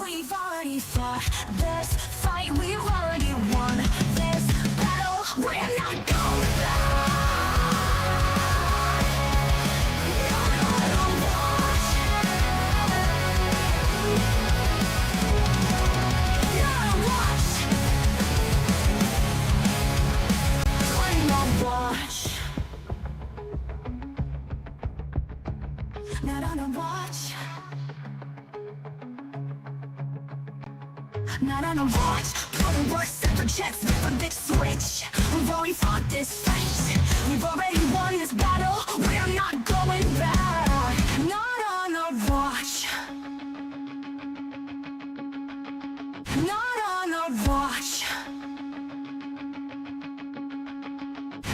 We've already fought this fight, we've already won this battle. We're not going back. Not on a watch. Not on a watch. Put a worse separate checks, flip a big switch. We've already fought this fight. We've already won this battle. We're not going back. Not on a watch. Not on a watch.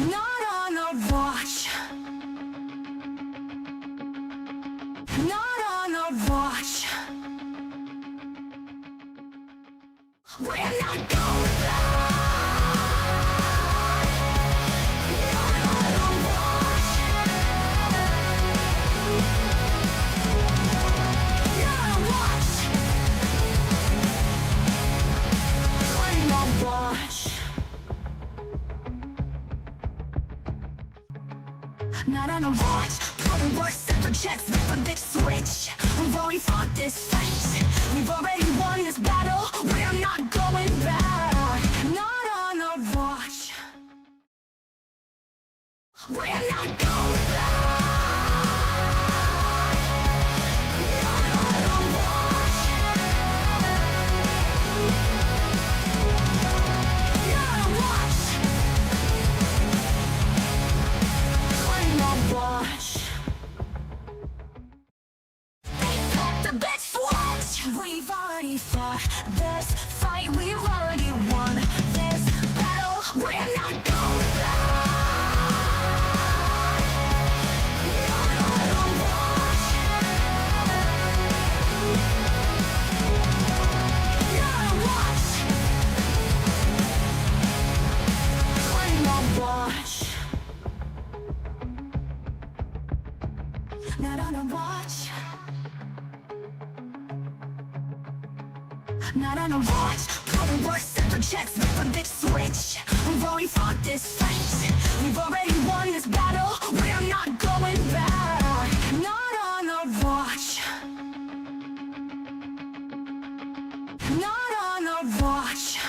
Not on a watch. Not on a watch. We're not going back. Not on a watch. Not on a watch. Claim a watch. Not on a watch. Put a worse separate checks, flip a big switch. We've already fought this fight. We've already won this battle. We're not going back. Not on a watch. We're not going back. Not on a watch. Not on a watch. Claim a watch. The best watch. We've already fought this fight. We've already won this battle. We're not going back. Not on a watch. Not on a watch. Claim a watch. Not on a watch. Not on a watch. Put a worse separate checks, flip a big switch. We've already fought this fight. We've already won this battle. We're not going back. Not on a watch. Not on a watch.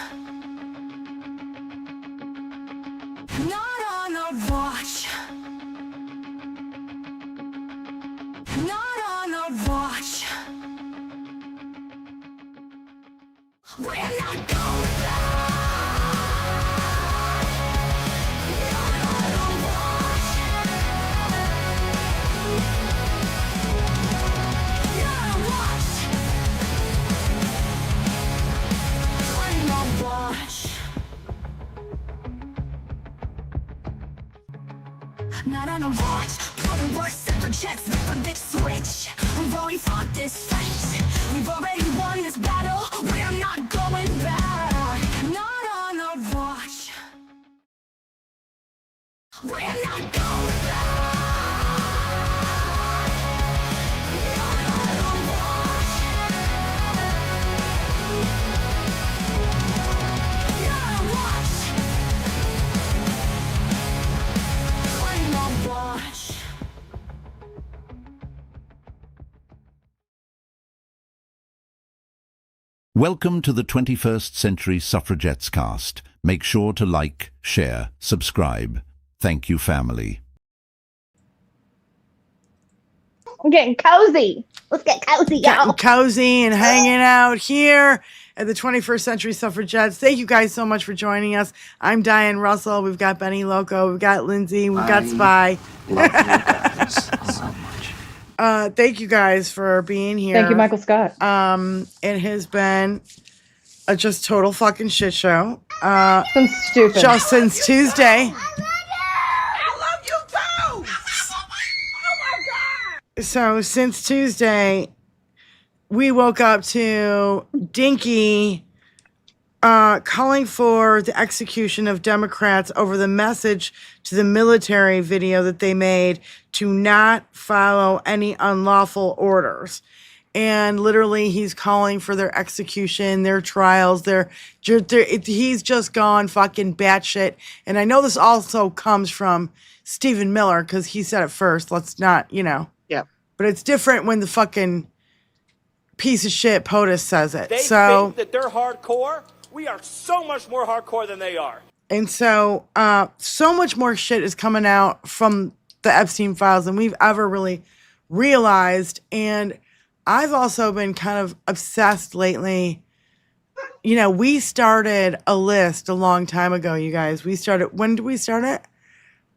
Not on a watch. Not on a watch. We're not going back. Not on a watch. Not on a watch. Claim a watch. Not on a watch. Put a worse separate checks, flip a big switch. We've already fought this fight. We've already won this battle. We're not going back. Not on a watch. We're not going back. Not on a watch. Not on a watch. Claim a watch. Welcome to the 21st Century Suffragettes cast. Make sure to like, share, subscribe. Thank you, family. I'm getting cozy. Let's get cozy, Getting y'all. cozy and hanging out here at the 21st Century Suffragettes. Thank you guys so much for joining us. I'm Diane Russell. We've got Benny Loco. We've got Lindsay. We've got Spy. Love you guys so much. Thank you guys for being here. Thank you, Michael Scott. It has been a just total fucking shit show. It's been stupid. Just since Tuesday. So since Tuesday, we woke up to DINKY calling for the execution of Democrats over the message to the military video that they made to not follow any unlawful orders. and literally he's calling for their execution, their trials, he's just gone fucking batshit. And I know this also comes from Stephen Miller because he said it first. Let's not, Yeah. But it's different when the fucking piece of shit POTUS says it. They so think that they're hardcore. We are so much more hardcore than they are. And so, so much more shit is coming out from the Epstein files than we've ever really realized. And I've also been kind of obsessed lately. We started a list a long time ago, you guys. When did we start it?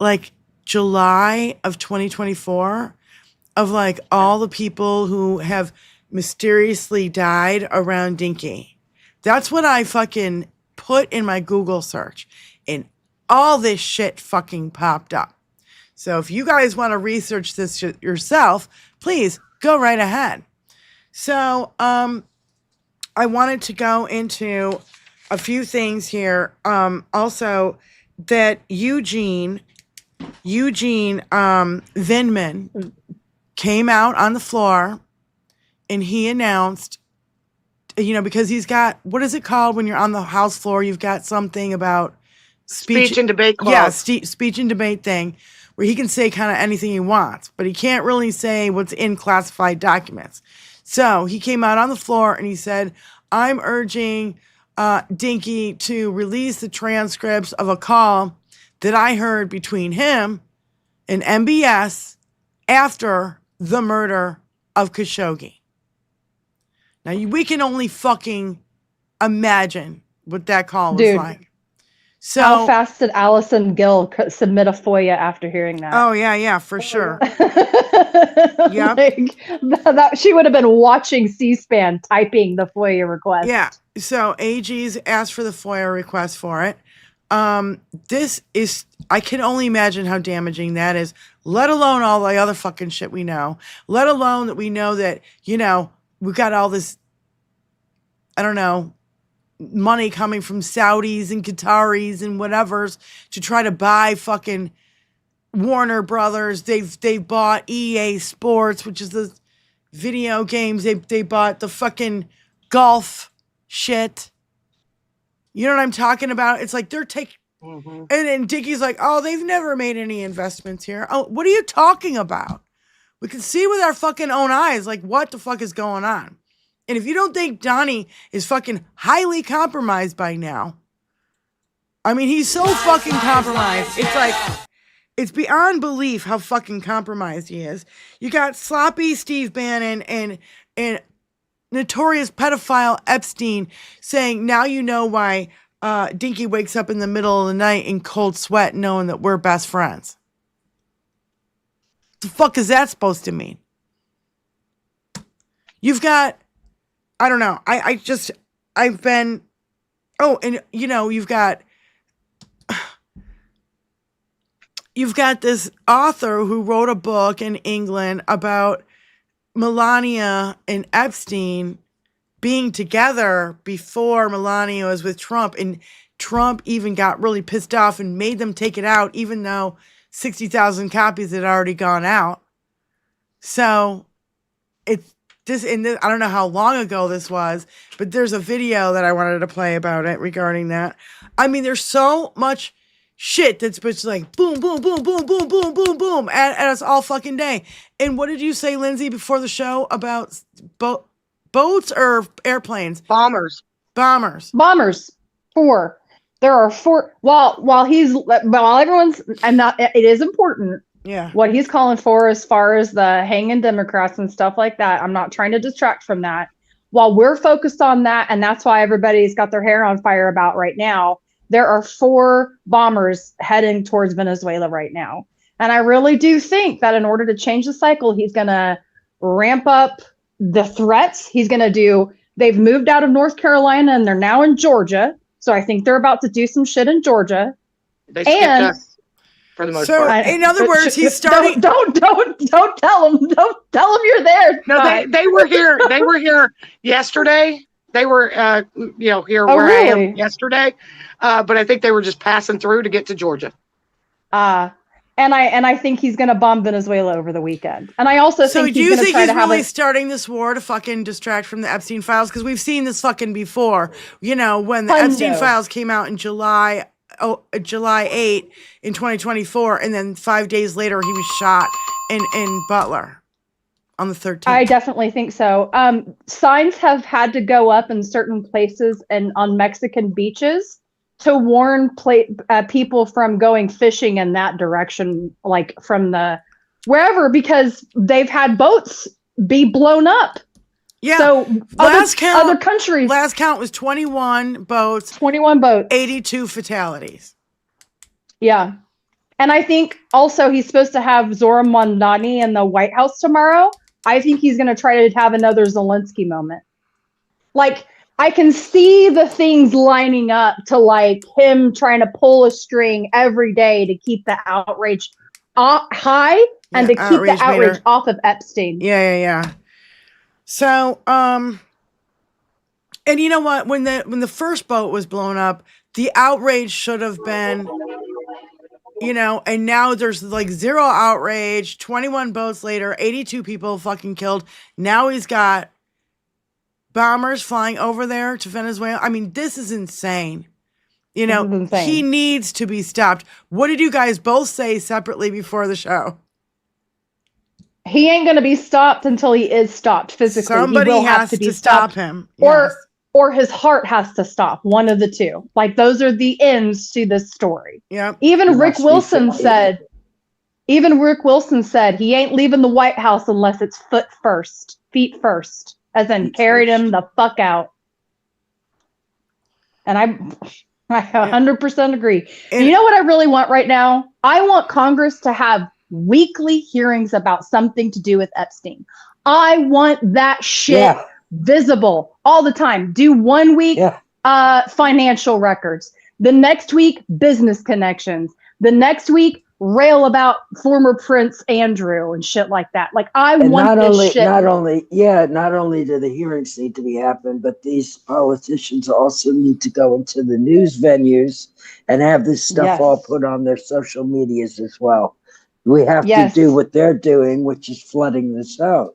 Like July of 2024, of like all the people who have mysteriously died around Dinky. That's what I fucking put in my Google search, and all this shit fucking popped up. So if you guys want to research this yourself, please go right ahead. So I wanted to go into a few things here. Also, that Eugene Vindman came out on the floor and he announced, because he's got, what is it called when you're on the House floor? You've got something about Speech and debate clause. Yeah, speech and debate thing where he can say kind of anything he wants, but he can't really say what's in classified documents. So he came out on the floor and he said, I'm urging Dinky to release the transcripts of a call that I heard between him and MBS after the murder of Khashoggi. Now, we can only fucking imagine what that call was like. So, how fast did Allison Gill submit a FOIA after hearing that? Oh, yeah, for sure. Yep. That she would have been watching C-SPAN typing the FOIA request. Yeah. So AG's asked for the FOIA request for it. This is, I can only imagine how damaging that is, let alone all the other fucking shit we know, let alone that we know that, we've got all this, I don't know, money coming from Saudis and Qataris and whatevers to try to buy fucking Warner Brothers. They've bought EA Sports, which is the video games. They bought the fucking golf shit. You know what I'm talking about? It's like they're taking, and Dickie's like, oh, they've never made any investments here. Oh, what are you talking about? We can see with our fucking own eyes, like, what the fuck is going on? And if you don't think Donnie is fucking highly compromised by now, I mean, he's so fucking compromised. It's like, it's beyond belief how fucking compromised he is. You got sloppy Steve Bannon and notorious pedophile Epstein saying, now you know why Dinky wakes up in the middle of the night in cold sweat knowing that we're best friends. The fuck is that supposed to mean? You've got, I don't know. I've been, and you've got this author who wrote a book in England about Melania and Epstein being together before Melania was with Trump, and Trump even got really pissed off and made them take it out, even though 60,000 copies had already gone out. So it's this, and I don't know how long ago this was, but there's a video that I wanted to play about it regarding that. I mean, there's so much shit that's just like boom, boom, boom, boom, boom, boom, boom, boom at us all fucking day. And what did you say, Lindsay, before the show about boats or airplanes? Bombers. 4. There are 4. While everyone's, and not, it is important. Yeah. What he's calling for as far as the hanging Democrats and stuff like that. I'm not trying to distract from that. While we're focused on that, and that's why everybody's got their hair on fire about right now, there are 4 bombers heading towards Venezuela right now. And I really do think that in order to change the cycle, he's going to ramp up the threats. They've moved out of North Carolina and they're now in Georgia. So I think they're about to do some shit in Georgia. They skipped us for the most part. In other words, he's starting. Don't tell them. Don't tell them you're there. No, they were here. They were here yesterday. They were, here where really? I am yesterday. But I think they were just passing through to get to Georgia. And I think he's going to bomb Venezuela over the weekend. And I also So think do he's you going to think try he's to have really a, starting this war to fucking distract from the Epstein files? Because we've seen this fucking before. You know, when the Epstein Hundo. files came out in July 8 in 2024, and then 5 days later he was shot in Butler on the 13th. I definitely think so. Signs have had to go up in certain places and on Mexican beaches to warn people from going fishing in that direction, like from the wherever, because they've had boats be blown up. Yeah. So other countries, Last count was 21 boats, 21 boats, 82 fatalities. Yeah. And I think also he's supposed to have Zora Mondani in the White House tomorrow. I think he's going to try to have another Zelensky moment. Like, I can see the things lining up to like him trying to pull a string every day to keep the outrage high and to keep the outrage off of Epstein. Yeah. So, and you know what? When the first boat was blown up, the outrage should have been, you know, and now there's like zero outrage. 21 boats later, 82 people fucking killed. Now he's got bombers flying over there to Venezuela. I mean, this is insane. You know, he needs to be stopped. What did you guys both say separately before the show? He ain't going to be stopped until he is stopped physically. Somebody he will has have to be stop stopped, him. Yes. Or his heart has to stop. One of the two. Like, those are the ends to this story. Yeah. Even Rick Wilson said he ain't leaving the White House unless it's feet first, as in carried him the fuck out. And I 100% agree. And you know what I really want right now? I want Congress to have weekly hearings about something to do with Epstein. I want that shit visible all the time. Do 1 week financial records. The next week, business connections. The next week, rail about former Prince Andrew and shit like that. Like, I want this shit. Not only do the hearings need to be happening, but these politicians also need to go into the news venues and have this stuff all put on their social medias as well. We have to do what they're doing, which is flooding the zone.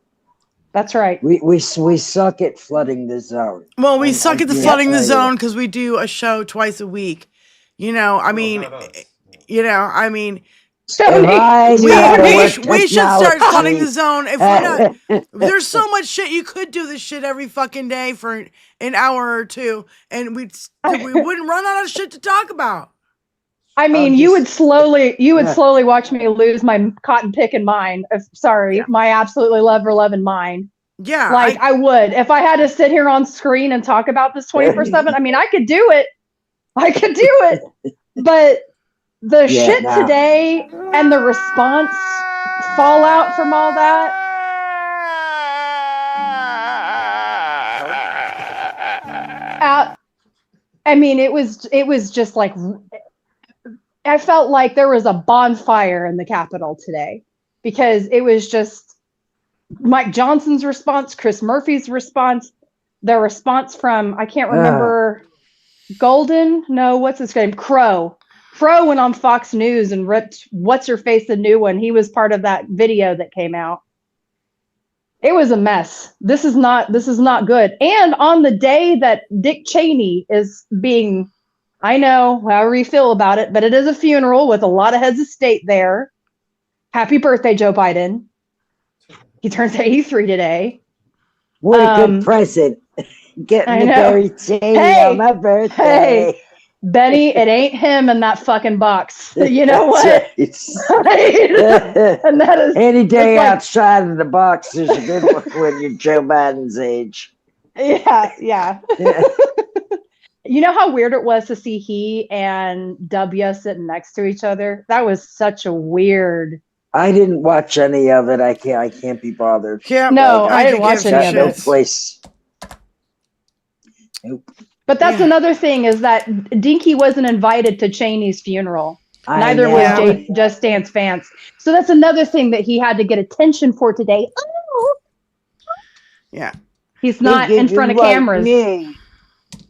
That's right. We suck at flooding the zone. Well, we suck at flooding the zone because we do a show twice a week. You know, I mean, we should start flooding the zone. If we're not, there's so much shit. You could do this shit every fucking day for an hour or two, and we wouldn't run out of shit to talk about. I mean, you would slowly watch me lose my cotton picking mind. My absolutely loving mind. Yeah. Like I would. If I had to sit here on screen and talk about this 24/7, I mean, I could do it. But the shit today and the response fallout from all that. I mean, it was just like, I felt like there was a bonfire in the Capitol today because it was just Mike Johnson's response, Chris Murphy's response, the response from, I can't remember, Golden? No, what's his name? Crow. Crow went on Fox News and ripped What's-Her-Face a new one. He was part of that video that came out. It was a mess. This is not good. And on the day that Dick Cheney is being, I know, however you feel about it, but it is a funeral with a lot of heads of state there. Happy birthday, Joe Biden. He turns 83 today. What a good present. Getting to bury Cheney on my birthday. Hey, Benny, it ain't him in that fucking box. You know what? Right. And that is any day outside of the box is a good one when you're Joe Biden's age. Yeah. You know how weird it was to see he and W sitting next to each other? That was such a weird. I didn't watch any of it. I can't be bothered. No, I didn't watch any of it. No place. Nope. But that's another thing is that Dinky wasn't invited to Cheney's funeral. Neither was Just Dance Vance. So that's another thing that he had to get attention for today. Oh. Yeah. He's not in front of cameras. Me.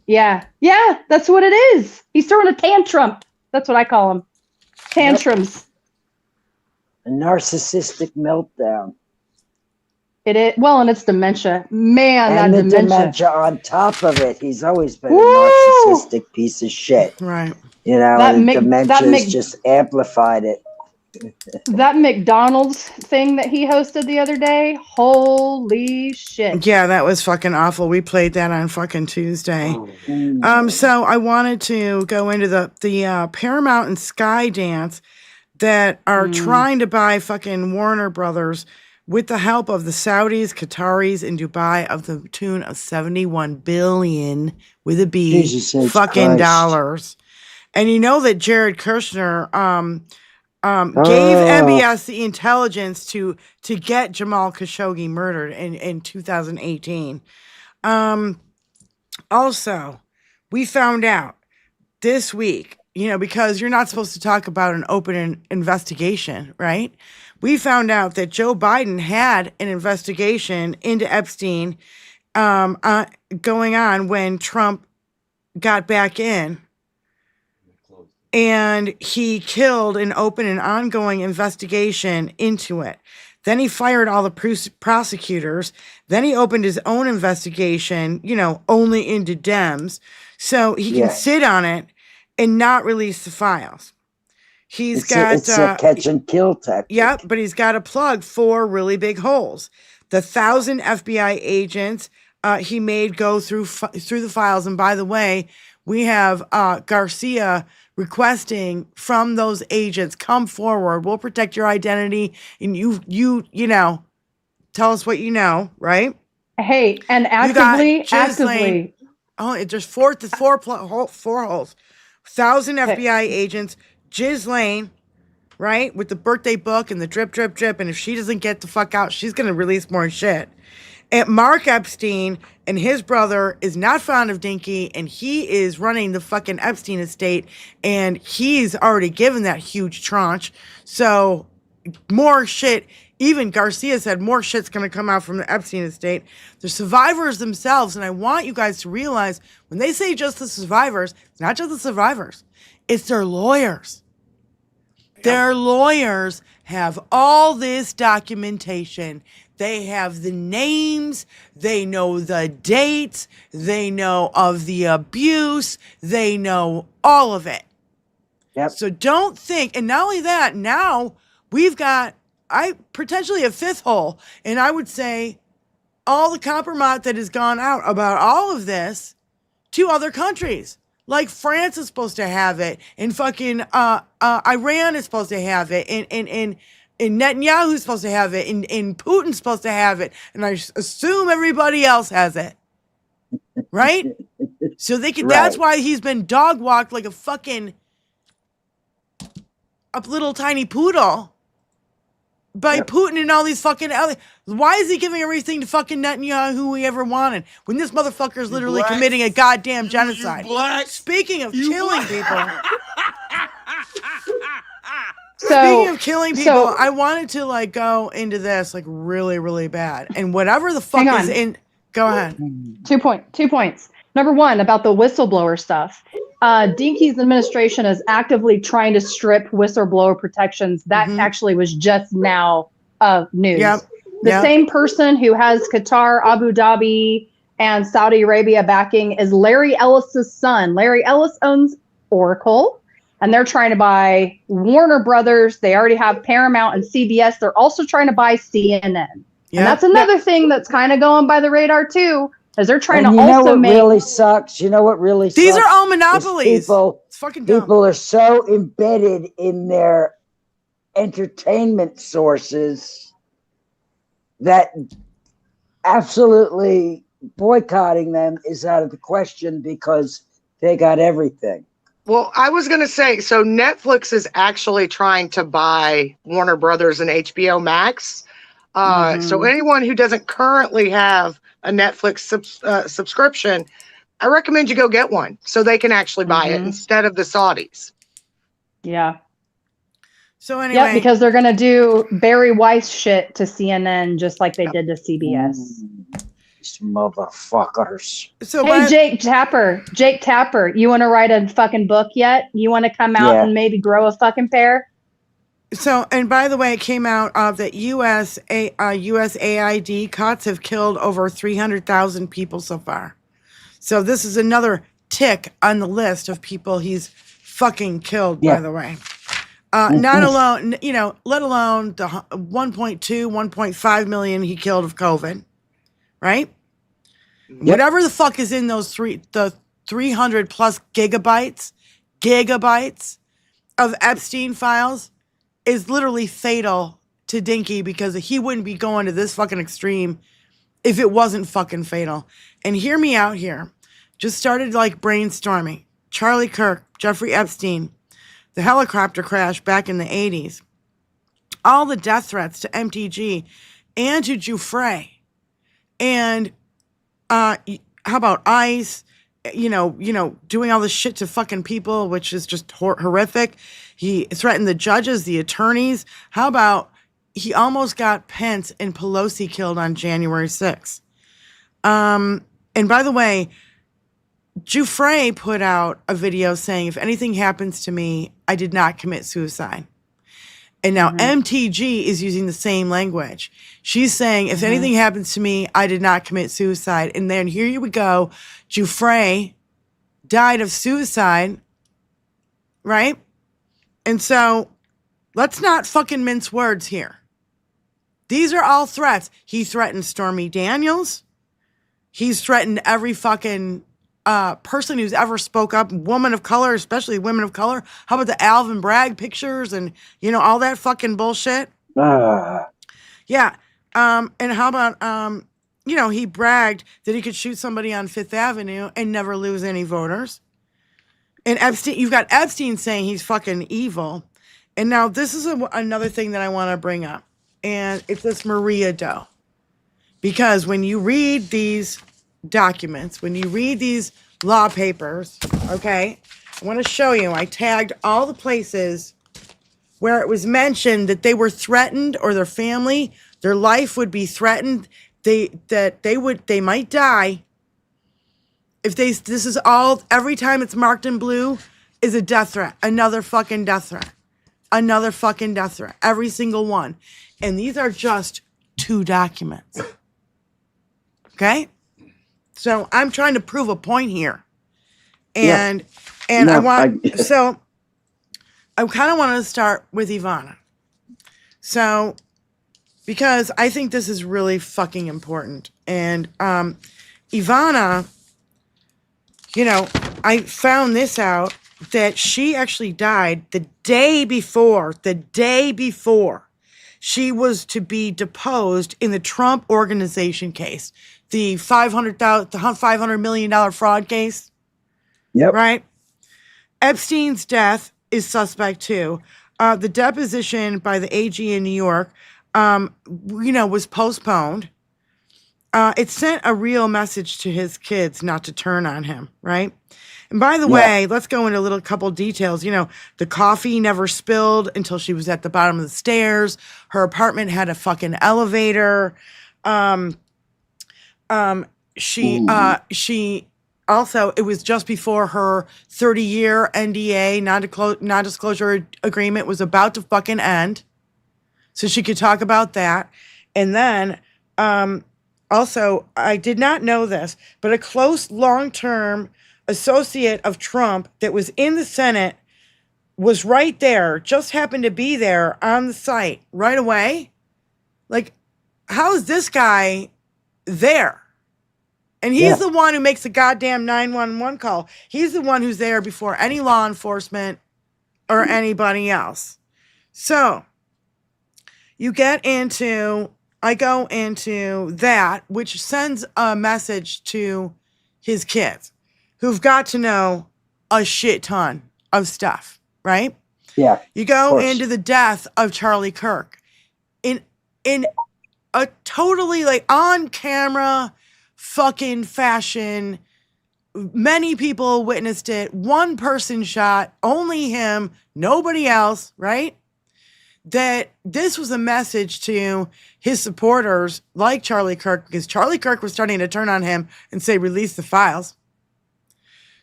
Yeah, that's what it is. He's throwing a tantrum. That's what I call him. Tantrums. A narcissistic meltdown. It is well, and it's dementia. Man, And that the dementia on top of it. He's always been a Woo! narcissistic piece of shit. Right. You know, That and Mc- dementia that has Mc- just amplified it. That McDonald's thing that he hosted the other day, holy shit. Yeah, that was fucking awful. We played that on fucking Tuesday. Mm. So I wanted to go into the Paramount and Sky dance that are trying to buy fucking Warner Brothers with the help of the Saudis, Qataris, and Dubai of the tune of 71 billion with a B Jesus H. fucking Christ. dollars. And you know that Jared Kushner gave Oh. MBS the intelligence to get Jamal Khashoggi murdered in 2018. Also, we found out this week, you know, because you're not supposed to talk about an open investigation, right? We found out that Joe Biden had an investigation into Epstein going on when Trump got back in. And he killed an open and ongoing investigation into it. Then he fired all the prosecutors. Then he opened his own investigation, you know, only into Dems. So he can sit on it and not release the files. It's a catch and kill tactic. Yep, but he's got a plug 4 really big holes. The 1,000 FBI agents he made go through the files. And by the way, we have Garcia requesting from those agents, come forward. We'll protect your identity, and you know, tell us what you know, right? Hey, and actively. Oh, there's four holes. 1,000 FBI agents, Ghislaine, right, with the birthday book and the drip, drip, drip. And if she doesn't get the fuck out, she's gonna release more shit. And Mark Epstein and his brother is not fond of Dinky, and he is running the fucking Epstein estate, and he's already given that huge tranche. So more shit. Even Garcia said more shit's going to come out from the Epstein estate. The survivors themselves, and I want you guys to realize when they say just the survivors, it's not just the survivors. It's their lawyers. Their lawyers have all this documentation. They have the names, they know the dates, they know of the abuse, they know all of it. Yep. So don't think, and not only that, now we've got potentially a 5th hole, and I would say all the compromise that has gone out about all of this to other countries. Like France is supposed to have it, and fucking Iran is supposed to have it, and Netanyahu's supposed to have it, and Putin's supposed to have it, and I assume everybody else has it, right? So they can. Right. That's why he's been dog walked like a little tiny poodle by Putin and all these fucking. Why is he giving everything to fucking Netanyahu who he ever wanted when this motherfucker is literally committing a goddamn genocide? Speaking of killing people. Speaking of killing people, I wanted to like go into this like really, really bad. And whatever the fuck is in, go ahead. 2 points. Number one, about the whistleblower stuff. Dinky's administration is actively trying to strip whistleblower protections. That actually was just now news. Yep. The same person who has Qatar, Abu Dhabi, and Saudi Arabia backing is Larry Ellis's son. Larry Ellis owns Oracle. And they're trying to buy Warner Brothers. They already have Paramount and CBS. They're also trying to buy CNN. And that's another thing that's kind of going by the radar too, is they're trying to also make. Really sucks. You know what really sucks? These are all monopolies. It's fucking dumb. People are so embedded in their entertainment sources that absolutely boycotting them is out of the question because they got everything. Well, I was going to say, so Netflix is actually trying to buy Warner Brothers and HBO Max. So anyone who doesn't currently have a Netflix subscription, I recommend you go get one so they can actually buy it instead of the Saudis. Yeah. So anyway. Yeah, because they're going to do Barry Weiss shit to CNN just like they did to CBS. These motherfuckers. So hey, Jake Tapper, you want to write a fucking book yet? You want to come out and maybe grow a fucking pair? So, and by the way, it came out that USAID cuts have killed over 300,000 people so far. So this is another tick on the list of people he's fucking killed, by the way. Not alone, let alone the 1.2, 1.5 million he killed of COVID, right? Yep. Whatever the fuck is in those the 300 plus gigabytes of Epstein files is literally fatal to Dinky, because he wouldn't be going to this fucking extreme if it wasn't fucking fatal. And hear me out here. Just started like brainstorming. Charlie Kirk, Jeffrey Epstein, the helicopter crash back in the 80s, all the death threats to MTG and to Giuffre, and how about ICE, doing all this shit to fucking people, which is just horrific. He threatened the judges, the attorneys. How about he almost got Pence and Pelosi killed on January 6th? And by the way, Giuffre put out a video saying, if anything happens to me, I did not commit suicide. And now MTG is using the same language. She's saying, if anything happens to me, I did not commit suicide. And then here we go. Giuffre died of suicide, right? And so let's not fucking mince words here. These are all threats. He threatened Stormy Daniels. He's threatened every fucking person who's ever spoke up, woman of color, especially women of color. How about the Alvin Bragg pictures and, all that fucking bullshit? Yeah. And how about, he bragged that he could shoot somebody on Fifth Avenue and never lose any voters. And Epstein, you've got Epstein saying he's fucking evil. And now this is another thing that I want to bring up. And it's this Maria Doe. Because when you read these documents, when you read these law papers, okay, I want to show you. I tagged all the places where it was mentioned that they were threatened, or their family, their life would be threatened. They might die. This is all, every time it's marked in blue is a death threat. Another fucking death threat. Another fucking death threat. Every single one. And these are just 2 documents. Okay? So I'm trying to prove a point here. And I kind of want to start with Ivana. So, because I think this is really fucking important. And Ivana, I found this out, that she actually died the day before she was to be deposed in the Trump Organization case, the $500 million fraud case. Yep. Right? Epstein's death is suspect too. The deposition by the AG in New York, was postponed. It sent a real message to his kids not to turn on him, right? And by the way, let's go into a couple details. The coffee never spilled until she was at the bottom of the stairs. Her apartment had a fucking elevator. She also, it was just before her 30-year NDA, non-disclosure agreement, was about to fucking end. So she could talk about that. And then, also, I did not know this, but a close long-term associate of Trump that was in the Senate was right there, just happened to be there on the site right away. Like, how is this guy there? And he's the one who makes the goddamn 911 call. He's the one who's there before any law enforcement or anybody else. So, I go into that, which sends a message to his kids, who've got to know a shit ton of stuff, right? Yeah. You go into the death of Charlie Kirk in a totally on camera fucking fashion. Many people witnessed it. One person shot, only him, nobody else, right? That this was a message to his supporters like Charlie Kirk, because Charlie Kirk was starting to turn on him and say, release the files.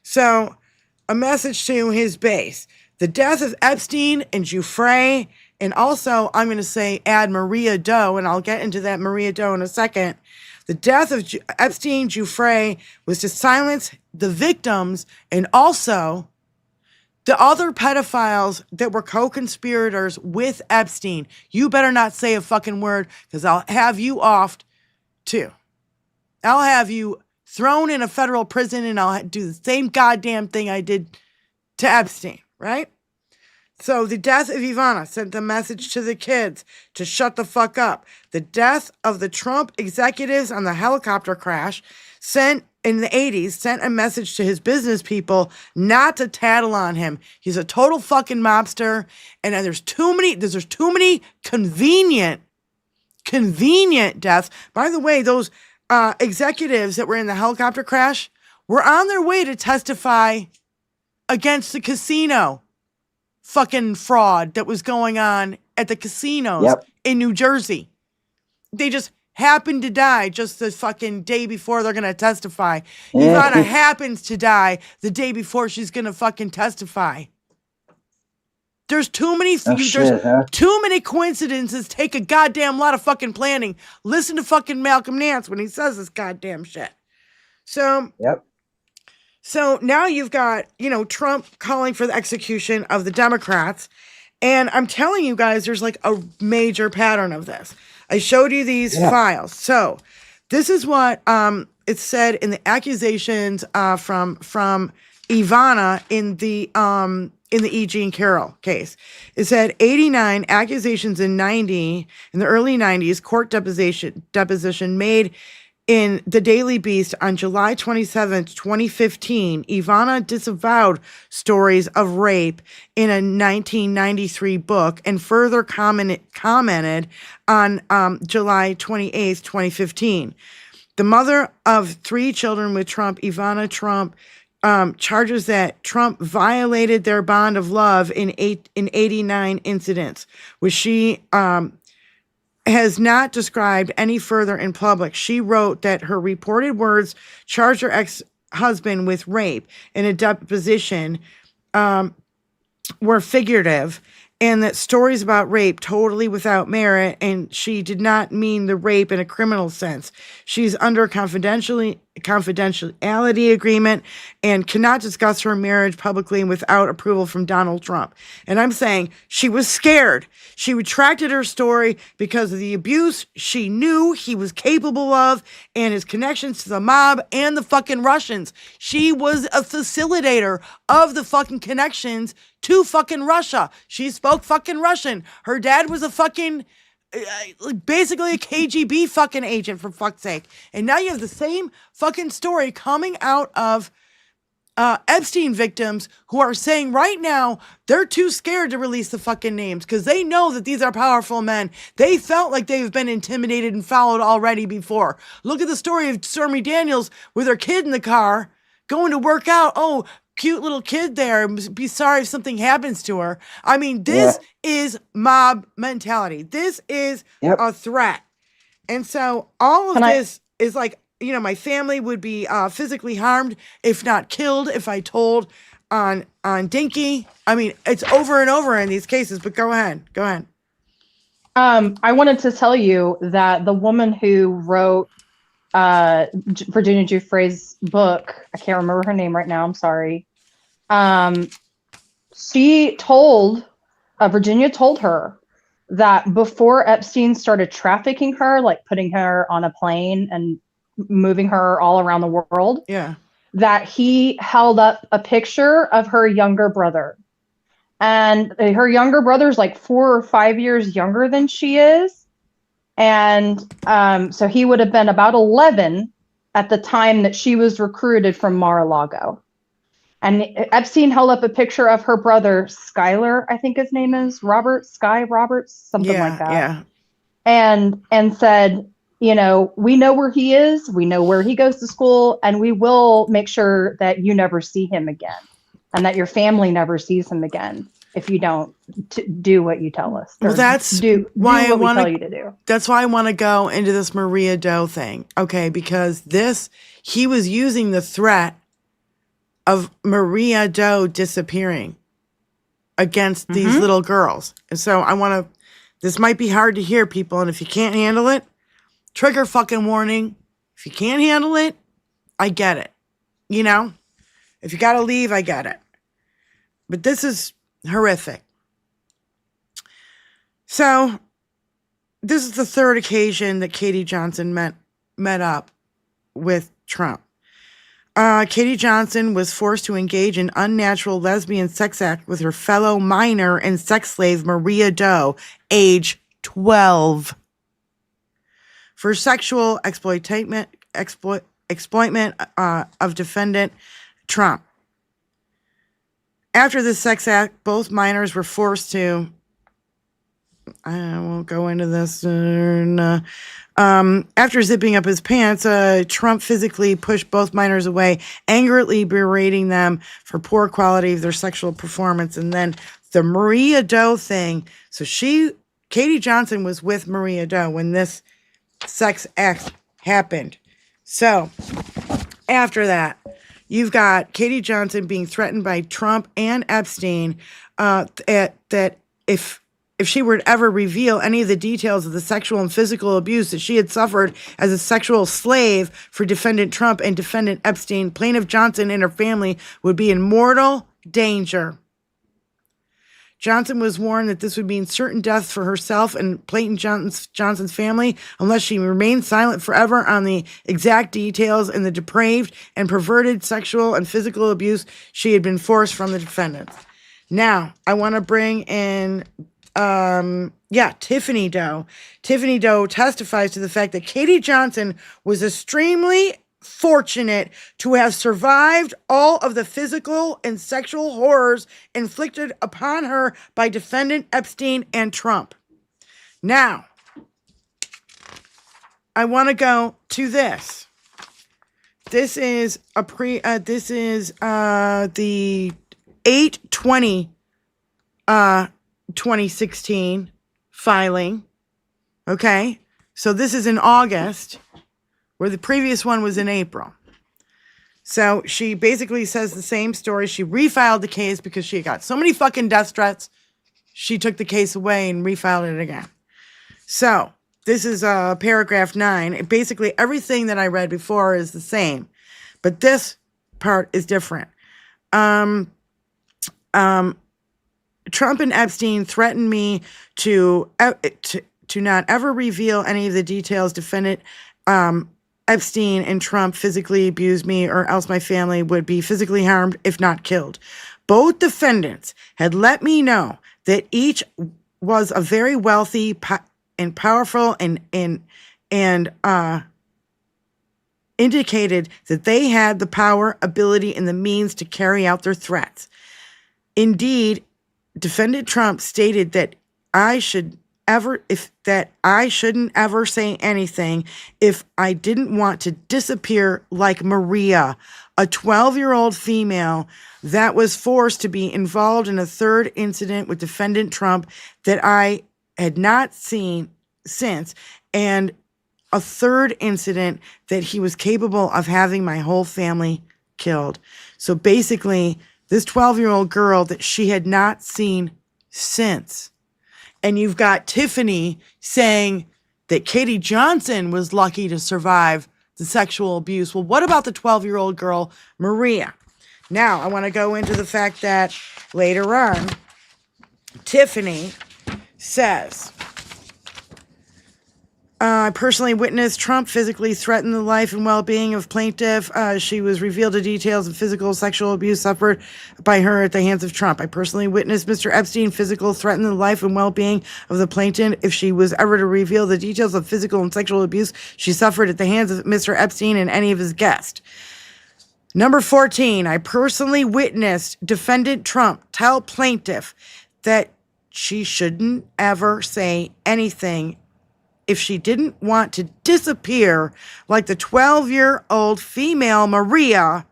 So, a message to his base. The death of Epstein and Giuffre And also, I'm going to say add Maria Doe, and I'll get into that Maria Doe in a second. The death of Epstein Giuffre was to silence the victims and also the other pedophiles that were co-conspirators with Epstein. You better not say a fucking word, because I'll have you offed too. I'll have you thrown in a federal prison, and I'll do the same goddamn thing I did to Epstein, right? So the death of Ivana sent the message to the kids to shut the fuck up. The death of the Trump executives on the helicopter crash sent in the 80s sent a message to his business people not to tattle on him. He's a total fucking mobster, and there's too many convenient deaths. By the way, those executives that were in the helicopter crash were on their way to testify against the casino fucking fraud that was going on at the casinos in New Jersey. They just happened to die just the fucking day before they're going to testify. Ivana happens to die the day before she's going to fucking testify. There's too many too many coincidences. Take a goddamn lot of fucking planning. Listen to fucking Malcolm Nance when he says this goddamn shit. So So now you've got, Trump calling for the execution of the Democrats. And I'm telling you guys, there's like a major pattern of this. I showed you these files. So this is what it said in the accusations from Ivana in the E. Jean Carroll case. It said 89 accusations in the early 90s, court deposition made in the Daily Beast on July 27th, 2015, Ivana disavowed stories of rape in a 1993 book and further commented on July 28th, 2015. The mother of 3 children with Trump, Ivana Trump, charges that Trump violated their bond of love in 89 incidents, which she has not described any further in public. She wrote that her reported words charged her ex-husband with rape in a deposition were figurative, and that stories about rape totally without merit, and she did not mean the rape in a criminal sense. She's under a confidentiality agreement and cannot discuss her marriage publicly without approval from Donald Trump. And I'm saying she was scared. She retracted her story because of the abuse she knew he was capable of and his connections to the mob and the fucking Russians. She was a facilitator of the fucking connections to fucking Russia. She spoke fucking Russian. Her dad was a fucking, basically a KGB fucking agent, for fuck's sake. And now you have the same fucking story coming out of Epstein victims who are saying right now they're too scared to release the fucking names because they know that these are powerful men. They felt like they've been intimidated and followed already before. Look at the story of Stormy Daniels with her kid in the car going to work out. Oh, cute little kid there. Be sorry if something happens to her. I mean, this is mob mentality. This is a threat. And so all of this is like, my family would be physically harmed, if not killed, if I told on DINKY. I mean, it's over and over in these cases, but go ahead. I wanted to tell you that the woman who wrote Virginia Giuffre's book, I can't remember her name right now, I'm sorry. She told, Virginia told her that before Epstein started trafficking her, like putting her on a plane and moving her all around the world, that he held up a picture of her younger brother. And her younger brother's like 4 or 5 years younger than she is. And so he would have been about 11 at the time that she was recruited from Mar-a-Lago. And Epstein held up a picture of her brother, Skylar, I think his name is, Roberts, something like that. Yeah. And said, we know where he is, we know where he goes to school, and we will make sure that you never see him again and that your family never sees him again if you don't do what you tell us. Well, that's why I want to do. That's why I want to go into this Maria Doe thing. Okay, because he was using the threat of Maria Doe disappearing. against these little girls. And so this might be hard to hear, people. And if you can't handle it, trigger fucking warning. If you can't handle it, I get it. You know, if you got to leave, I get it. But this is horrific. So this is the third occasion that Katie Johnson met up with Trump. Katie Johnson was forced to engage in unnatural lesbian sex act with her fellow minor and sex slave Maria Doe, age 12, for sexual exploitment of defendant Trump. After the sex act, both minors were forced to, I won't go into this. After zipping up his pants, Trump physically pushed both minors away, angrily berating them for poor quality of their sexual performance. And then the Maria Doe thing. So Katie Johnson was with Maria Doe when this sex act happened. So after that, you've got Katie Johnson being threatened by Trump and Epstein that if she were to ever reveal any of the details of the sexual and physical abuse that she had suffered as a sexual slave for defendant Trump and defendant Epstein, plaintiff Johnson and her family would be in mortal danger. Johnson was warned that this would mean certain death for herself and plaintiff Johnson's family unless she remained silent forever on the exact details and the depraved and perverted sexual and physical abuse she had been forced from the defendants. Now, I want to bring in Tiffany Doe. Tiffany Doe testifies to the fact that Katie Johnson was extremely fortunate to have survived all of the physical and sexual horrors inflicted upon her by defendant Epstein and Trump. Now, I want to go to this. This is the 8/20 2016 filing. Okay. So this is in August, where the previous one was in April. So she basically says the same story. She refiled the case because she got so many fucking death threats. She took the case away and refiled it again. So this is paragraph 9. Basically everything that I read before is the same, but this part is different. Trump and Epstein threatened me to not ever reveal any of the details. Defendant Epstein and Trump physically abused me, or else my family would be physically harmed, if not killed. Both defendants had let me know that each was a very wealthy and powerful and indicated that they had the power, ability, and the means to carry out their threats. Indeed, defendant Trump stated that I shouldn't ever say anything if I didn't want to disappear like Maria, a 12-year-old female that was forced to be involved in a third incident with defendant Trump that I had not seen since, and a third incident that he was capable of having my whole family killed. So basically, this 12-year-old girl that she had not seen since. And you've got Tiffany saying that Katie Johnson was lucky to survive the sexual abuse. Well, what about the 12-year-old girl, Maria? Now, I want to go into the fact that later on, Tiffany says, I personally witnessed Trump physically threaten the life and well-being of plaintiff. She was revealed the details of physical sexual abuse suffered by her at the hands of Trump. I personally witnessed Mr. Epstein physical threaten the life and well-being of the plaintiff if she was ever to reveal the details of physical and sexual abuse she suffered at the hands of Mr. Epstein and any of his guests. Number 14, I personally witnessed defendant Trump tell plaintiff that she shouldn't ever say anything if she didn't want to disappear like the 12-year-old female Maria,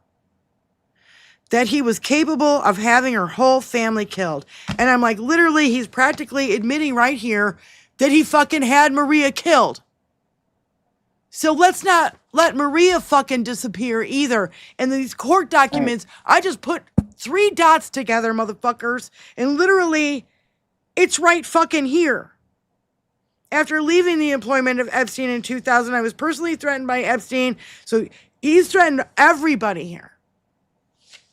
that he was capable of having her whole family killed. And I'm like, literally, he's practically admitting right here that he fucking had Maria killed. So let's not let Maria fucking disappear either. And these court documents, I just put 3 dots together, motherfuckers, and literally, it's right fucking here. After leaving the employment of Epstein in 2000, I was personally threatened by Epstein. So he's threatened everybody here.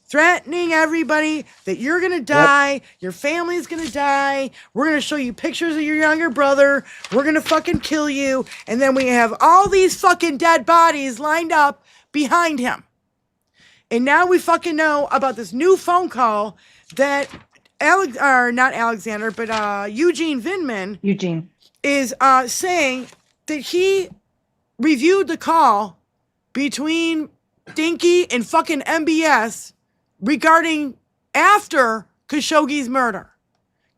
Threatening everybody that you're going to die. Your family's going to die. We're going to show you pictures of your younger brother. We're going to fucking kill you. And then we have all these fucking dead bodies lined up behind him. And now we fucking know about this new phone call that Eugene Vindman is saying that he reviewed the call between Dinky and fucking MBS regarding after Khashoggi's murder.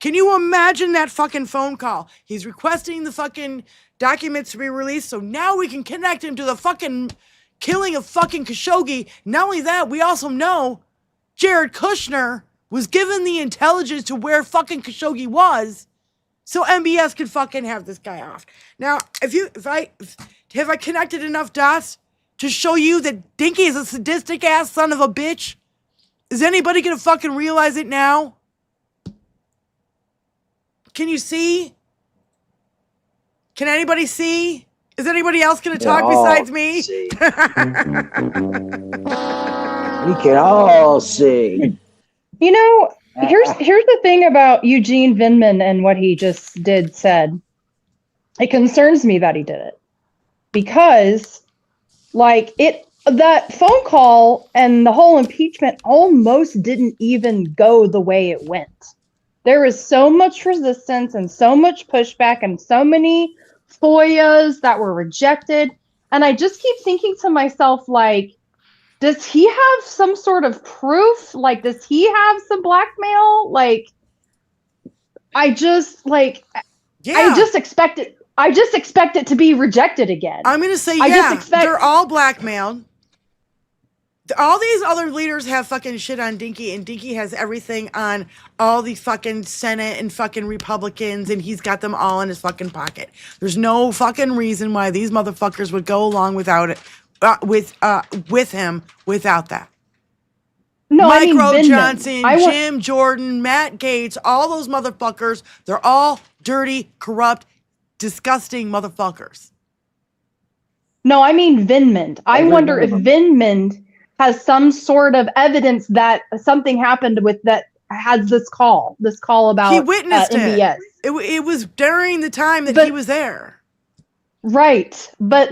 Can you imagine that fucking phone call? He's requesting the fucking documents to be released so now we can connect him to the fucking killing of fucking Khashoggi. Not only that, we also know Jared Kushner was given the intelligence to where fucking Khashoggi was so MBS could fucking have this guy off. Now, have I connected enough dots to show you that Dinky is a sadistic ass son of a bitch? Is anybody gonna fucking realize it now? Can you see? Can anybody see? Is anybody else gonna talk besides me? We can all see. You know, here's the thing about Eugene Vindman and what he just said. It concerns me that he did it because, that phone call and the whole impeachment almost didn't even go the way it went. There was so much resistance and so much pushback and so many FOIAs that were rejected. And I just keep thinking to myself, does he have some sort of proof? Does he have some blackmail? I just expect it. I just expect it to be rejected again. I'm going to say, they're all blackmailed. All these other leaders have fucking shit on Dinky, and Dinky has everything on all the fucking Senate and fucking Republicans, and he's got them all in his fucking pocket. There's no fucking reason why these motherfuckers would go along without it, with him without that. No, Mike Johnson, Jim Jordan, Matt Gaetz, all those motherfuckers, they're all dirty, corrupt, disgusting motherfuckers. No, I mean Vindman. I wonder if Vindman has some sort of evidence that something happened with that has this call about he witnessed MBS. It was during the time that he was there. Right. But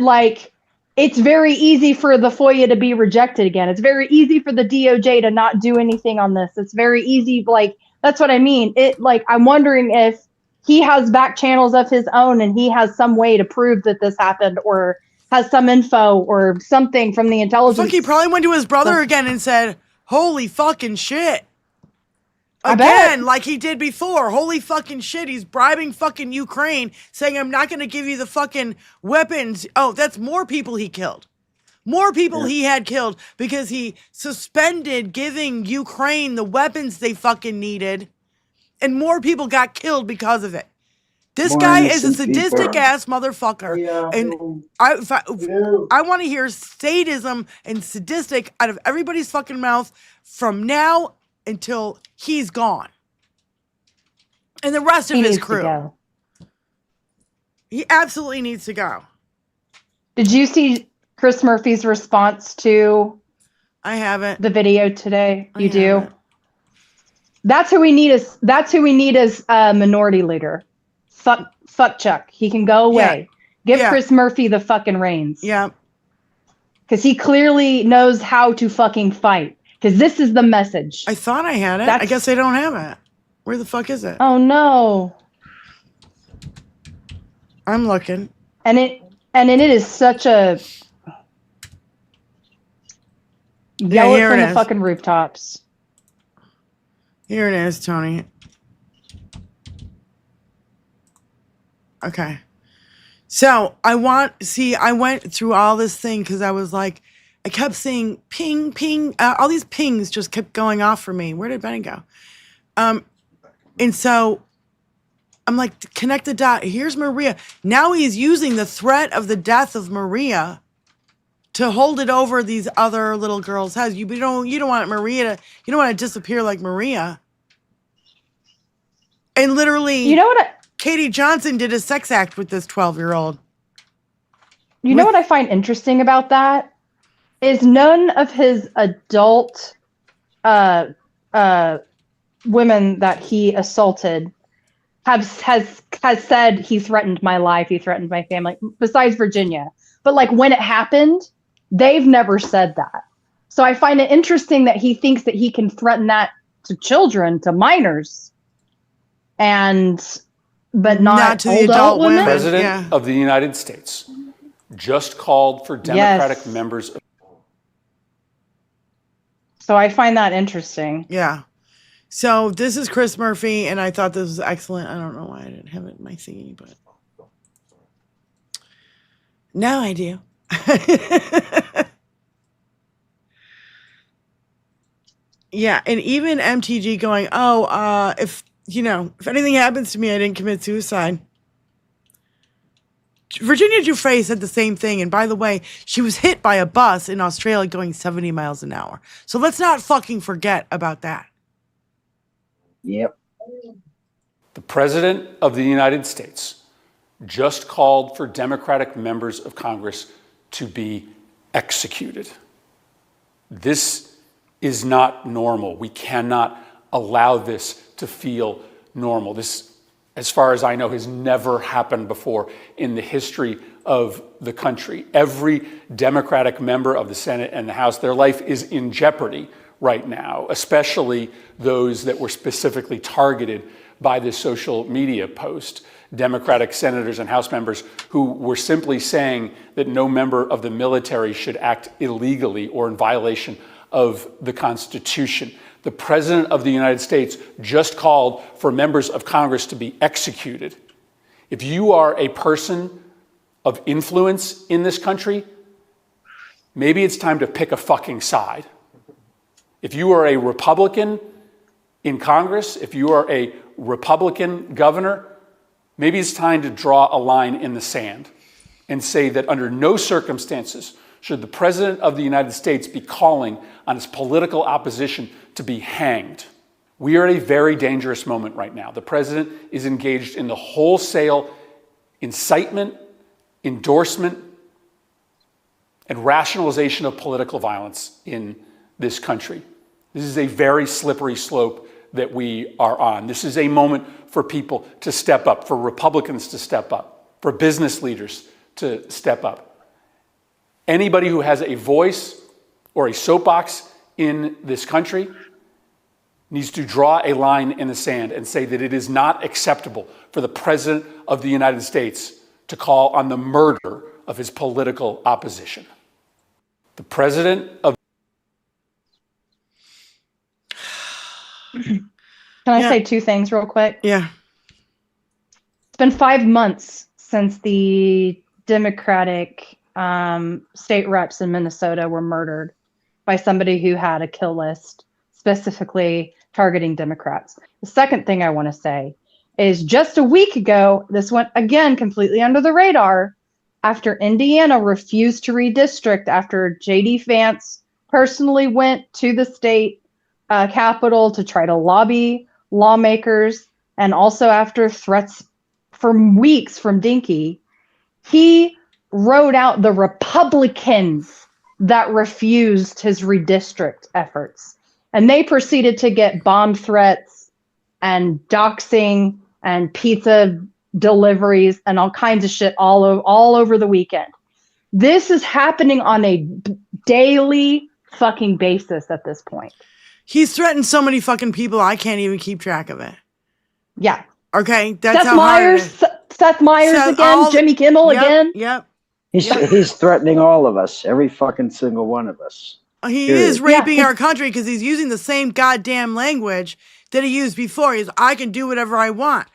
it's very easy for the FOIA to be rejected again. It's very easy for the DOJ to not do anything on this. It's very easy. That's what I mean. I'm wondering if he has back channels of his own and he has some way to prove that this happened or has some info or something from the intelligence. He probably went to his brother again and said, holy fucking shit. Again, like he did before. Holy fucking shit. He's bribing fucking Ukraine, saying, I'm not going to give you the fucking weapons. Oh, that's more people he killed. More people he had killed because he suspended giving Ukraine the weapons they fucking needed. And more people got killed because of it. This guy is a sadistic ass motherfucker. Yeah. And I want to hear sadism and sadistic out of everybody's fucking mouth from now until he's gone. And the rest of his crew. He absolutely needs to go. Did you see Chris Murphy's response to I haven't. The video today? You do? Haven't. That's who we need as a minority leader. Fuck Chuck. He can go away. Yeah. Give Chris Murphy the fucking reins. Yeah. Because he clearly knows how to fucking fight. Because this is the message. I thought I had it. I guess I don't have it. Where the fuck is it? Oh no. I'm looking. And it is such a yell it from the fucking rooftops. Here it is, Tony. Okay. So I went through all this thing because I was like, I kept seeing ping, ping. All these pings just kept going off for me. Where did Benny go? And so I'm like, connect the dot. Here's Maria. Now he's using the threat of the death of Maria to hold it over these other little girls' heads. You don't want Maria to, you don't want to disappear like Maria. And literally, You know what? Katie Johnson did a sex act with this 12-year-old. You know what I find interesting about that is none of his adult women that he assaulted has said he threatened my life, he threatened my family, besides Virginia. But like when it happened, they've never said that. So I find it interesting that he thinks that he can threaten that to children, to minors, but not to the adult women. women. President of the United States just called for Democratic members of So I find that interesting. Yeah. So this is Chris Murphy, and I thought this was excellent. I don't know why I didn't have it in my thingy, but now I do. Yeah, and even MTG going, if anything happens to me, I didn't commit suicide. Virginia Giuffre said the same thing. And by the way, she was hit by a bus in Australia going 70 miles an hour. So let's not fucking forget about that. Yep. the President of the United States just called for Democratic members of Congress to be executed. This is not normal. We cannot allow this to feel normal. This, as far as I know, has never happened before in the history of the country. Every Democratic member of the Senate and the House, their life is in jeopardy right now, especially those that were specifically targeted by this social media post. Democratic senators and House members who were simply saying that no member of the military should act illegally or in violation of the Constitution. The President of the United States just called for members of Congress to be executed. If you are a person of influence in this country, maybe it's time to pick a fucking side. If you are a Republican in Congress, if you are a Republican governor, maybe it's time to draw a line in the sand and say that under no circumstances should the President of the United States be calling on his political opposition to be hanged. We are at a very dangerous moment right now. The President is engaged in the wholesale incitement, endorsement, and rationalization of political violence in this country. This is a very slippery slope that we are on. This is a moment for people to step up, for Republicans to step up, for business leaders to step up. Anybody who has a voice or a soapbox in this country needs to draw a line in the sand and say that it is not acceptable for the President of the United States to call on the murder of his political opposition. The President of Can I say two things real quick? Yeah. It's been 5 months since the Democratic state reps in Minnesota were murdered by somebody who had a kill list specifically targeting Democrats. The second thing I want to say is just a week ago, this went again completely under the radar after Indiana refused to redistrict after J.D. Vance personally went to the state Capitol to try to lobby lawmakers, and also after threats for weeks from DINKY, he wrote out the Republicans that refused his redistrict efforts. And they proceeded to get bomb threats and doxing and pizza deliveries and all kinds of shit all over the weekend. This is happening on a daily fucking basis at this point. He's threatened so many fucking people, I can't even keep track of it. Yeah. Okay, that's Seth how hard it Meyers, is. Seth Meyers again, Jimmy Kimmel again. Yep. He's threatening all of us, every fucking single one of us. He Period. is raping our country because he's using the same goddamn language that he used before. He's, I can do whatever I want.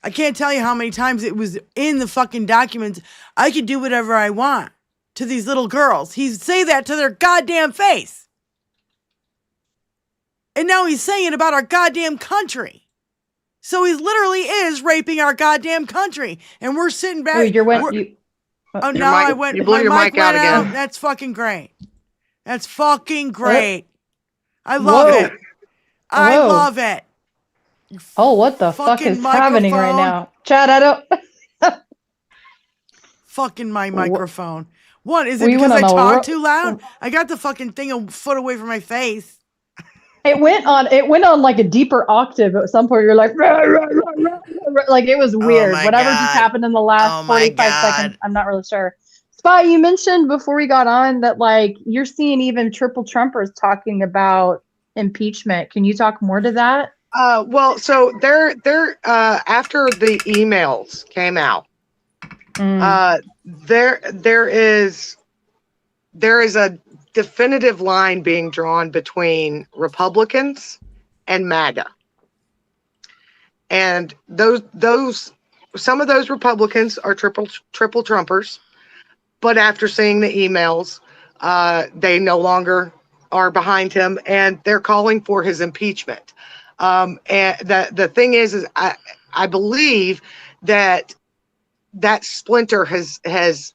I can't tell you how many times it was in the fucking documents. I can do whatever I want to these little girls. He'd say that to their goddamn face. And now he's saying it about our goddamn country. So he literally is raping our goddamn country. And we're sitting back. Dude, Oh, Your no, mic- I went. you blew My your mic mic out went out. again. That's fucking great. That's fucking great. I love Whoa. it. I Whoa. love it. Oh, what the fuck Fucking is happening right microphone. now? Chad, I don't. Fucking my microphone. What is it? We Because went I on a talk ro- too loud? I got the fucking thing a foot away from my face. It went on like a deeper octave at some point. You're like, "Rah, rah, rah, rah, rah," like it was weird. my Whatever just God. happened in the last Oh my 45 seconds, God. I'm not really sure. Spy, you mentioned before we got on that like you're seeing even triple Trumpers talking about impeachment. Can you talk more to that? Well, so they're after the emails came out, there is a definitive line being drawn between Republicans and MAGA. And those some of those Republicans are triple Trumpers, but after seeing the emails, they no longer are behind him, and they're calling for his impeachment. And the thing is I believe that splinter has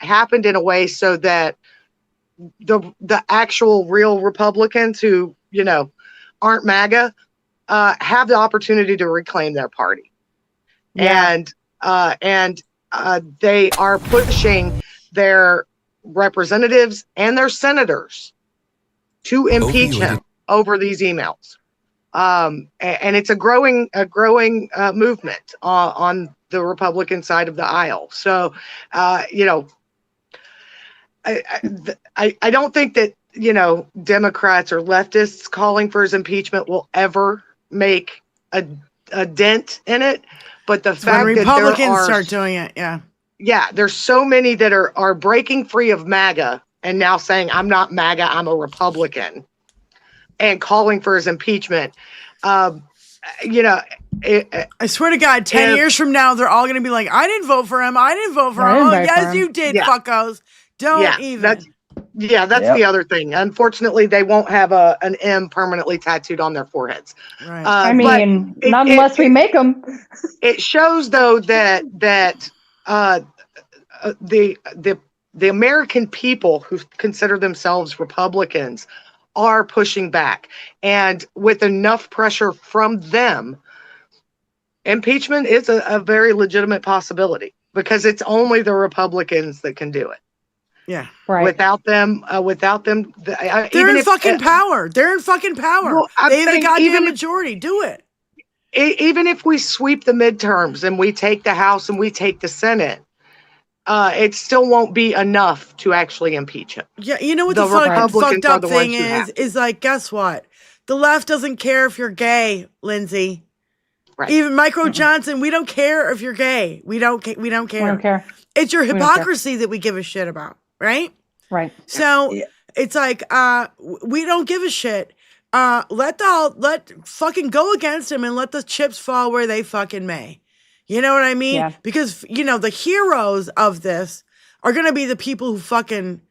happened in a way so that the actual real Republicans who aren't MAGA have the opportunity to reclaim their party. Yeah. And they are pushing their representatives and their senators to impeach him over these emails. And it's a growing movement on the Republican side of the aisle. So, I don't think that Democrats or leftists calling for his impeachment will ever make a dent in it. But the fact When that Republicans start doing it, yeah. there's so many that are breaking free of MAGA and now saying I'm not MAGA, I'm a Republican, and calling for his impeachment. I swear to God, 10 years from now, they're all going to be like, I didn't vote for him. I didn't vote for him. Oh, yes, you did, fuckos. Don't even. That's the other thing. Unfortunately, they won't have an M permanently tattooed on their foreheads. Right. I mean, not unless we make them. It shows, though, that the American people who consider themselves Republicans are pushing back, and with enough pressure from them, impeachment is a very legitimate possibility because it's only the Republicans that can do it. Yeah, right. Without them, they're in fucking power. They're in fucking power. Well, they have the goddamn majority. Do it. Even if we sweep the midterms and we take the House and we take the Senate, it still won't be enough to actually impeach him. Yeah, you know what the fucked up thing is like, guess what? The left doesn't care if you're gay, Lindsay. Right. Even Micro Johnson, we don't care if you're gay. We don't care. We don't care. It's your hypocrisy that we give a shit about, right? Right. So it's like, we don't give a shit. Let fucking go against him and let the chips fall where they fucking may. You know what I mean? Yeah. Because, the heroes of this are going to be the people who fucking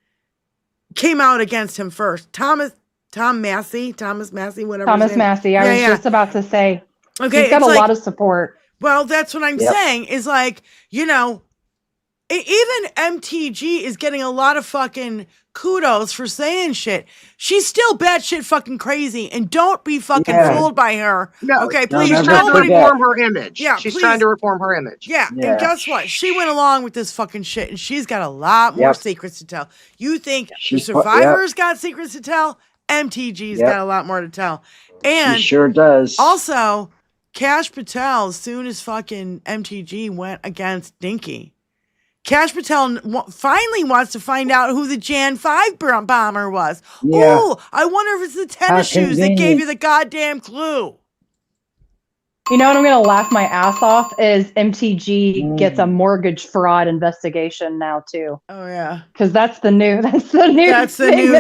came out against him first. Thomas Massey, whatever. Thomas Massey. I was just about to say. Okay. He's got a lot of support. Well, that's what I'm saying is like, even MTG is getting a lot of fucking kudos for saying shit. She's still batshit fucking crazy, and don't be fucking fooled by her. No, okay, please. She's trying to reform her image. Yeah, she's trying to reform her image. Yeah, and guess what? She went along with this fucking shit, and she's got a lot more secrets to tell. You think the Survivor's got secrets to tell? MTG's got a lot more to tell. And she sure does. Also, Kash Patel, as soon as fucking MTG went against DINKY, Kash Patel finally wants to find out who the Jan 5 bomber was. Yeah. Oh, I wonder if it's the tennis shoes that gave you the goddamn clue. You know what I'm going to laugh my ass off is MTG gets a mortgage fraud investigation now too. Oh yeah. Because that's the new thing. That's the new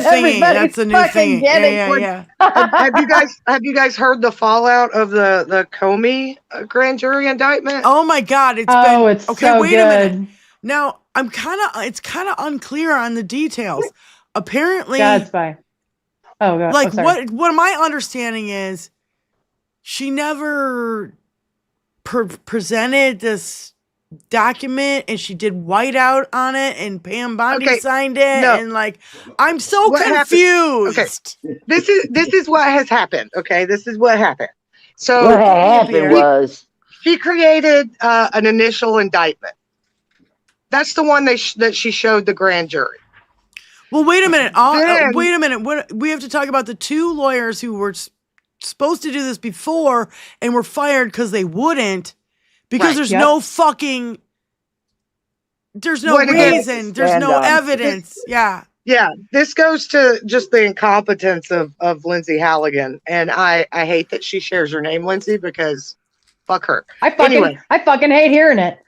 thing. That's the new thing. Yeah. Have you guys heard the fallout of the Comey grand jury indictment? Oh my God. It's so wait good. A minute. Now it's kind of unclear on the details. Apparently, God's fine. Oh God. Like what my understanding is, she never presented this document and she did whiteout on it and Pam Bondi Okay, signed it no. and like I'm so What happened- confused. Okay, this is what has happened. Okay, this is what happened. So What happened was she created an initial indictment. That's the one that she showed the grand jury. Well, wait a minute. Then- Wait a minute. What we have to talk about the two lawyers who were supposed to do this before and were fired because they wouldn't, because Right, there's yep. no fucking, there's no Well, again, reason, there's stand no on. evidence. Yeah. Yeah, this goes to just the incompetence of Lindsay Halligan, and I hate that she shares her name, Lindsay, because fuck her. I fucking hate hearing it.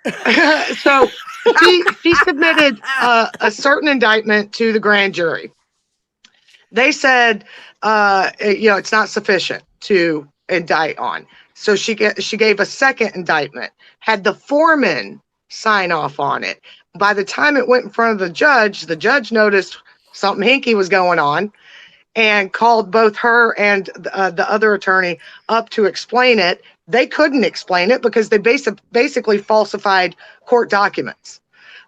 So she submitted a certain indictment to the grand jury. They said, it's not sufficient to indict on. So she gave a second indictment, had the foreman sign off on it. By the time it went in front of the judge noticed something hinky was going on and called both her and the other attorney up to explain it. They couldn't explain it because they basically falsified court documents.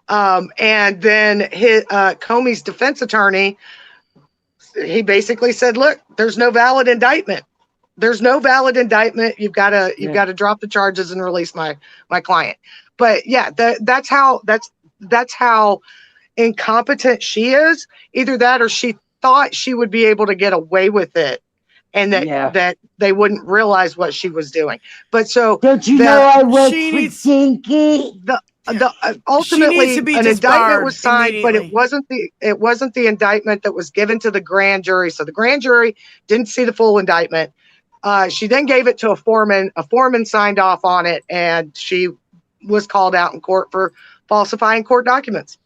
And then Comey's defense attorney, he basically said, look, there's no valid indictment. There's no valid indictment. You've got to drop the charges and release my client. But yeah, that's how incompetent she is. Either that or she thought she would be able to get away with it and that they wouldn't realize what she was doing. But so don't you know I work she for needs- Dinky? Ultimately to be an indictment disbarred was signed, but it wasn't the indictment that was given to the grand jury. So the grand jury didn't see the full indictment. She then gave it to a foreman. A foreman signed off on it, and she was called out in court for falsifying court documents.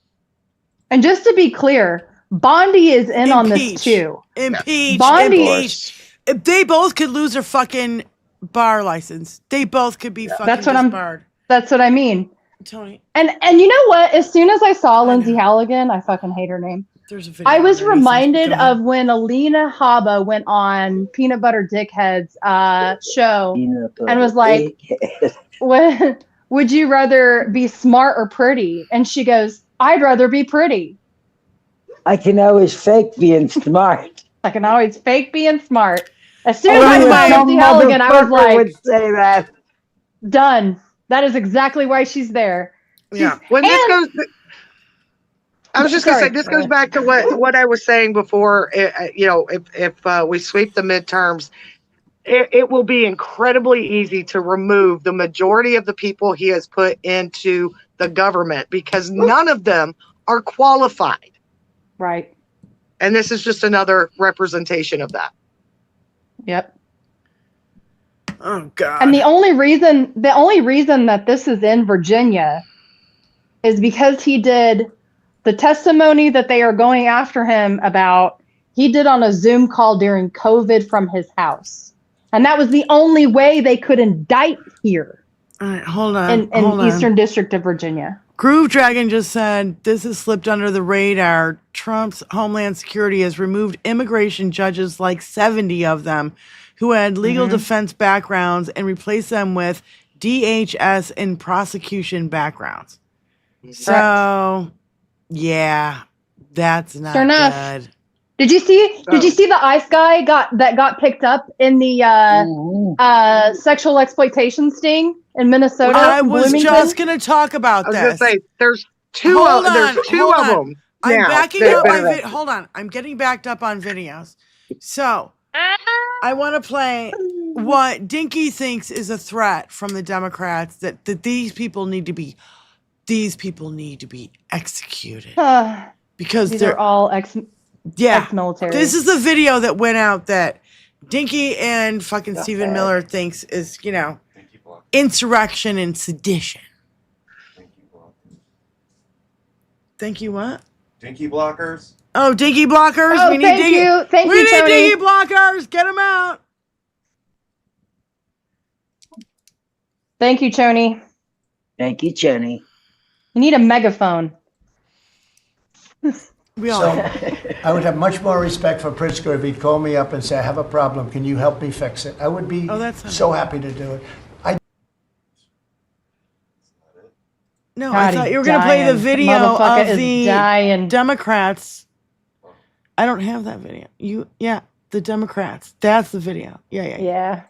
And just to be clear, Bondi is in on this too. Impeach. Bondi- Impeach. If they both could lose their fucking bar license. They both could be fucking disbarred. That's what I mean. Tony, And you know what? As soon as I saw Lindsay Halligan, I fucking hate her name. there's a video. I was on there, reminded Go ahead. of when Alina Habba went on Peanut Butter Dickhead's show and was like, would you rather be smart or pretty? And she goes, I'd rather be pretty. I can always fake being smart. I can always fake being smart. As soon as I saw Some Lindsay Halligan, I was motherfucker like, would say that. done. That is exactly why she's there. Yeah. When this goes, I was just going to say, this goes back to what I was saying before. If we sweep the midterms, it will be incredibly easy to remove the majority of the people he has put into the government because none of them are qualified. Right. And this is just another representation of that. Yep. Oh God. And the only reason that this is in Virginia is because he did the testimony that they are going after him about. He did on a Zoom call during COVID from his house. And that was the only way they could indict here All right, hold on. in Eastern District of Virginia. Groove Dragon just said this has slipped under the radar. Trump's Homeland Security has removed immigration judges, like 70 of them, who had legal defense backgrounds and replaced them with DHS and prosecution backgrounds. So, yeah, that's not Sure enough. good. Did you see the ICE guy that got picked up in the sexual exploitation sting in Minnesota? I was Bloomington? just going to talk about I was going this. to say, there's two Hold of on. them. I'm now backing that up have my been arrested. hold on. I'm getting backed up on videos. So I want to play what Dinky thinks is a threat from the Democrats that these people need to be executed because These they're are all ex-military. This is the video that went out that Dinky and fucking Stephen Miller thinks is, insurrection and sedition. Thank you what? Dinky blockers. Oh, dinky blockers. Oh, we need thank dinky. you. Thank we you, need Tony. dinky blockers. Get them out. Thank you, Choni. Thank you, Jenny. You need a megaphone. We all I would have much more respect for Pritzker if he'd call me up and say, I have a problem. Can you help me fix it? I would be that's so happy to do it. No, God, I thought he's you were going to play the dying. video Motherfucker of is the dying. Democrats. I don't have that video. The Democrats. That's the video. Yeah. Yeah.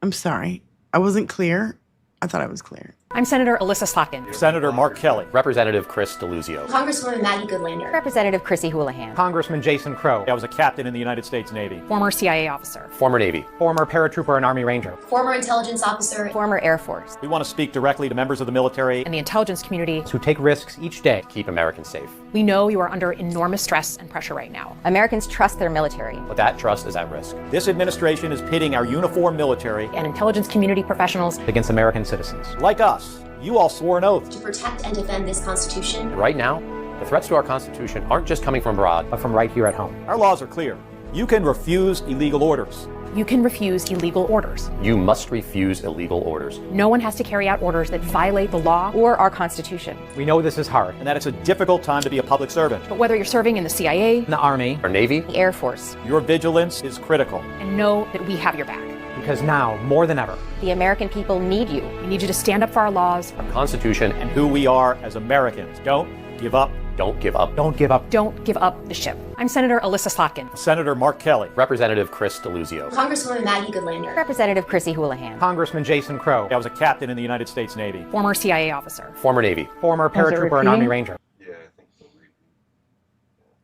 I'm sorry. I wasn't clear. I thought I was clear. I'm Senator Alyssa Slotkin. Senator Mark Kelly. Representative Chris DeLuzio. Congresswoman Maggie Goodlander. Representative Chrissy Houlihan. Congressman Jason Crow. I was a captain in the United States Navy. Former CIA officer. Former Navy. Former paratrooper and Army Ranger. Former intelligence officer. Former Air Force. We want to speak directly to members of the military And the intelligence community. who take risks each day. Keep Americans safe. We know you are under enormous stress and pressure right now. Americans trust their military. But that trust is at risk. This administration is pitting our uniformed military And intelligence community professionals. against American citizens. Like us, you all swore an oath. To protect and defend this Constitution. And right now, the threats to our Constitution aren't just coming from abroad, But from right here at home. Our laws are clear. You can refuse illegal orders. You can refuse illegal orders. you must refuse illegal orders. No one has to carry out orders that violate the law or our Constitution. We know this is hard and that it's a difficult time to be a public servant. But whether you're serving in the CIA, In the Army, Our Navy, the Air Force, your vigilance is critical. and know that we have your back. Because now, more than ever, The American people need you. We need you to stand up for our laws. our Constitution, and who we are as Americans. Don't give up. don't give up. Don't give up. Don't give up the ship. I'm Senator Alyssa Slotkin. Senator Mark Kelly. Representative Chris DeLuzio. Congresswoman Maggie Goodlander. Representative Chrissy Houlihan. Congressman Jason Crow. I was a captain in the United States Navy. Former CIA officer. Former Navy. Former paratrooper and Army repeating? Ranger.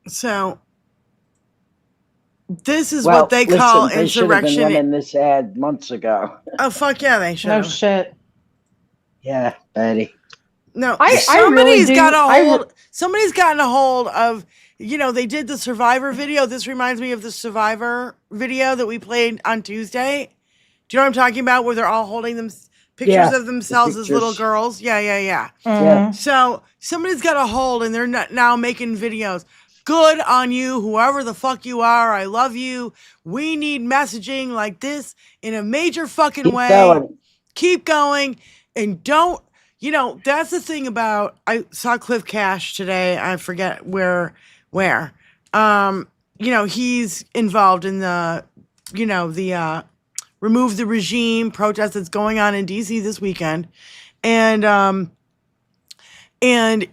So this is what they call They should have been insurrection. running this ad months ago. Oh fuck yeah, they should. No shit. Yeah, Betty. No, I somebody's really do- got a I hold. Somebody's gotten a hold of. They did the Survivor video. This reminds me of the Survivor video that we played on Tuesday. Do you know what I'm talking about? Where they're all holding them pictures Yeah, of themselves the as little pictures. girls. Yeah. Yeah. So somebody's got a hold, and they're now making videos. Good on you, whoever the fuck you are. I love you. We need messaging like this in a major fucking Keep way. going. Keep going, and don't. That's the thing about. I saw Cliff Cash today. I forget where. He's involved in the remove the regime protest that's going on in DC this weekend, and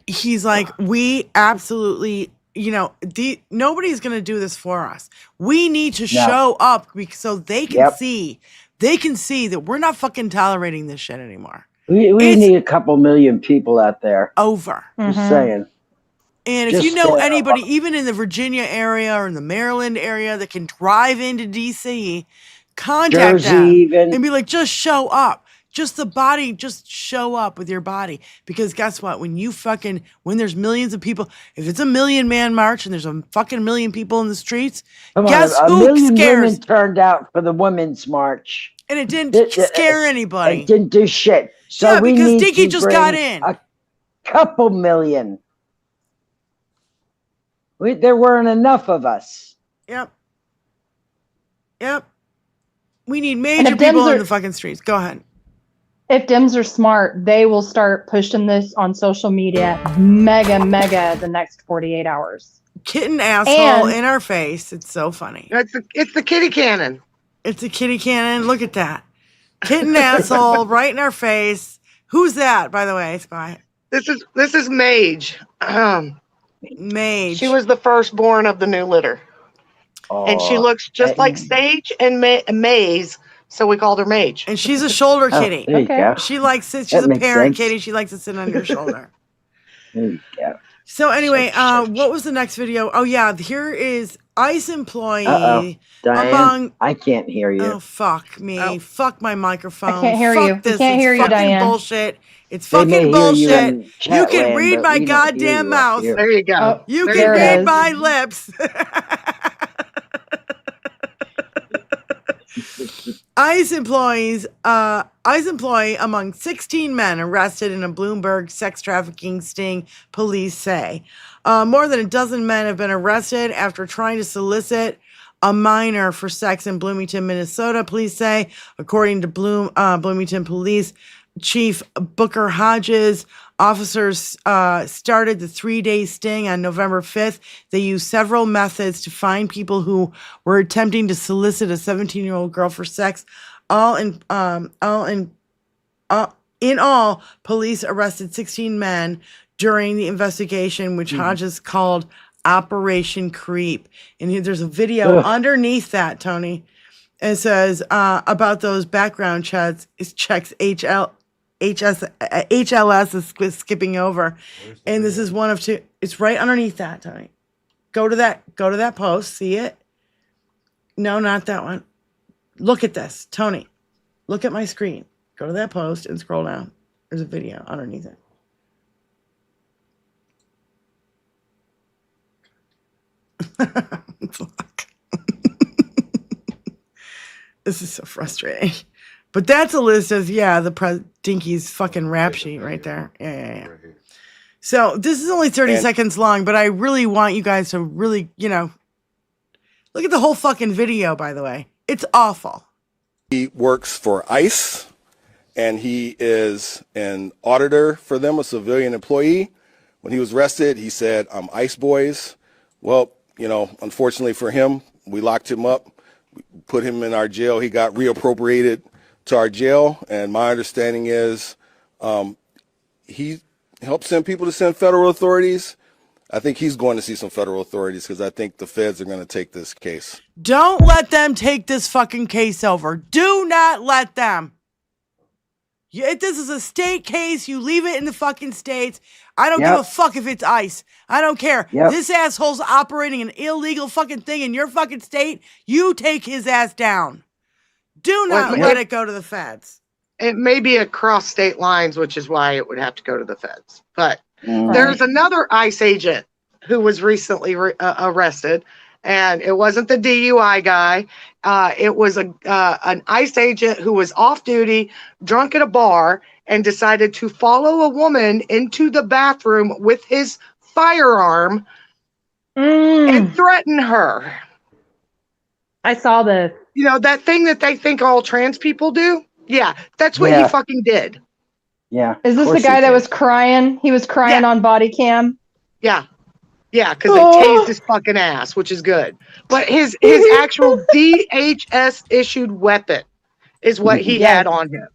he's like, we absolutely. Nobody's going to do this for us. We need to show up so they can see that we're not fucking tolerating this shit anymore. We need a couple million people out there. Over. Just saying. And if Just you know say, anybody, even in the Virginia area or in the Maryland area that can drive into DC, contact Jersey them even. and be like, just show up. Just show up with your body. Because guess what? When there's millions of people, if it's a 1,000,000-man march and there's a fucking million people in the streets, guess a who million scares? women turned out for the Women's March. And it didn't scare anybody. It didn't do shit. So Yeah, we because need Dinky to just got bring in. A couple million. There weren't enough of us. Yep. We need And major if people Dems in are- the fucking streets. Go ahead. If Dems are smart, they will start pushing this on social media mega the next 48 hours. Kitten asshole And- in our face. It's so funny. It's the kitty cannon. It's a kitty cannon. Look at that. Kitten asshole right in our face. Who's that, by the way, Spy? This is Mage. Mage. She was the firstborn of the new litter, and she looks just like Sage and Maze, so we called her Mage. And she's a shoulder kitty. There you Okay. go. She likes she's That a makes parent sense. kitty. She likes to sit on your shoulder. There you go. So anyway, what was the next video? Oh yeah, here is ICE employee Uh-oh. Diane, among. I can't hear you. Oh fuck me! Oh. Fuck my microphone! I can't hear Fuck you. We This. can't It's hear you, fucking Diane. bullshit. It's They may fucking hear you bullshit. in You chat can land, read but my we don't hear goddamn you up mouth. here. There you go. Oh, You There can There it read is. my lips. ICE employee among 16 men arrested in a Bloomberg sex trafficking sting, police say. More than a dozen men have been arrested after trying to solicit a minor for sex in Bloomington, Minnesota, police say. According to Bloomington Police Chief Booker Hodges, officers started the 3-day sting on November 5th. They used several methods to find people who were attempting to solicit a 17-year-old girl for sex, all In all, police arrested 16 men during the investigation, which Hodges called Operation Creep. And there's a video underneath that, Tony. It says about those background checks. HLS is skipping over, and this is one of two. It's right underneath that, Tony. Go to that post. See it? No, not that one. Look at this, Tony. Look at my screen. Go to that post and scroll down. There's a video underneath it. This is so frustrating. But that's a list of, Dinky's fucking rap sheet right there. Yeah. So this is only 30 seconds long, but I really want you guys to really, look at the whole fucking video, by the way. It's awful. He works for ICE, and he is an auditor for them, a civilian employee. When he was arrested, he said, "I'm ICE boys." Well, unfortunately for him, we locked him up, we put him in our jail. He got reappropriated to our jail, and my understanding is he helped send people to send federal authorities. I think he's going to see some federal authorities because I think the feds are going to take this case. Don't let them take this fucking case over. Do not let them. This is a state case. You leave it in the fucking states. I don't give a fuck if it's ICE. I don't care. This asshole's operating an illegal fucking thing in your fucking state. You take his ass down. Do not let it go to the feds. It may be across state lines, which is why it would have to go to the feds. But there's another ICE agent who was recently arrested, and it wasn't the DUI guy. It was an ICE agent who was off duty, drunk at a bar, and decided to follow a woman into the bathroom with his firearm and threaten her. I saw this. That thing that they think all trans people do? Yeah, that's what he fucking did. Yeah. Is this the guy that was crying? He was crying on body cam? Yeah. Yeah, because they tased his fucking ass, which is good. But his actual DHS issued weapon is what he had on him.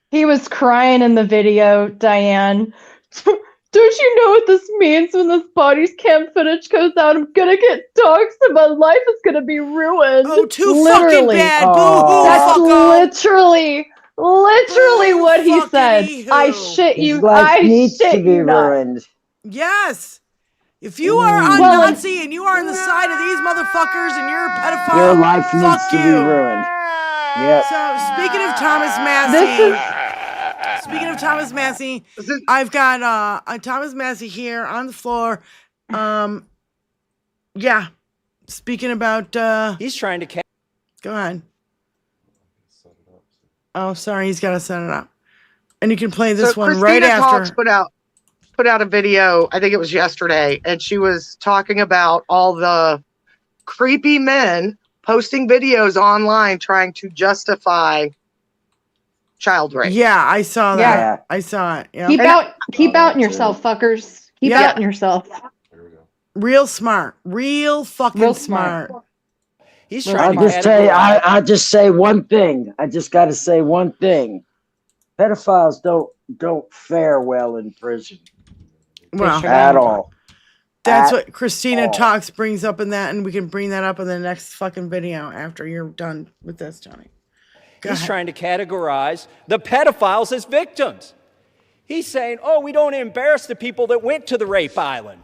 He was crying in the video, Diane. Don't you know what this means when this body cam footage goes out? I'm gonna get doxxed and my life is gonna be ruined. Oh, too fucking bad. Boo-hoo, that's fucko. literally what he said. I shit you. His life I needs shit to be you not. ruined. Yes. If you are a Nazi and you are on the side of these motherfuckers and you're a pedophile, Your life needs to be you. ruined. Yep. So speaking of Thomas Massey, I've got Thomas Massey here on the floor. Speaking about he's trying to go ahead. Oh, sorry, he's got to set it up. And you can play this one Christina right after. Talks put out a video, I think it was yesterday, and she was talking about all the creepy men posting videos online trying to justify child rape. Yeah, I saw that. Yeah. I saw it. Yeah. Keep outing yourself, fuckers. Keep outing yourself. Real smart. Real fucking smart. He's trying I'll just say one thing. I just got to say one thing. Pedophiles don't fare well in prison. Well, at all. That's what Christina Talks brings up in that, and we can bring that up in the next fucking video after you're done with this, Tony. He's trying to categorize the pedophiles as victims. He's saying, we don't embarrass the people that went to the rape island.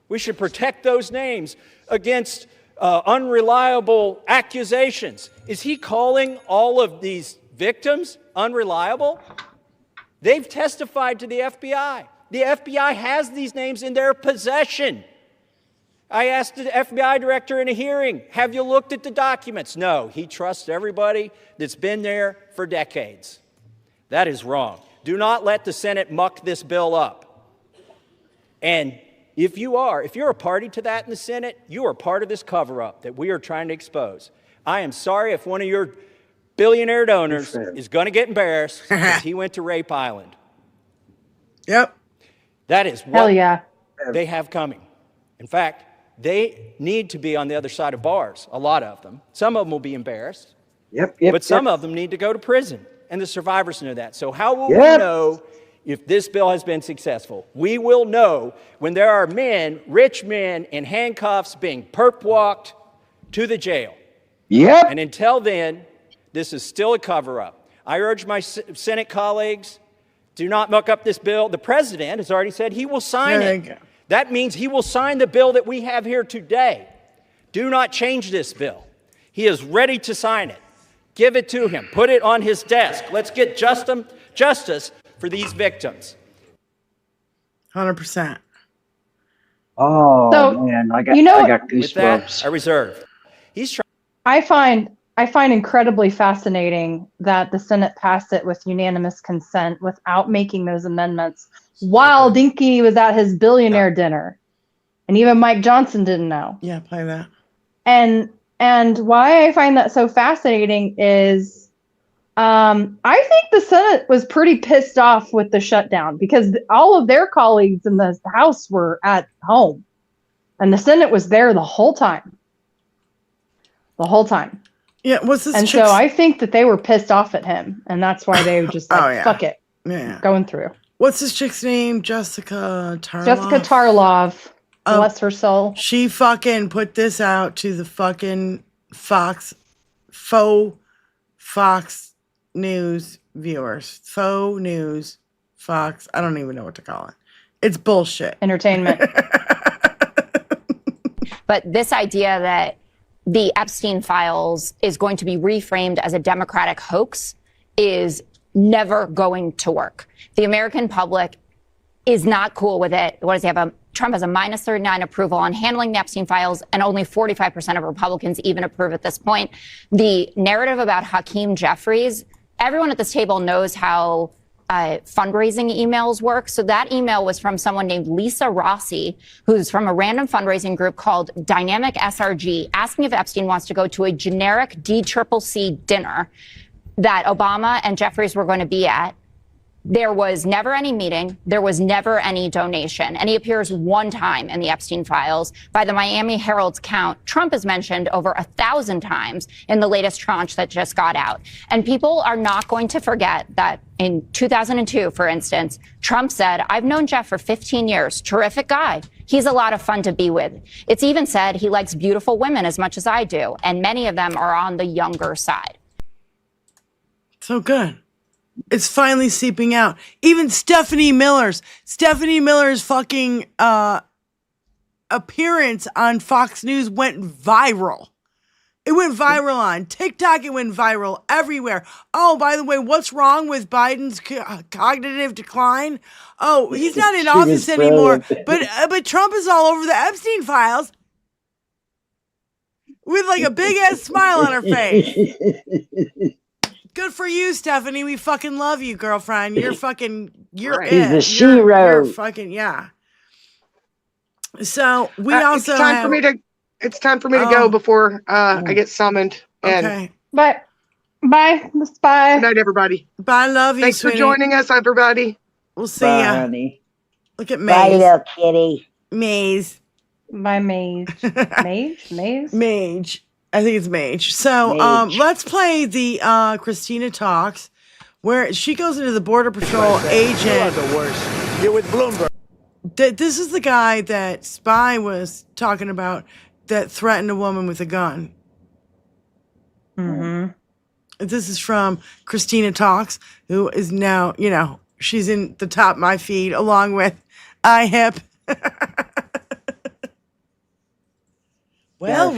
We should protect those names against unreliable accusations. Is he calling all of these victims unreliable? They've testified to the FBI. The FBI has these names in their possession. I asked the FBI director in a hearing, have you looked at the documents? No, he trusts everybody that's been there for decades. That is wrong. Do not let the Senate muck this bill up. And if you're a party to that in the Senate, you are part of this cover-up that we are trying to expose. I am sorry if one of your billionaire donors is going to get embarrassed because he went to Rape Island. Yep. That is what they have coming. In fact, they need to be on the other side of bars, a lot of them. Some of them will be embarrassed. Yep. But some of them need to go to prison. and the survivors know that. So how will Yep. we know if this bill has been successful? We will know when there are men, rich men, in handcuffs being perp walked to the jail. Yep. And until then, this is still a cover-up. I urge my Senate colleagues, do not muck up this bill. The president has already said he will sign it. That means he will sign the bill that we have here today. Do not change this bill. He is ready to sign it. Give it to him. Put it on his desk. Let's get justice for these victims. 100%. Oh, So, man. I got With that, goosebumps. I reserve. He's trying. I find incredibly fascinating that the Senate passed it with unanimous consent without making those amendments while Dinky was at his billionaire dinner. And even Mike Johnson didn't know. Yeah, play that. And why I find that so fascinating is I think the Senate was pretty pissed off with the shutdown because all of their colleagues in the House were at home. And the Senate was there the whole time. The whole time. Yeah, what's this? And so I think that they were pissed off at him. And that's why they were just like, Oh, yeah. fuck it. Yeah. Going through. What's this chick's name? Jessica Tarlov. Jessica Tarlov. Oh, Bless her soul. She fucking put this out to the fucking Fox News viewers. Faux News, Fox. I don't even know what to call it. It's bullshit. Entertainment. But this idea that the Epstein files is going to be reframed as a Democratic hoax is never going to work. The American public is not cool with it. What does he have? Trump has a minus 39 approval on handling the Epstein files, and only 45% of Republicans even approve at this point. The narrative about Hakeem Jeffries, everyone at this table knows how fundraising emails work. So that email was from someone named Lisa Rossi, who's from a random fundraising group called Dynamic SRG, asking if Epstein wants to go to a generic DCCC dinner that Obama and Jeffries were going to be at. There was never any meeting. There was never any donation. And he appears one time in the Epstein files. By the Miami Herald's count, Trump is mentioned over 1,000 times in the latest tranche that just got out. And people are not going to forget that in 2002, for instance, Trump said, I've known Jeff for 15 years. Terrific guy. He's a lot of fun to be with. It's even said he likes beautiful women as much as I do. And many of them are on the younger side. So good. It's finally seeping out. Even Stephanie Miller's fucking appearance on Fox News went viral. It went viral on TikTok. It went viral everywhere. Oh, by the way, what's wrong with Biden's cognitive decline? Oh, he's not in office anymore. But Trump is all over the Epstein files with like a big ass smile on her face. Good for you, Stephanie. We fucking love you, girlfriend. You're She's it. the shero. You're fucking, yeah. So we also it's time for me to go before I get summoned. Okay. Bye. Bye. Bye. Good night, everybody. Bye. Love you, Thanks sweetie. for joining us, everybody. We'll see Bye, ya. honey. Look at Bye, Maze. little kitty. Maze. Bye, Mage. Mage? Mage. I think it's Mage. So Mage. let's play the Christina Talks, where she goes into the Border Patrol agent. You are the worst. You're with Bloomberg. This is the guy that Spy was talking about that threatened a woman with a gun. Mm-hmm. This is from Christina Talks, who is now, she's in the top of my feed along with iHip. Well.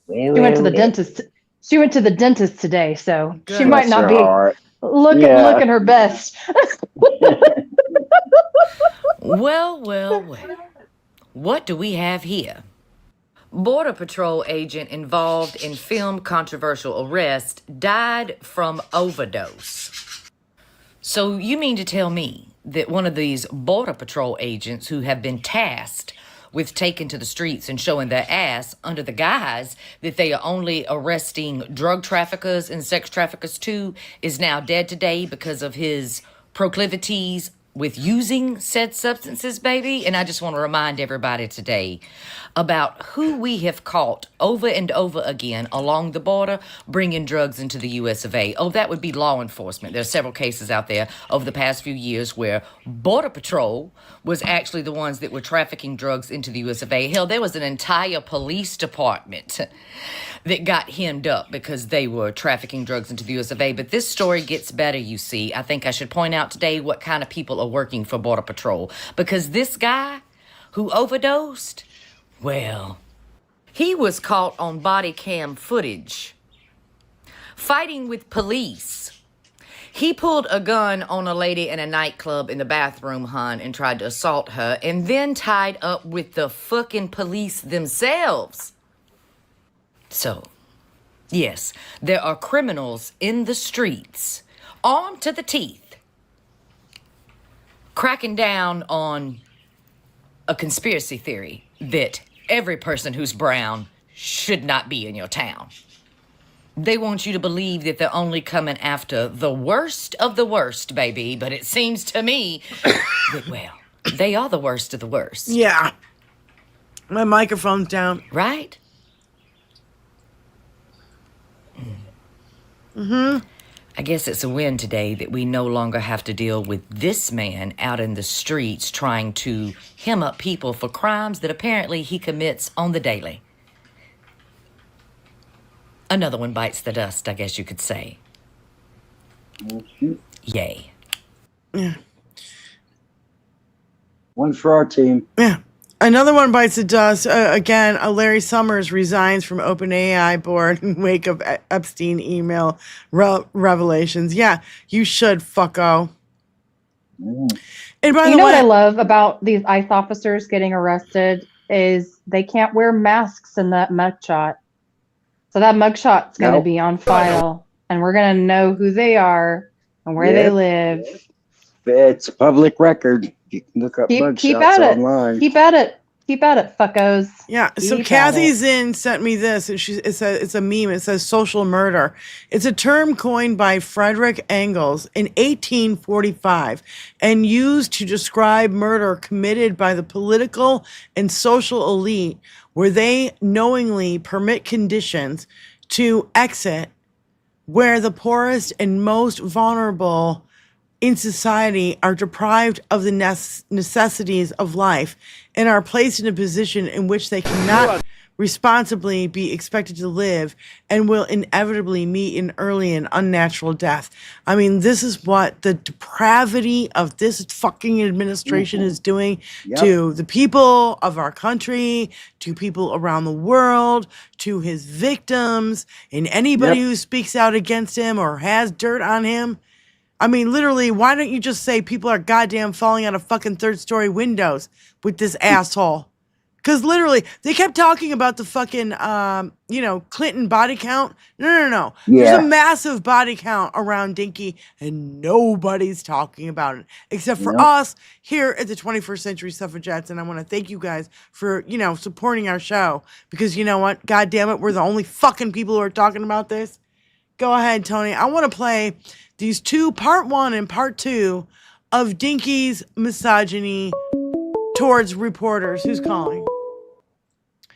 She went to the dentist. She went to the dentist today, so Good. she might not be looking her best. Well. What do we have here? Border Patrol agent involved in film controversial arrest died from overdose. So you mean to tell me that one of these Border Patrol agents who have been tasked with taking to the streets and showing their ass under the guise that they are only arresting drug traffickers and sex traffickers too is now dead today because of his proclivities with using said substances, baby. And I just want to remind everybody today about who we have caught over and over again along the border bringing drugs into the US of A. Oh, that would be law enforcement. There are several cases out there over the past few years where Border Patrol was actually the ones that were trafficking drugs into the US of A. Hell, there was an entire police department that got hemmed up because they were trafficking drugs into the US of A. But this story gets better, you see. I think I should point out today what kind of people are working for Border Patrol. Because this guy who overdosed, well, he was caught on body cam footage fighting with police. He pulled a gun on a lady in a nightclub in the bathroom, hon, and tried to assault her, and then tied up with the fucking police themselves. So, yes, there are criminals in the streets, armed to the teeth, cracking down on a conspiracy theory that every person who's brown should not be in your town. They want you to believe that they're only coming after the worst of the worst, baby. But it seems to me that, well, they are the worst of the worst. Yeah. My microphone's down. Right? Mm-hmm. I guess it's a win today that we no longer have to deal with this man out in the streets trying to hem up people for crimes that apparently he commits on the daily. Another one bites the dust, I guess you could say. Yay. Yeah. One for our team. Yeah. Another one bites the dust. Again, Larry Summers resigns from OpenAI board in wake of Epstein email revelations. Yeah, you should, fucko. And by You the know way, what I love about these ICE officers getting arrested is they can't wear masks in that mugshot. So that mugshot's going to be on file, and we're going to know who they are and where they live. It's public record. You can look up Keep mugshots at it. online. Keep at it. Keep at it, fuckos. yeah. So Keep Kathy at it. Zinn sent me this, and it's a meme. It says social murder. It's a term coined by Frederick Engels in 1845 and used to describe murder committed by the political and social elite, where they knowingly permit conditions to exit where the poorest and most vulnerable in society are deprived of the necessities of life and are placed in a position in which they cannot responsibly be expected to live and will inevitably meet an early and unnatural death. I mean, this is what the depravity of this fucking administration is doing to the people of our country, to people around the world, to his victims, and anybody who speaks out against him or has dirt on him. I mean, literally, why don't you just say people are goddamn falling out of fucking third-story windows with this asshole? Because literally, they kept talking about the fucking, Clinton body count. No. There's a massive body count around Dinky, and nobody's talking about it except for us here at the 21st Century Suffragettes. And I want to thank you guys for, supporting our show. Because you know what? God damn it, we're the only fucking people who are talking about this. Go ahead, Tony. I want to play these two, part 1 and part 2 of Dinky's misogyny towards reporters. Who's calling?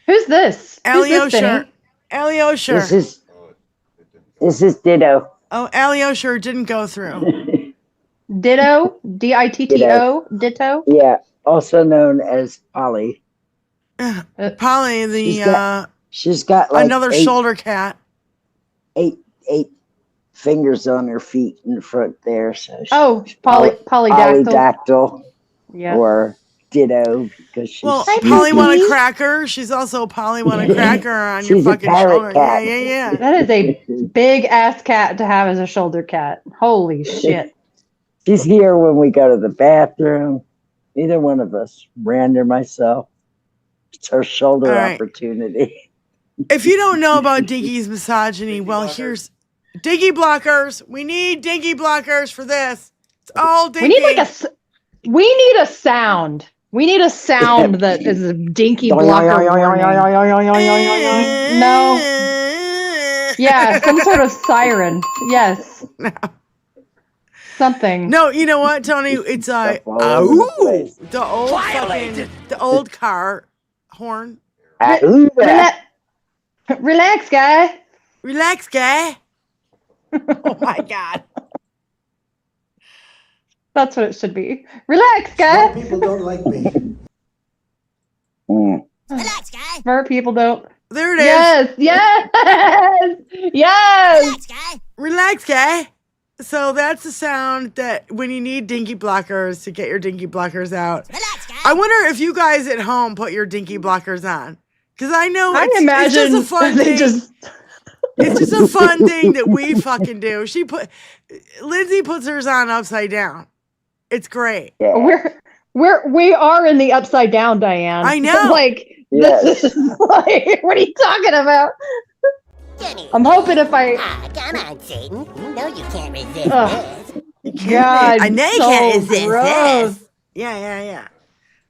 Who's this? Allie Who's this, Osher. Denny? Allie Osher. This is Ditto. Oh, Allie Osher didn't go through. Ditto? D-I-T-T-O? Ditto? Yeah, also known as Polly. Polly, she's got like another shoulder cat. Eight fingers on her feet in the front there. So polydactyl. Polydactyl. Yeah. Or Ditto, because she's Polly want a cracker. She's also Polly want a cracker on your fucking shoulder. Cat. Yeah. That is a big ass cat to have as a shoulder cat. Holy shit. She's here when we go to the bathroom. Neither one of us, Rand or myself. It's her shoulder opportunity. If you don't know about Dinky's misogyny, well, here's Dinky blockers. We need Dinky blockers for this. It's all Dinky. We need a sound. We need a sound that is a Dinky blocker warning. No. Yeah, some sort of siren. Yes. Something. No, you know what, Tony? It's Stuff all over the place. the old car horn. Relax, guy. Relax, guy. Oh my God. That's what it should be. Relax, guy. Smart people don't like me. Relax, guy. Smart people don't. There it is. Yes. Relax, guy. Relax, guy. So that's the sound that when you need dinky blockers to get your dinky blockers out. Relax, guy. I wonder if you guys at home put your dinky blockers on. Because I know I it's imagine just a fun they thing. It's just a fun thing that we fucking do. Lindsay puts hers on upside down. It's great. Yeah. We are in the upside down, Diane. I know. This is like, what are you talking about? I'm hoping if I. Come on, Satan. You know you can't resist this. God, I know you so can't resist gross. this. Yeah.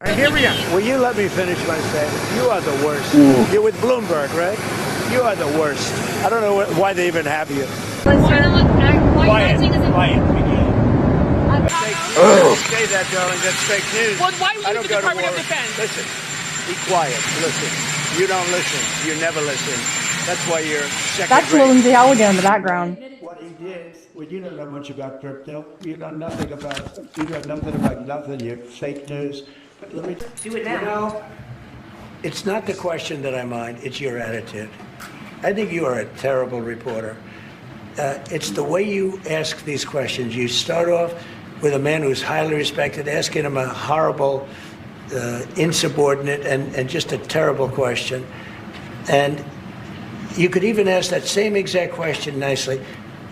All right, here we go. Will you let me finish my statement? You are the worst. You're with Bloomberg, right? You are the worst. I don't know why they even have you. Quiet. Say that, darling. That's fake news. Well, why would I you don't the go to Department of war. Defense? Listen. Be quiet. Listen. You don't listen. You never listen. That's why you're second That's rate. Lindsay Halligan in the background. What he did, well, you don't know much about crypto. You know nothing about. You know nothing about nothing. You're fake news. But let me Do it now. You know, it's not the question that I mind. It's your attitude. I think you are a terrible reporter. It's the way you ask these questions. You start off with a man who's highly respected, asking him a horrible, insubordinate, and just a terrible question. And you could even ask that same exact question nicely.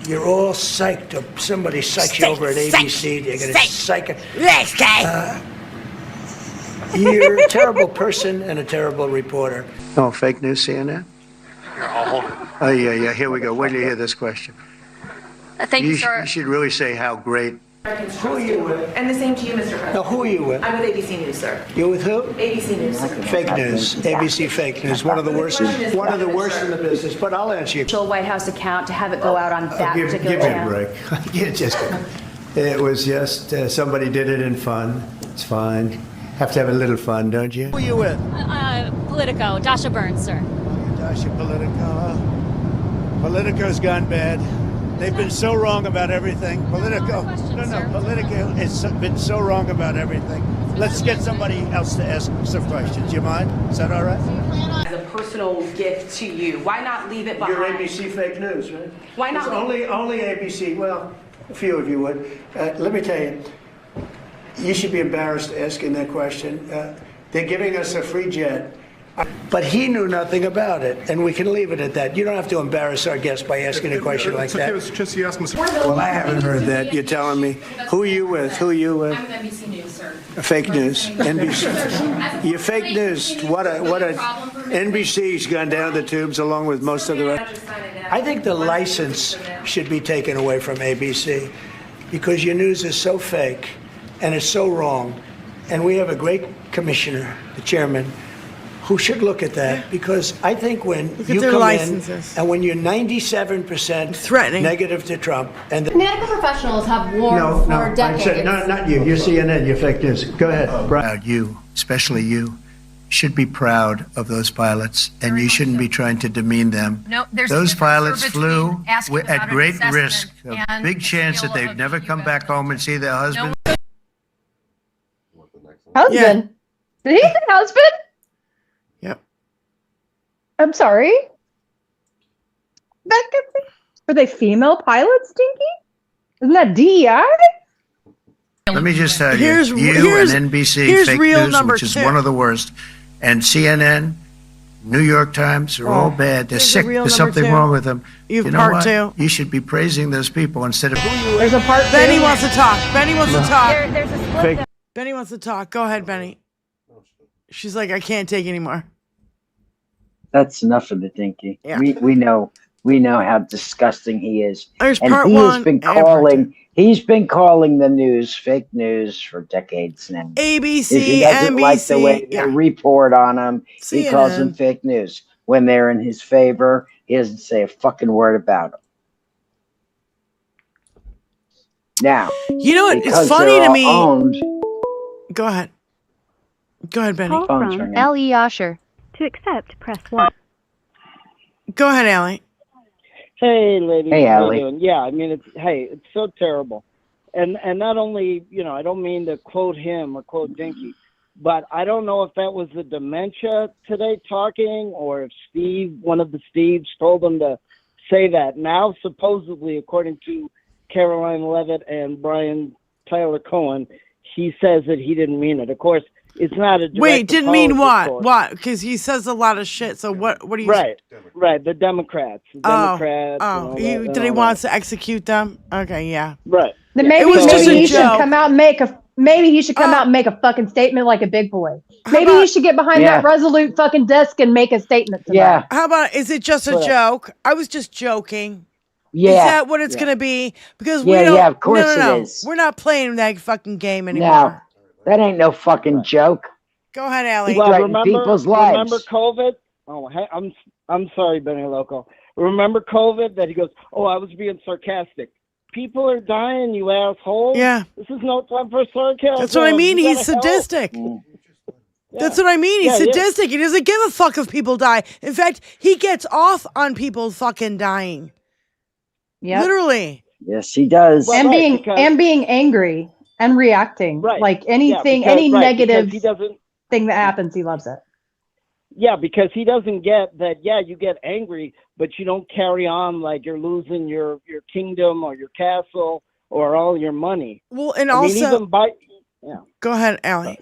You're all psyched up. Somebody psyched you over at ABC. You're going to psych it. Relax, guy. You're a terrible person and a terrible reporter. Oh, fake news, CNN? Oh, yeah. Here we go. Wait till you hear this question. Thank you, sir. You should really say how great. Who are you with? And the same to you, Mr. President. No, who are you with? I'm with ABC News, sir. You're with who? ABC News, sir. Fake news. ABC fake news. One of the worst in the business. But I'll answer you. White House account to have it go out on that particular Give me a channel. break. It was just somebody did it in fun. It's fine. Have to have a little fun, don't you? Who are you with? Politico, Dasha Burns, sir. Dasha Politico. Politico's gone bad. They've been so wrong about everything. Politico has been so wrong about everything. Let's get somebody else to ask some questions. You mind? Is that all right? As a personal gift to you, why not leave it behind? You're ABC fake news, right? Why not? It's only ABC. Well, a few of you would. Let me tell you, you should be embarrassed asking that question. They're giving us a free jet. But he knew nothing about it, and we can leave it at that. You don't have to embarrass our guest by asking a question like that. Well, I haven't heard that. You're telling me. Who are you with? Who are you with? I'm with NBC News, sir. Fake news. NBC. You're fake news. What a NBC's gone down the tubes along with most of the rest. I think the license should be taken away from ABC because your news is so fake and it's so wrong. And we have a great commissioner, the chairman, who should look at that, because I think when you come in and when you're 97% threatening negative to Trump, and Medical professionals have warned for decades. I said, not you. You're CNN. You're fake news. Go ahead. Proud you, especially you, should be proud of those pilots, and you shouldn't be trying to demean them. No, there's those a difference, pilots sir, flew between asking at about an great assessment risk, a and big chance that they've never come back home and see their husband. Husband? Did he say husband? Yep. I'm sorry. Were they female pilots, Dinky? Isn't that DEI? Let me just tell you, Here's and NBC fake real news, number which is two. one of the worst, and CNN, New York Times are all bad. They're Here's sick. real There's number something two. wrong with them. You have know part what? two. You should be praising those people instead of There's a part Benny two. wants to talk. Benny wants to talk. There's a split. Benny wants to talk. Go ahead, Benny. She's like, I can't take anymore. That's enough of the Dinky. Yeah. We know how disgusting he is. There's And part he one has been and part calling he's been calling the news fake news for decades now. ABC, If he doesn't NBC, like the way they report on him, he calls them CNN. fake news. When they're in his favor, he doesn't say a fucking word about them. Now, You know what? It's because funny they're to all me. owned, Go ahead. Go ahead, Benny. Call Phone's from ringing. L.E. Osher. To accept, press 1. Go ahead, Allie. Hey, ladies, Hey, how you Allie. doing? Yeah, I mean, it's so terrible, and not only, I don't mean to quote him or quote Dinky, but I don't know if that was the dementia today talking, or if one of the Steves, told him to say that. Now, supposedly, according to Caroline Levitt and Brian Tyler Cohen, he says that he didn't mean it. Of course, it's not a direct Wait, didn't mean apology, what? of course. What? Because he says a lot of shit. So what do you? Right, the Democrats. The Democrats. Oh, and all that he wants to execute them? Okay, yeah. Right. Then Yeah. maybe It was just a he should joke. come out and make a out and make a fucking statement like a big boy. Maybe he should get behind Yeah. that resolute fucking desk and make a statement to Yeah. How about, is it just a Correct. joke? I was just joking. Yeah. Is that what it's Yeah. going to be? Because Yeah, we don't. yeah, of course no. it is. We're not playing that fucking game anymore. Now, that ain't no fucking joke. Go ahead, Allie. He threatened people's lives. Remember COVID? Oh, hey, I'm sorry, Benny Loco. Remember COVID? That he goes, oh, I was being sarcastic. People are dying, you asshole. Yeah. This is no time for sarcasm. That's what I mean. You He's gotta help. sadistic. Yeah. That's what I mean. He's Yeah, yeah. sadistic. He doesn't give a fuck if people die. In fact, he gets off on people fucking dying. Yep. Literally. Yes, he does. and being angry and reacting. Right. Like anything, because- any right, negative because he doesn't. thing that happens, he loves it. Yeah, because he doesn't get that. Yeah, you get angry, but you don't carry on like you're losing your kingdom or your castle or all your money. Well, and I mean, also, even yeah. go ahead, Allie.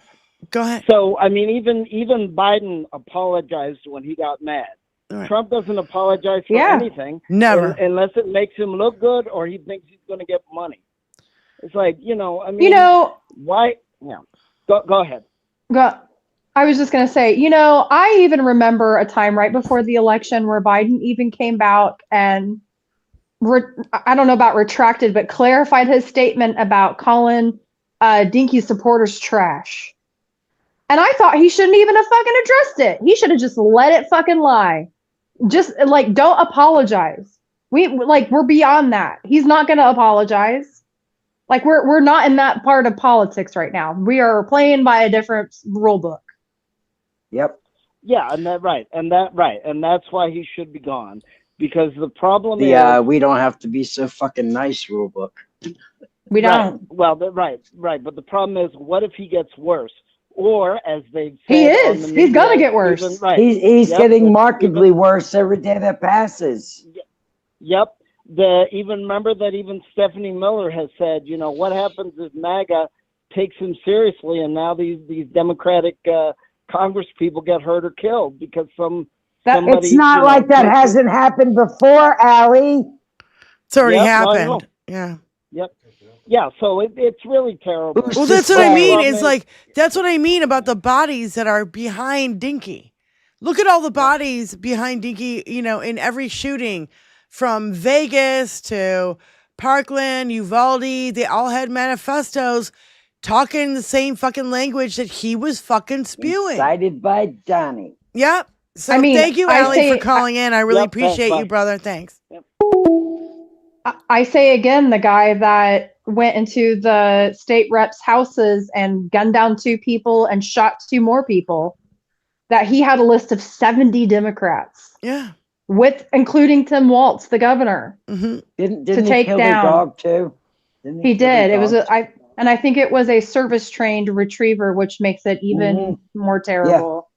Go ahead. So I mean, even Biden apologized when he got mad. Right. Trump doesn't apologize for Yeah. anything, Never. unless it makes him look good or he thinks he's going to get money. It's like, I mean, why? Yeah, go ahead. I was just going to say, I even remember a time right before the election where Biden even came out and I don't know about retracted, but clarified his statement about calling Dinky supporters trash. And I thought he shouldn't even have fucking addressed it. He should have just let it fucking lie. Just don't apologize. We're beyond that. He's not going to apologize. We're not in that part of politics right now. We are playing by a different rule book. Yep. Yeah, and that's why he should be gone. Because the problem is, we don't have to be so fucking nice, rule book. We don't. Right. Well, right. But the problem is, what if he gets worse? Or as they've said, He is. He's gonna get worse. He's getting markedly worse every day that passes. Yep. Remember that even Stephanie Miller has said, what happens if MAGA takes him seriously, and now these Democratic Congress people get hurt or killed because somebody. It's not like that hasn't happened before, Allie. It's already Yep, happened. Yeah. Yep. Yeah, so it's really terrible. Well, that's what I mean. It's that's what I mean about the bodies that are behind Dinky. Look at all the bodies behind Dinky, in every shooting from Vegas to Parkland, Uvalde. They all had manifestos talking the same fucking language that he was fucking spewing. Incited by Donnie. Yep. So thank you, Allie, for calling in. I really appreciate you, brother. Thanks. I say again, the guy that went into the state reps' houses and gunned down 2 people and shot 2 more people, that he had a list of 70 Democrats. Yeah. Including Tim Walz, the governor. Mm-hmm. Didn't to he take kill down their dog too? He did. It was I think it was a service-trained retriever, which makes it even more terrible.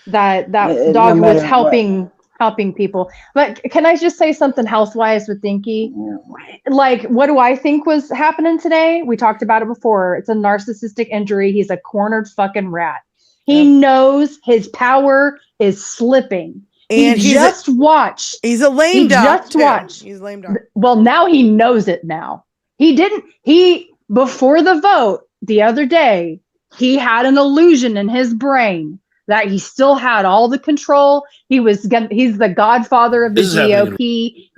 That dog no was matter helping people. But can I just say something health-wise with Dinky? What do I think was happening today? We talked about it before. It's a narcissistic injury. He's a cornered fucking rat. He knows his power is slipping. And He's a lame dog. Just watched. He's a lame dog. Well, now he knows it now. Before the vote the other day, he had an illusion in his brain that he still had all the control. He's the godfather of the GOP.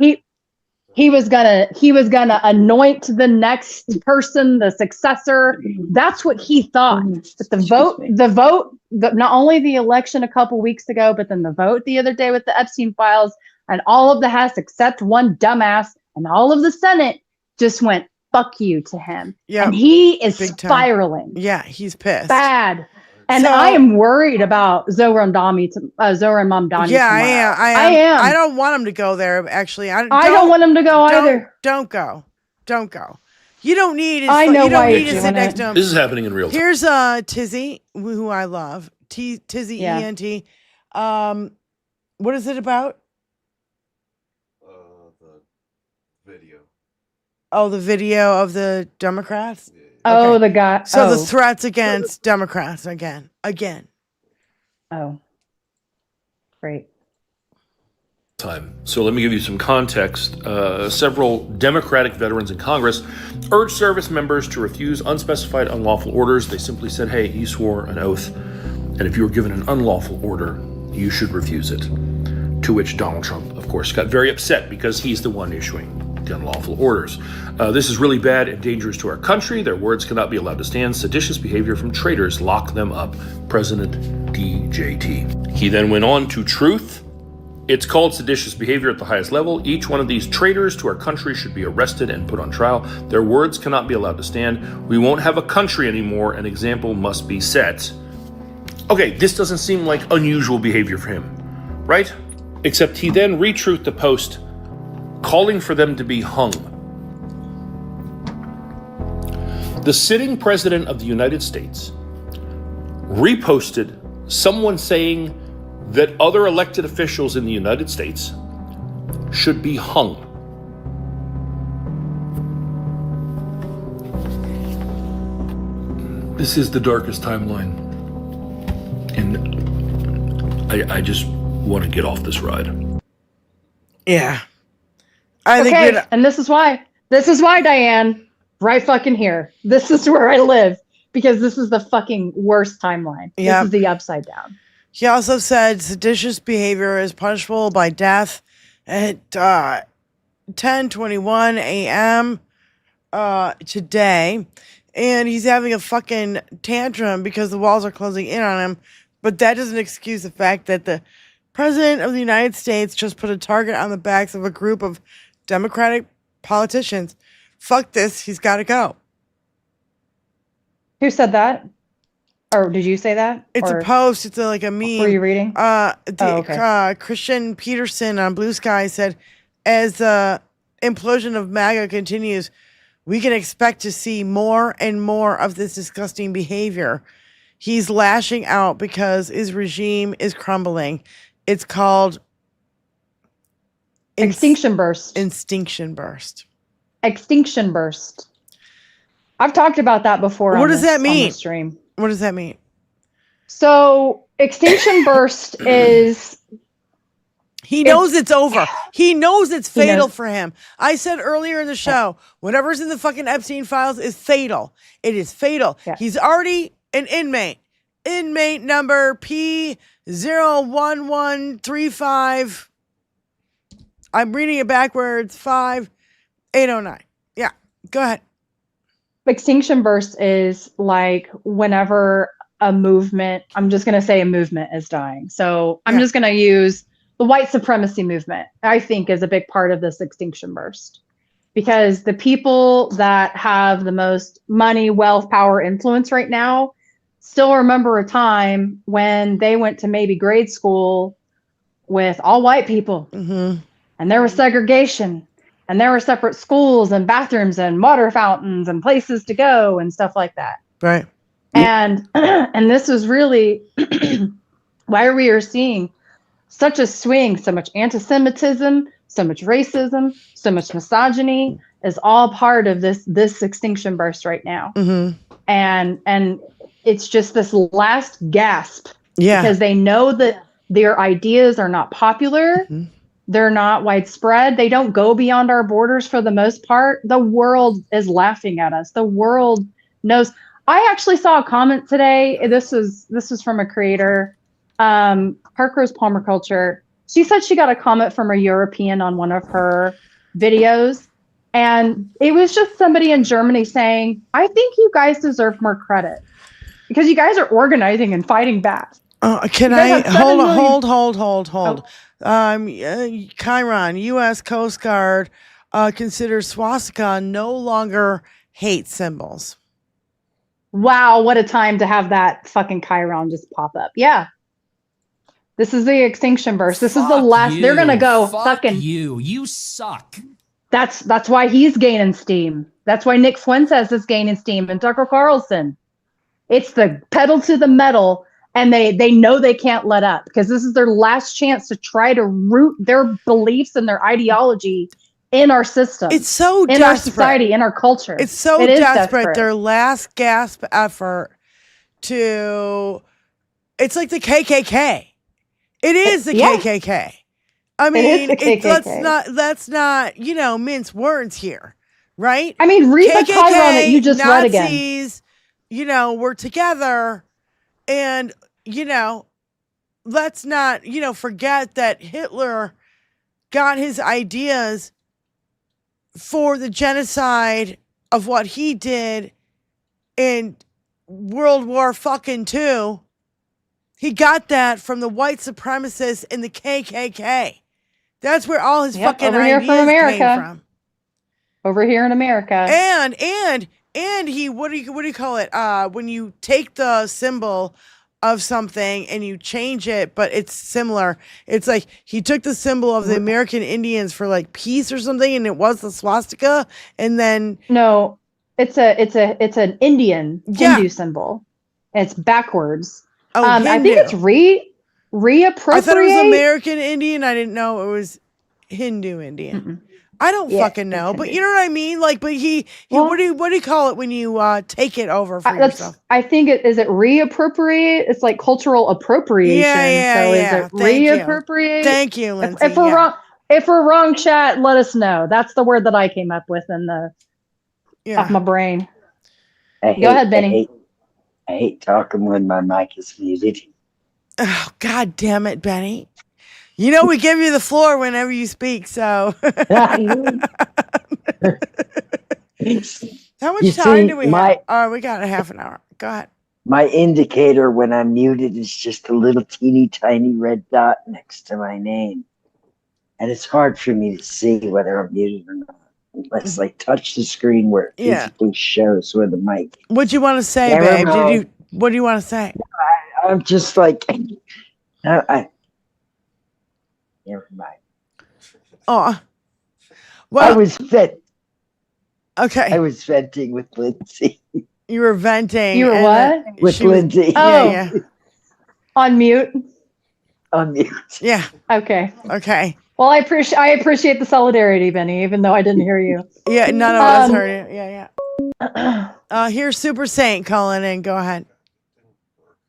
He was gonna anoint the next person, the successor. That's what he thought. But the vote, not only the election a couple weeks ago, but then the vote the other day with the Epstein files and all of the House except one dumbass and all of the Senate just went, fuck you to him. Yep. And he is Big time. spiraling. Yeah, he's pissed. Bad. And So- I am worried about Zohar and Mamdani. Yeah, tomorrow. I am. I don't want him to go there. Actually, I don't want him to go either. Don't go. Don't go. You don't need. His, I know you don't why need you're to sit doing next it. to him. This is happening in real time. Here's Tizzy, who I love. Tizzy Yeah. ENT. What is it about? The video. Oh, the video of the Democrats. Oh, the guy. So oh. the threats against Democrats again. Oh, great. Time. So let me give you some context. Several Democratic veterans in Congress urged service members to refuse unspecified unlawful orders. They simply said, hey, you swore an oath, and if you were given an unlawful order, you should refuse it. To which Donald Trump, of course, got very upset because he's the one issuing the unlawful orders. This is really bad and dangerous to our country. Their words cannot be allowed to stand. Seditious behavior from traitors. Lock them up. President DJT. He then went on to truth. It's called seditious behavior at the highest level. Each one of these traitors to our country should be arrested and put on trial. Their words cannot be allowed to stand. We won't have a country anymore. An example must be set. Okay, this doesn't seem like unusual behavior for him, right? Except he then retruthed the post calling for them to be hung. The sitting president of the United States reposted someone saying that other elected officials in the United States should be hung. This is the darkest timeline. And I just want to get off this ride. Yeah. Okay, and this is why, Diane, right fucking here. This is where I live because this is the fucking worst timeline. Yep. This is the upside down. He also said seditious behavior is punishable by death at 10:21 a.m. Today. And he's having a fucking tantrum because the walls are closing in on him. But that doesn't excuse the fact that the President of the United States just put a target on the backs of a group of Democratic politicians. Fuck this. He's got to go. Who said that? Or did you say that? It's or a post. It's like a meme. Were you reading? Okay. Christian Peterson on Blue Sky said, as the implosion of MAGA continues, we can expect to see more and more of this disgusting behavior. He's lashing out because his regime is crumbling. It's called Extinction Burst. Extinction Burst. Extinction Burst. I've talked about that before. What does that mean? On the stream. What does that mean? So Extinction Burst is... He knows it's over. He knows it's fatal knows. for him. I said earlier in the show, whatever's in the fucking Epstein files is fatal. It is fatal. Yeah. He's already an inmate. Inmate number P01135. I'm reading it backwards. 5809. Yeah, go ahead. Extinction Burst is like whenever a movement, I'm just going to say a movement is dying. So I'm just going to use the white supremacy movement, I think, is a big part of this extinction burst. Because the people that have the most money, wealth, power, influence right now still remember a time when they went to maybe grade school with all white people. Mm-hmm. And there was segregation. And there were separate schools and bathrooms and water fountains and places to go and stuff like that. Right. And and this is really why we are seeing such a swing, so much anti-Semitism, so much racism, so much misogyny is all part of this extinction burst right now. Mm-hmm. And it's just this last gasp. Yeah. Because they know that their ideas are not popular. Mm-hmm. They're not widespread. They don't go beyond our borders for the most part. The world is laughing at us. The world knows. I actually saw a comment today. This was from a creator, Parker's Palmerculture. She said she got a comment from a European on one of her videos. And it was just somebody in Germany saying, I think you guys deserve more credit because you guys are organizing and fighting back. Can I hold? Chiron, U.S. Coast Guard considers swastika no longer hate symbols. Wow, what a time to have that fucking Chiron just pop up. Yeah. This is the extinction burst. This is the last. They're gonna go fucking. You suck. That's why he's gaining steam. That's why Nick Fuentes is gaining steam and Tucker Carlson. It's the pedal to the metal, and they know they can't let up because this is their last chance to try to root their beliefs and their ideology in our system. It's so in our society, in our culture. It's so It is desperate. Their last gasp effort to. It's like the KKK. It is the KKK. I mean, let's not mince words here, right? I mean, read the Chiron that you just read again. Nazis, we're together, and let's not forget that Hitler got his ideas for the genocide of what he did in World War fucking II. He got that from the white supremacists in the KKK. That's where all his fucking ideas came from. Over here in America. And he what do you call it? When you take the symbol of something and you change it, but it's similar. It's like he took the symbol of the American Indians for like peace or something, and it was the swastika, and then no, it's an Indian Hindu symbol. And it's backwards. Oh, I think it's reappropriate. I thought it was American Indian. I didn't know it was Hindu Indian. Mm-mm. I don't fucking know, but you know what I mean. Like, but he what do you call it when you take it over for yourself? I think is it reappropriate? It's like cultural appropriation. Yeah. Is it reappropriate? Thank you, Lindsay. If we're wrong, chat, let us know. That's the word that I came up with in off my brain. Go ahead, Benny. I hate talking when my mic is muted. Oh, God damn it, Benny. We give you the floor whenever you speak, so. How much time do we have? Oh, we got a half an hour. Go ahead. My indicator when I'm muted is just a little teeny tiny red dot next to my name. And it's hard for me to see whether I'm muted or not. Unless I touch the screen where it physically shows where the mic. What do you want to say, babe? What do you want to say? I'm just like, never mind. Oh, well, I was okay. I was venting with Lindsay. You were venting. You were what? With Lindsay. Yeah. On mute. On mute. Yeah. Okay. Well, I appreciate the solidarity, Benny, even though I didn't hear you. Yeah, none of us heard you. Yeah. Here's Super Saint calling in. Go ahead.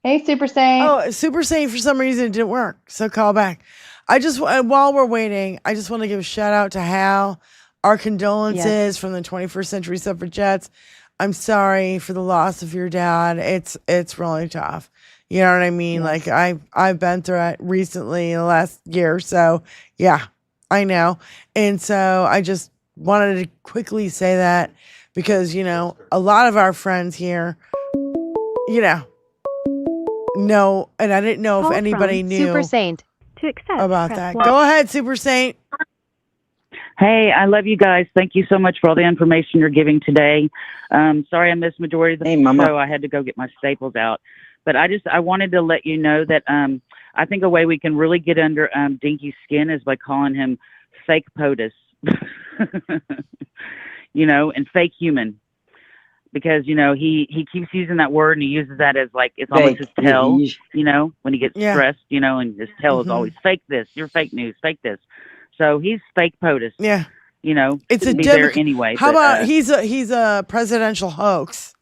Hey, Super Saint. Oh, Super Saint, for some reason, it didn't work. So call back. While we're waiting, I just want to give a shout out to Hal. Our condolences from the 21st Century Suffragettes. I'm sorry for the loss of your dad. It's really tough. You know what I mean? Like I've been through it recently in the last year or so. Yeah, I know. And so I just wanted to quickly say that because, a lot of our friends here, know, and I didn't know if anybody knew Super Saint to accept about that. Go ahead, Super Saint. Hey, I love you guys. Thank you so much for all the information you're giving today. Sorry I missed majority of the show. I had to go get my staples out. But I wanted to let you know that I think a way we can really get under Dinky's skin is by calling him fake POTUS, and fake human. Because, he keeps using that word and he uses that as like, it's almost his tell, when he gets stressed, and his tell is always fake this, you're fake news, fake this. So he's fake POTUS. Yeah. It's a there anyway. How about he's a presidential hoax?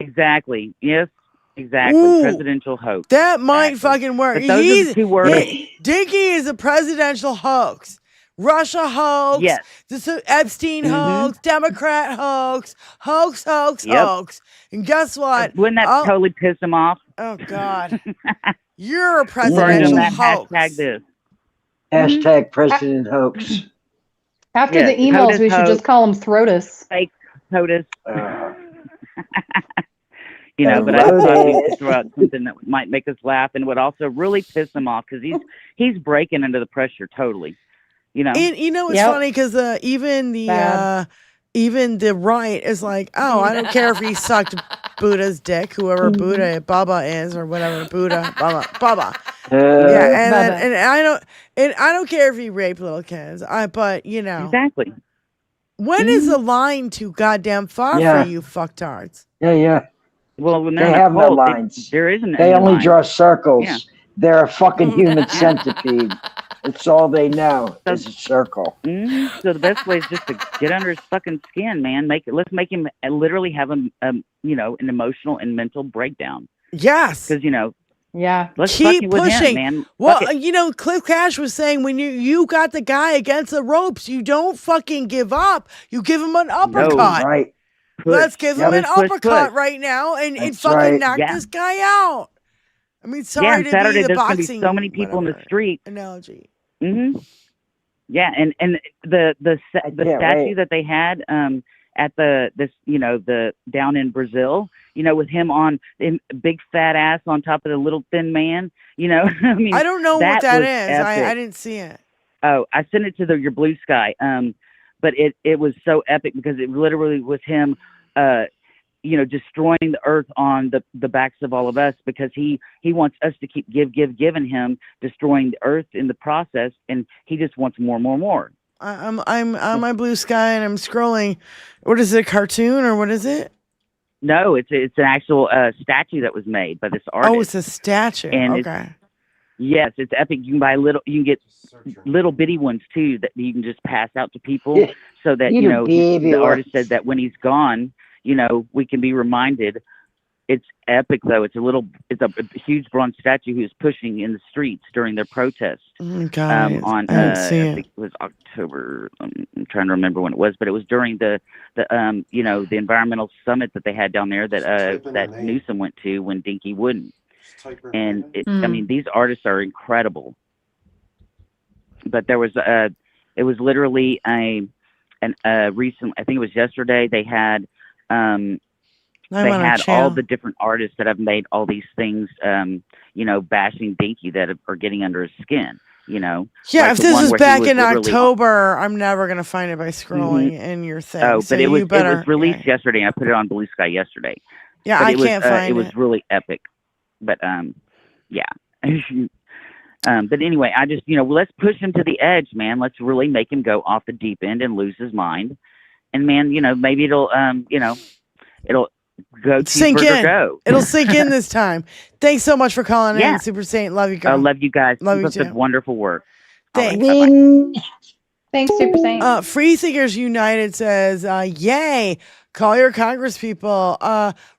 Exactly. Yes. Exactly. Ooh, presidential hoax. That might fucking work. But those are the two words. Dinky is a presidential hoax. Russia hoax. Yes. The Epstein hoax. Democrat hoax. Hoax. And guess what? Wouldn't that totally piss him off? Oh, God. You're a presidential hoax. Hashtag this. Hashtag president hoax. After the emails, we should just call him Throtus. Fake POTUS. But I thought we could throw out something that might make us laugh and would also really piss him off because he's breaking under the pressure totally. You know, And it's funny because even the right is like, oh, I don't care if he sucked Buddha's dick, whoever Buddha Baba is or whatever Buddha Baba. Yeah, and I don't care if he raped little kids. But exactly. When is the line too goddamn far for you fucktards? Yeah. Well, when They they're have no lines. there isn't. They any only line. draw circles. Yeah. They're a fucking human centipede. It's all they know is a circle. So the best way is just to get under his fucking skin, man. Let's make him literally have an emotional and mental breakdown. Yes. Because yeah, let's keep fucking with pushing, him, man. Well, Cliff Cash was saying when you got the guy against the ropes, you don't fucking give up. You give him an uppercut. No, right. Let's give him an uppercut right now and fucking knock this guy out. I mean, sorry to Saturday be the there's boxing. Gonna be so many people in the street. Analogy. Yeah, and the statue that they had at the down in Brazil, with him on big fat ass on top of the little thin man, I mean, I don't know what that is. Epic. I didn't see it. Oh, I sent it to your Blue Sky. But it was so epic because it literally was him, destroying the earth on the backs of all of us because he wants us to keep giving him, destroying the earth in the process, and he just wants more. I'm on my Blue Sky and I'm scrolling. What is it, a cartoon or what is it? No, it's an actual statue that was made by this artist. Oh, it's a statue. And okay. Yes, it's epic. You can buy you can get little bitty ones too that you can just pass out to people so that, the artist said that when he's gone, we can be reminded. It's epic though. It's a huge bronze statue who's pushing in the streets during their protest. On I think it was October. I'm trying to remember when it was, but it was during the environmental summit that they had down there that Newsom went to when Dinky wouldn't. And I mean, these artists are incredible. But there was it was literally a recent. I think it was yesterday. They had all the different artists that have made all these things. Bashing Dinky that are getting under his skin. Yeah, like if this was back in October, I'm never gonna find it by scrolling in your thing. Oh, so but it was released yeah. yesterday. I put it on Blue Sky yesterday. Yeah, but I can't find it. It was really epic. But yeah. But anyway, I just let's push him to the edge, man. Let's really make him go off the deep end and lose his mind. And man, maybe it'll go sink in. Go. It'll sink in this time. Thanks so much for calling in, Super Saint. Love you, girl. I love you guys. Love you too. Wonderful work. Thanks. Right, Thanks, Super Saint. Free Thinkers United says, "Yay! Call your Congress people."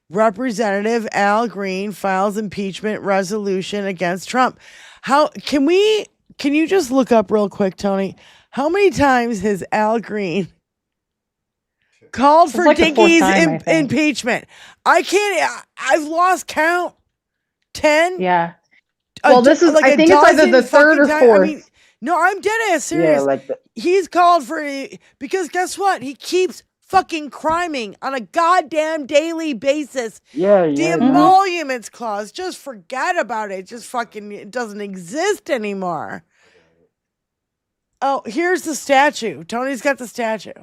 Representative Al Green files impeachment resolution against Trump. How can you just look up real quick, Tony? How many times has Al Green called for like Dinky's impeachment? I've lost count. 10? Yeah. Well, this is, I think it's either the third or fourth. I mean, no, I'm dead ass serious. Yeah, he's called for, because guess what? He keeps fucking criming on a goddamn daily basis. The emoluments clause, just forget about it. Just fucking, it doesn't exist anymore. Oh, here's the statue. Tony's got the statue.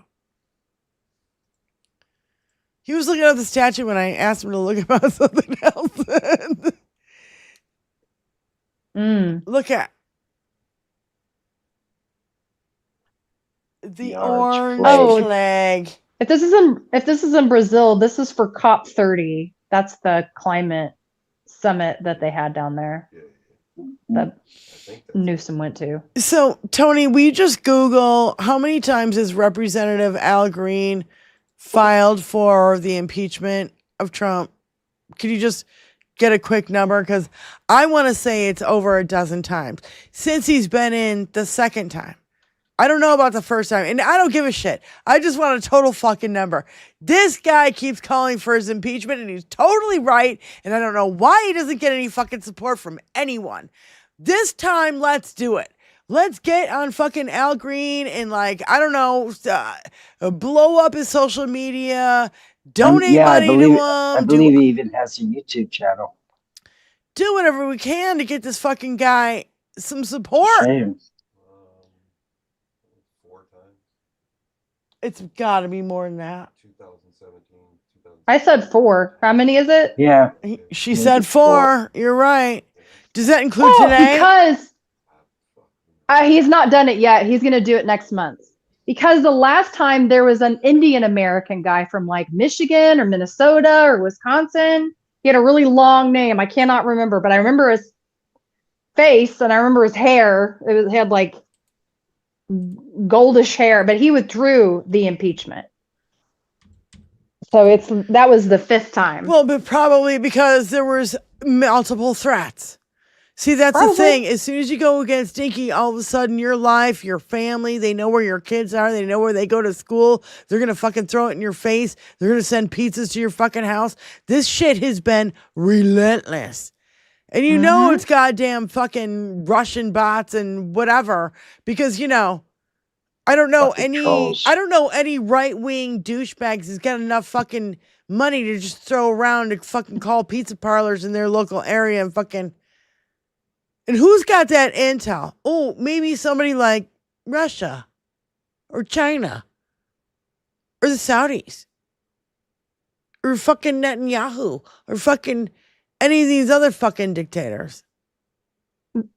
He was looking at the statue when I asked him to look about something else. Look at the orange flag. If this is in Brazil, this is for COP30. That's the climate summit that they had down there that Newsom went to. So, Tony, we just Google how many times has Representative Al Green filed for the impeachment of Trump? Could you just get a quick number? Because I want to say it's over a dozen times since he's been in the second time. I don't know about the first time, and I don't give a shit. I just want a total fucking number. This guy keeps calling for his impeachment, and he's totally right, and I don't know why he doesn't get any fucking support from anyone. This time, let's do it. Let's get on fucking Al Green and, like, I don't know, blow up his social media, donate money to him. I believe he even has a YouTube channel. Do whatever we can to get this fucking guy some support. Same. It's got to be more than that. I said 4. How many is it? Yeah. She said 4. You're right. Does that include Oh, today? because he's not done it yet. He's going to do it next month. Because the last time there was an Indian American guy from like Michigan or Minnesota or Wisconsin. He had a really long name. I cannot remember, but I remember his face and I remember his hair. It had like goldish hair, but he withdrew the impeachment. So that was the 5th time. Well, but probably because there was multiple threats. See, that's the thing. As soon as you go against Dinky, all of a sudden your life, your family, they know where your kids are. They know where they go to school. They're going to fucking throw it in your face. They're going to send pizzas to your fucking house. This shit has been relentless. And you know it's goddamn fucking Russian bots and whatever. Because, you know, I don't know any right-wing douchebags who's got enough fucking money to just throw around to fucking call pizza parlors in their local area and fucking... And who's got that intel? Oh, maybe somebody like Russia or China or the Saudis or fucking Netanyahu or fucking any of these other fucking dictators.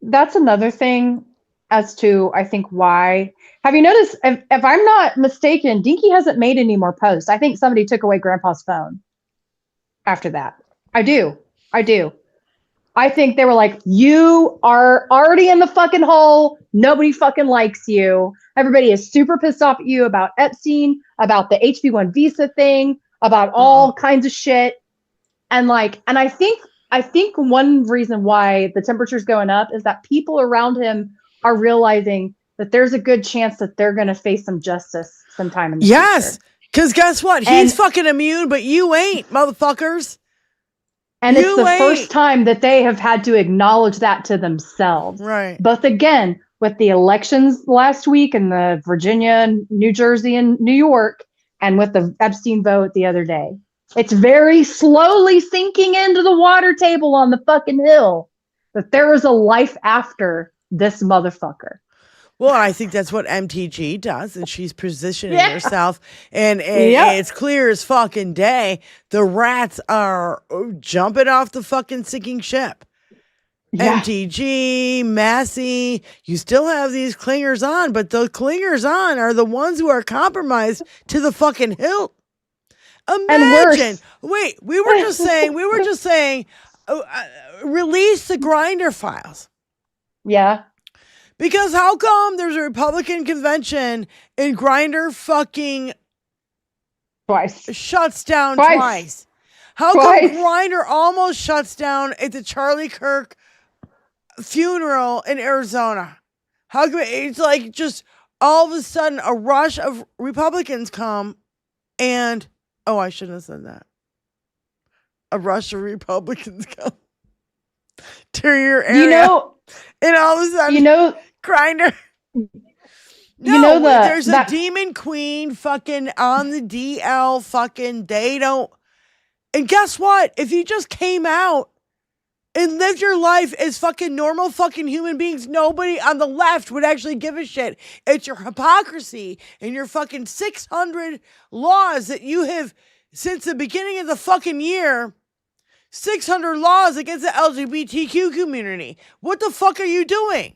That's another thing as to, I think, why. Have you noticed, if I'm not mistaken, Dinky hasn't made any more posts. I think somebody took away Grandpa's phone after that. I do. I think they were like, you are already in the fucking hole. Nobody fucking likes you. Everybody is super pissed off at you about Epstein, about the HB1 visa thing, about all kinds of shit. And I think one reason why the temperature's going up is that people around him are realizing that there's a good chance that they're going to face some justice sometime in the future. Because guess what? He's fucking immune, but you ain't, motherfuckers. And it's the first time that they have had to acknowledge that to themselves. Right. Both again, with the elections last week in the Virginia, New Jersey, and New York, and with the Epstein vote the other day. It's very slowly sinking into the water table on the fucking hill that there is a life after this motherfucker. Well, I think that's what MTG does, and she's positioning herself, and it's clear as fucking day. The rats are jumping off the fucking sinking ship. Yeah. MTG, Massey, you still have these clingers on, but the clingers on are the ones who are compromised to the fucking hilt. Imagine. Wait, we were just saying, release the Grindr files. Yeah. Because how come there's a Republican convention and Grindr fucking shuts down twice? How come Grindr almost shuts down at the Charlie Kirk funeral in Arizona? How come it's like just all of a sudden a rush of Republicans come and I shouldn't have said that. A rush of Republicans come to your area. And all of a sudden, Grindr. No, there's a demon queen fucking on the DL fucking, they don't. And guess what? If you just came out and lived your life as fucking normal fucking human beings, nobody on the left would actually give a shit. It's your hypocrisy and your fucking 600 laws that you have, since the beginning of the fucking year, 600 laws against the LGBTQ community. What the fuck are you doing?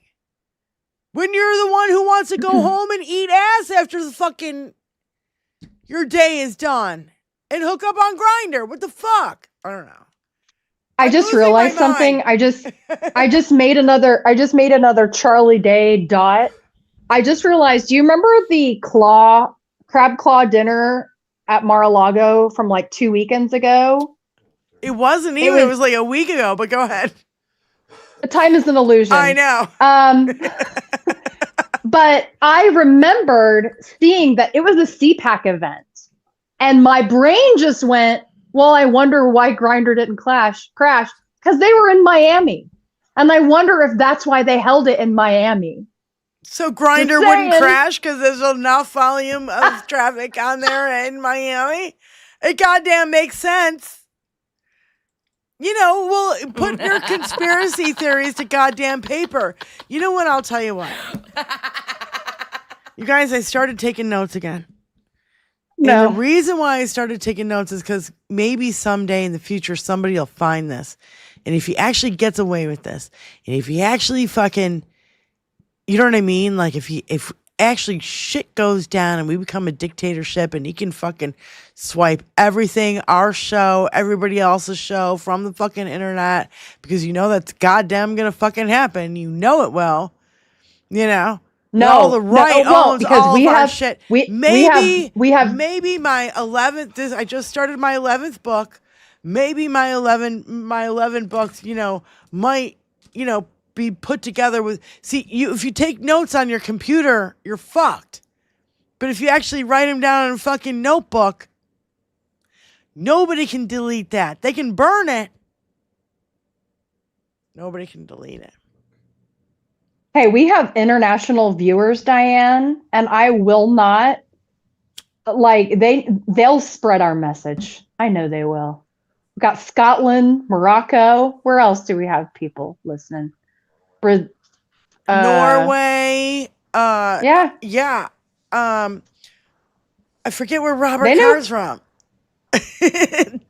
When you're the one who wants to go home and eat ass after the fucking your day is done and hook up on Grindr. What the fuck? I don't know. I just realized something. I just made another Charlie Day dot. I just realized, do you remember the crab claw dinner at Mar-a-Lago from like 2 weekends ago? It wasn't even. It was like a week ago, but go ahead. Time is an illusion. I know. But I remembered seeing that it was a CPAC event. And my brain just went, well, I wonder why Grindr didn't crash because they were in Miami. And I wonder if that's why they held it in Miami. So Grindr wouldn't crash because there's enough volume of traffic on there in Miami? It goddamn makes sense. You know, well, put your conspiracy theories to goddamn paper. You know what? I'll tell you what. You guys, I started taking notes again. No. And the reason why I started taking notes is because maybe someday in the future somebody will find this. And if he actually gets away with this, and if he actually fucking, you know what I mean? Like if actually shit goes down and we become a dictatorship and he can fucking swipe everything, our show, everybody else's show from the fucking internet, because you know that's goddamn gonna fucking happen. You know it will. You know? No, all the right owns because all we of our have shit. we Maybe have maybe my 11th. I just started my 11th book. Maybe my 11 books, might, be put together with. See, if you take notes on your computer, you're fucked. But if you actually write them down in a fucking notebook, nobody can delete that. They can burn it. Nobody can delete it. Hey, we have international viewers, Diane, and I will not they'll spread our message. I know they will. We've got Scotland, Morocco. Where else do we have people listening? Norway. Yeah. Yeah. I forget where Robert Carr's from. Don't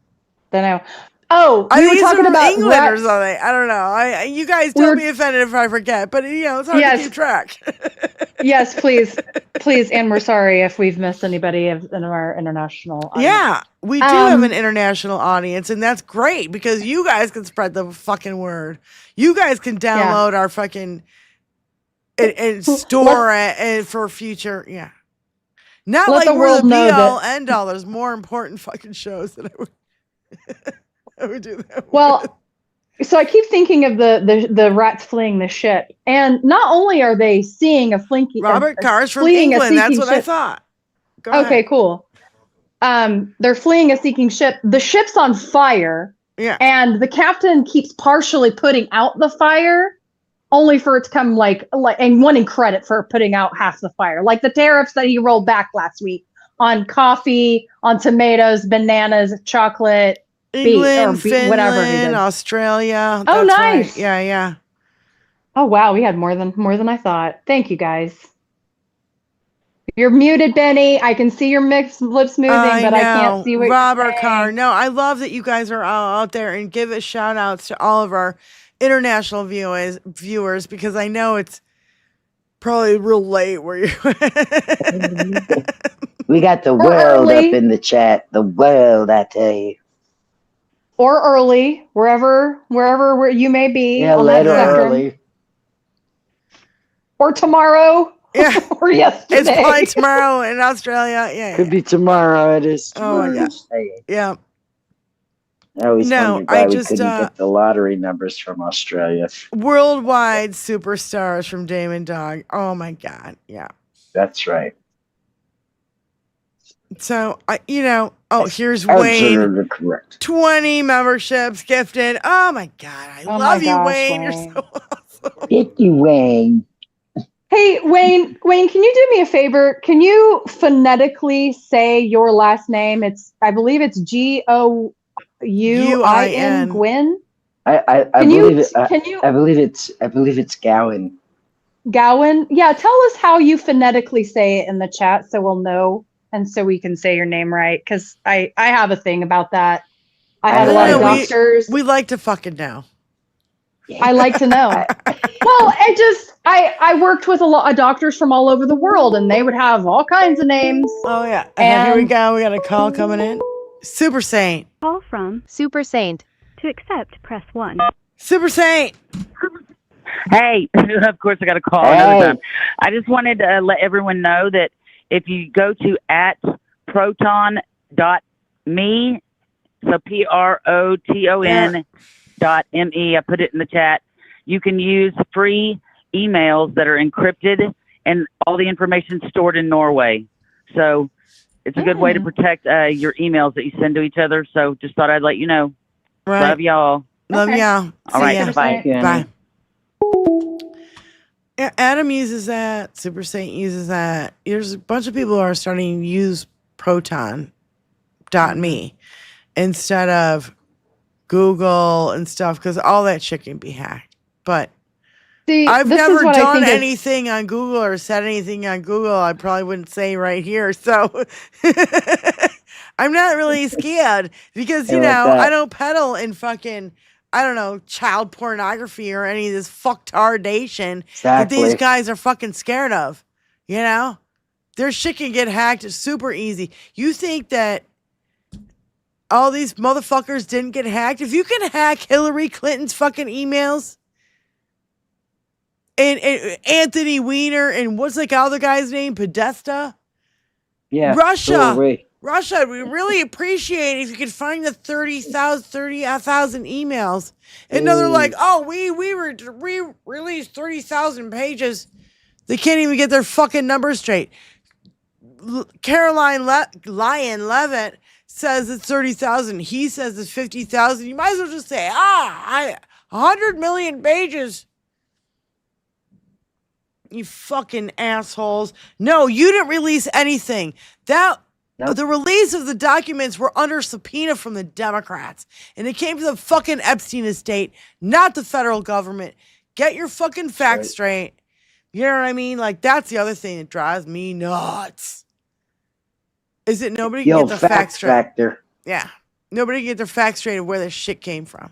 know. Oh, we were talking about England or something. I don't know. You guys don't be offended if I forget, but it's hard to keep track. Yes, please, and we're sorry if we've missed anybody in our international audience. Yeah, we do have an international audience, and that's great because you guys can spread the fucking word. You guys can download our fucking and store it and for future. Yeah, not Let like the we're world the know be all that- end all. There's more important fucking shows that I would. I would do that. Well, so I keep thinking of the rats fleeing the ship, and not only are they seeing a flinky Robert Carr's from fleeing a England. That's sinking what I ship. thought. Go Okay, ahead. cool. They're fleeing a sinking ship. The ship's on fire. Yeah. And the captain keeps partially putting out the fire, only for it to come and wanting credit for putting out half the fire. Like the tariffs that he rolled back last week on coffee, on tomatoes, bananas, chocolate, England, Finland, whatever he did. Australia. Oh, That's nice. right. Yeah, yeah. Oh wow, we had more than I thought. Thank you guys. You're muted, Benny. I can see your lips moving, but I can't see what Robert you're saying. Carr. No, I love that you guys are out there and give a shout outs to all of our international viewers because I know it's probably real late where you We got the world up in the chat. The world, I tell you. Or early, wherever where you may be. Yeah, on late that or spectrum. early. Or tomorrow. Yeah. Or yesterday. It's probably tomorrow in Australia. Yeah. Could be tomorrow. It is Oh my tomorrow. God. Yeah. I always No, wondered why I we just, couldn't get the lottery numbers from Australia. Worldwide superstars from Damon Dog. Oh my God. Yeah. That's right. So here's Absolutely Wayne. correct. 20 memberships gifted. Oh my God. I love you, Wayne. You're so awesome. Thank you, Wayne. Hey, Wayne, can you do me a favor? Can you phonetically say your last name? I believe it's Gouin, Gwyn. I believe it's Gowan. Gowan? Yeah, tell us how you phonetically say it in the chat so we'll know and so we can say your name right. Because I have a thing about that. I have a lot of doctors. We like to fucking know. I like to know. Well, I worked with a lot of doctors from all over the world, and they would have all kinds of names. Oh yeah. Here we go. We got a call coming in. Super Saint. Call from Super Saint. To accept, press 1. Super Saint. Hey, of course I got a call another time. I just wanted to let everyone know that if you go to @proton.me, so PROTON.me, I put it in the chat, you can use free emails that are encrypted and all the information stored in Norway. So it's a good way to protect your emails that you send to each other. So just thought I'd let you know. Right. Love y'all. Love y'all. All right. See ya. Bye. Bye. Yeah, Adam uses that. Super Saint uses that. There's a bunch of people who are starting to use Proton.me instead of Google and stuff because all that shit can be hacked. But See, I've this is never what I done think is- anything on Google or said anything on Google. I probably wouldn't say right here. So I'm not really scared because, you I like know, that. I don't peddle in fucking, I don't know, child pornography or any of this fucktardation that these Exactly. guys are fucking scared of. You know? Their shit can get hacked super easy. You think that all these motherfuckers didn't get hacked? If you can hack Hillary Clinton's fucking emails and Anthony Weiner and what's like other guy's name? Podesta? Yeah. Russia, we really appreciate it if you could find the 30,000 emails. And now they're like, oh, we released 30,000 pages. They can't even get their fucking numbers straight. Caroline Lyon Levitt says it's 30,000. He says it's 50,000. You might as well just say, 100 million pages. You fucking assholes. No, you didn't release anything. The release of the documents were under subpoena from the Democrats. And it came from the fucking Epstein estate, not the federal government. Get your fucking facts straight. You know what I mean? Like, that's the other thing that drives me nuts. Is that nobody can get their facts straight. Factor. Yeah. Nobody can get their facts straight of where this shit came from.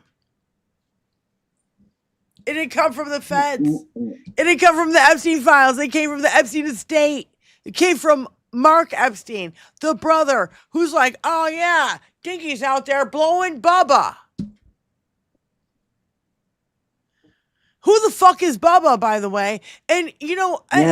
It didn't come from the feds. It didn't come from the Epstein files. It came from the Epstein estate. It came from Mark Epstein, the brother, who's like, oh yeah, Dinky's out there blowing Bubba. Who the fuck is Bubba, by the way? And, you know, and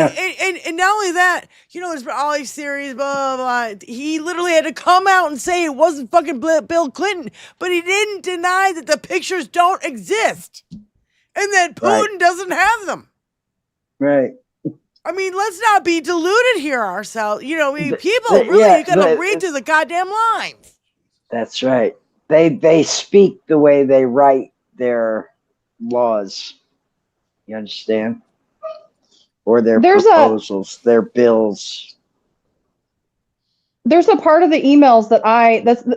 not only that, you know, there's been all these theories, blah, blah, blah. He literally had to come out and say it wasn't fucking Bill Clinton, but he didn't deny that the pictures don't exist and that Putin doesn't have them. Right. I mean, let's not be deluded here ourselves. You know, people really, you gotta read through the goddamn lines. That's right. They speak the way they write their laws. You understand? Or their proposals, their bills. There's a part of the emails that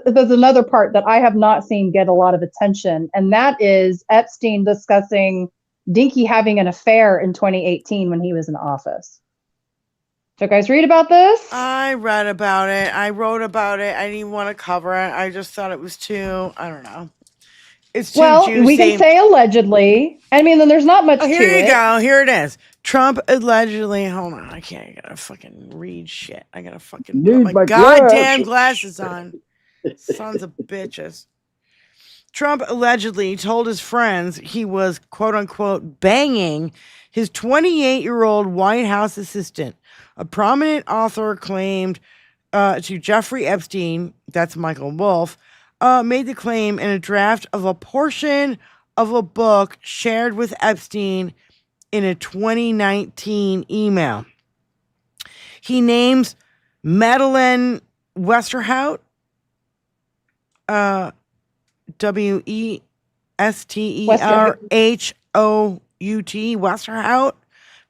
there's another part that I have not seen get a lot of attention, and that is Epstein discussing Dinky having an affair in 2018 when he was in office. Did you guys read about this? I read about it. I wrote about it. I didn't even want to cover it. I just thought it was too, I don't know. It's too juicy. We can say allegedly. I mean, then there's not much to it. Here you go. Here it is. Trump allegedly, hold on. I gotta fucking read shit. I gotta fucking put my goddamn glasses on. Sons of bitches. Trump allegedly told his friends he was, quote unquote, banging his 28-year-old White House assistant. A prominent author claimed to Jeffrey Epstein, that's Michael Wolff, made the claim in a draft of a portion of a book shared with Epstein in a 2019 email. He names Madeleine Westerhout, Westerhout,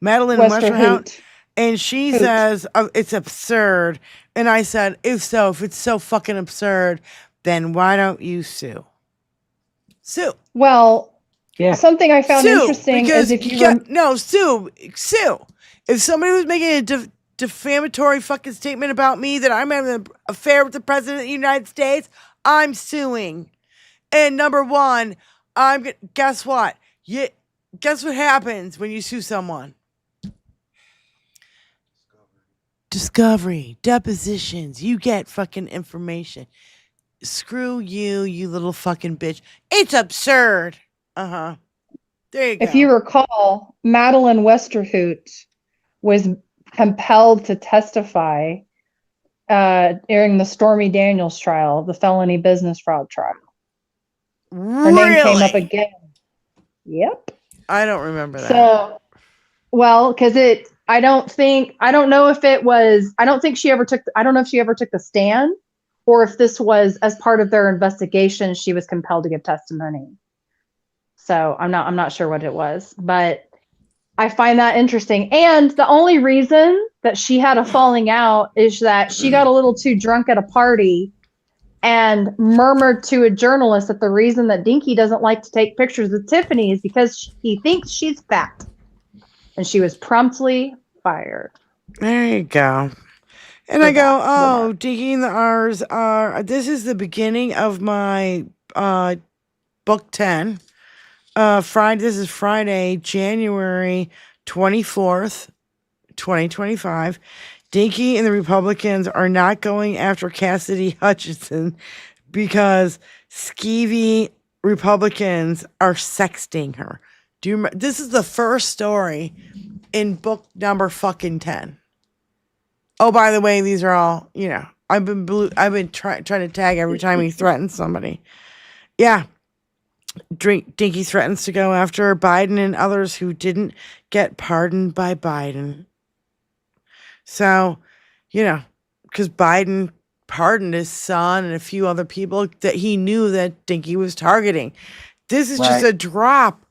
Madeleine Westerhout, and she says it's absurd. And I said, if it's so fucking absurd, then why don't you sue? Sue. Well, something I found interesting is if you sue. If somebody was making a defamatory fucking statement about me that I'm having an affair with the president of the United States, I'm suing. And number one, guess what? Guess what happens when you sue someone? Discovery, depositions, you get fucking information. Screw you, you little fucking bitch. It's absurd. There you go. If you recall, Madeleine Westerhout was compelled to testify during the Stormy Daniels trial, the felony business fraud trial. Her name came up again. Yep. I don't remember that. So, well, because I don't know if she ever took the stand, or if this was as part of their investigation, she was compelled to give testimony. So I'm not sure what it was, but I find that interesting. And the only reason that she had a falling out is that she got a little too drunk at a party and murmured to a journalist that the reason that Dinky doesn't like to take pictures of Tiffany is because he thinks she's fat. and she was promptly fired. There you go. And I go, oh, Dinky and the R's are, this is the beginning of my book 10. This is Friday, January 24th, 2025. Dinky and the Republicans are not going after Cassidy Hutchinson because skeevy Republicans are sexting her. Do you remember? This is the first story in book number fucking 10. Oh, by the way, these are all, I've been trying to tag every time he threatens somebody. Yeah. Dinky threatens to go after Biden and others who didn't get pardoned by Biden. So, because Biden pardoned his son and a few other people that he knew that Dinky was targeting. This is just a drop.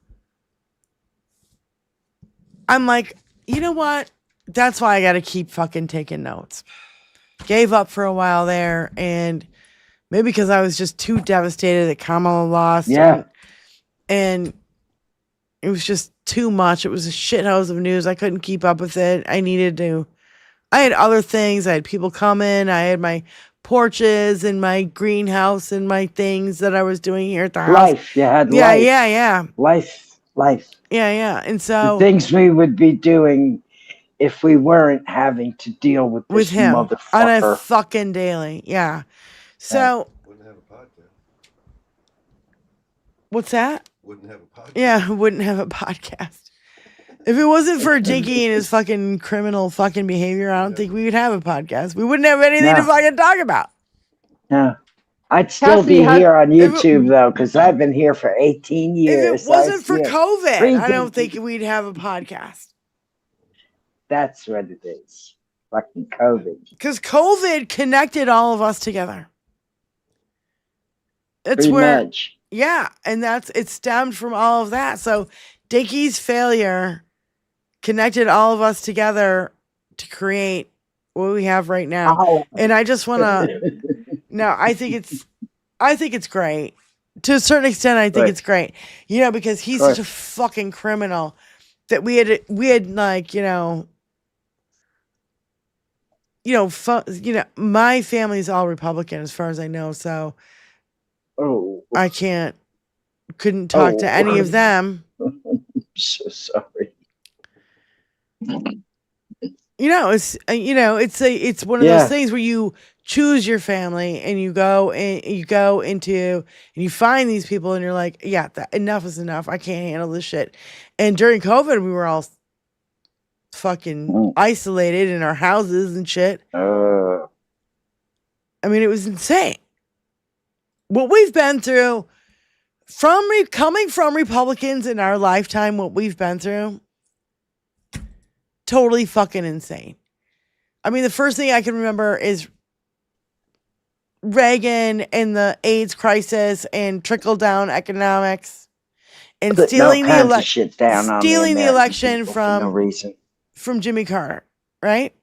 I'm like, you know what? That's why I got to keep fucking taking notes. Gave up for a while there, and maybe because I was just too devastated that Kamala lost. Yeah. And it was just too much. It was a shithouse of news. I couldn't keep up with it. I had other things. I had people come in. I had my porches and my greenhouse and my things that I was doing here at the house. Life. You had life. Yeah. Life. Yeah. And so the things we would be doing if we weren't having to deal with this him motherfucker on a fucking daily. Yeah. So Wouldn't have a podcast. What's that? Wouldn't have a podcast. Yeah, wouldn't have a podcast. If it wasn't for Dinky and his fucking criminal fucking behavior, I don't think we would have a podcast. We wouldn't have anything to fucking talk about. Yeah. I'd still be here on YouTube, though, because I've been here for 18 years. If it wasn't for COVID, I don't think we'd have a podcast. That's what it is. Fucking COVID. Because COVID connected all of us together. That's Pretty where, much. yeah, and it stemmed from all of that. So Dinky's failure connected all of us together to create what we have right now. Oh. And I just want to, no, I think it's great. To a certain extent, I think it's great. Because he's such a fucking criminal that we had like, my family's all Republican as far as I know, so I couldn't talk to any of them. I'm so sorry. It's one of those things where you choose your family and you go into and you find these people and you're like, yeah, enough is enough. I can't handle this shit. And during COVID, we were all fucking isolated in our houses and shit. I mean, it was insane. What we've been through coming from Republicans in our lifetime, what we've been through, totally fucking insane. I mean, the first thing I can remember is Reagan and the AIDS crisis and trickle down economics and stealing the election from Jimmy Carter, right?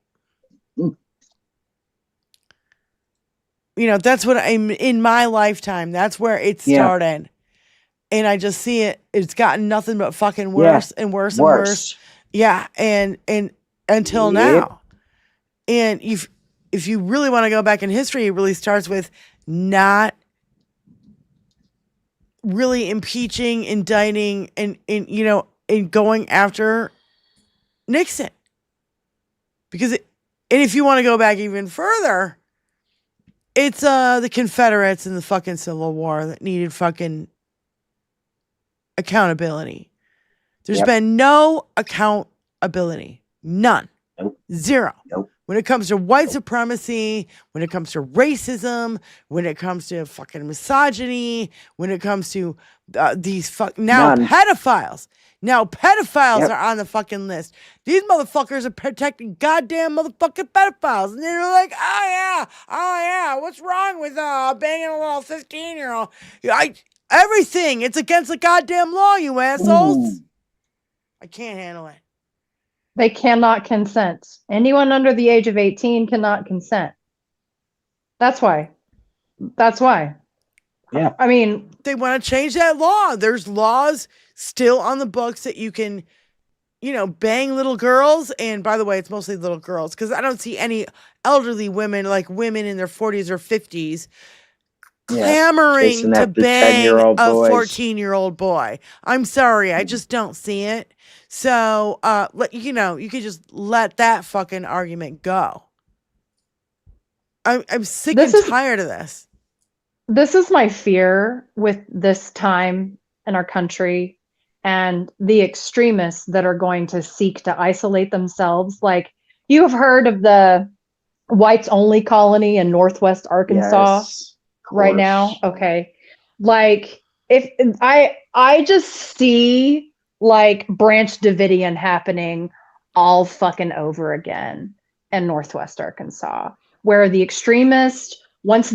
That's what I'm in my lifetime. That's where it started. And I just see it's gotten nothing but fucking worse and worse and worse. Yeah. And until now. And if you really want to go back in history, it really starts with not really impeaching, indicting, and going after Nixon. And if you want to go back even further, it's the Confederates and the fucking Civil War that needed fucking accountability. There's been no accountability. None. Nope. Zero. Nope. When it comes to white supremacy, when it comes to racism, when it comes to fucking misogyny, when it comes to these pedophiles. Now pedophiles are on the fucking list. These motherfuckers are protecting goddamn motherfucking pedophiles. And they're like, oh yeah, what's wrong with banging a little 15-year-old? Everything. It's against the goddamn law, you assholes. I can't handle it. They cannot consent. Anyone under the age of 18 cannot consent. That's why. Yeah. I mean, they want to change that law. There's laws still on the books that you can bang little girls. And by the way, it's mostly little girls because I don't see any elderly women, like women in their 40s or 50s, clamoring to bang a 14-year-old boy. I'm sorry, I just don't see it. So, you could just let that fucking argument go. I'm sick and tired of this. This is my fear with this time in our country and the extremists that are going to seek to isolate themselves. Like, you have heard of the whites only colony in Northwest Arkansas right now? Okay. Like, if I just see like Branch Davidian happening all fucking over again in Northwest Arkansas, where the extremists, once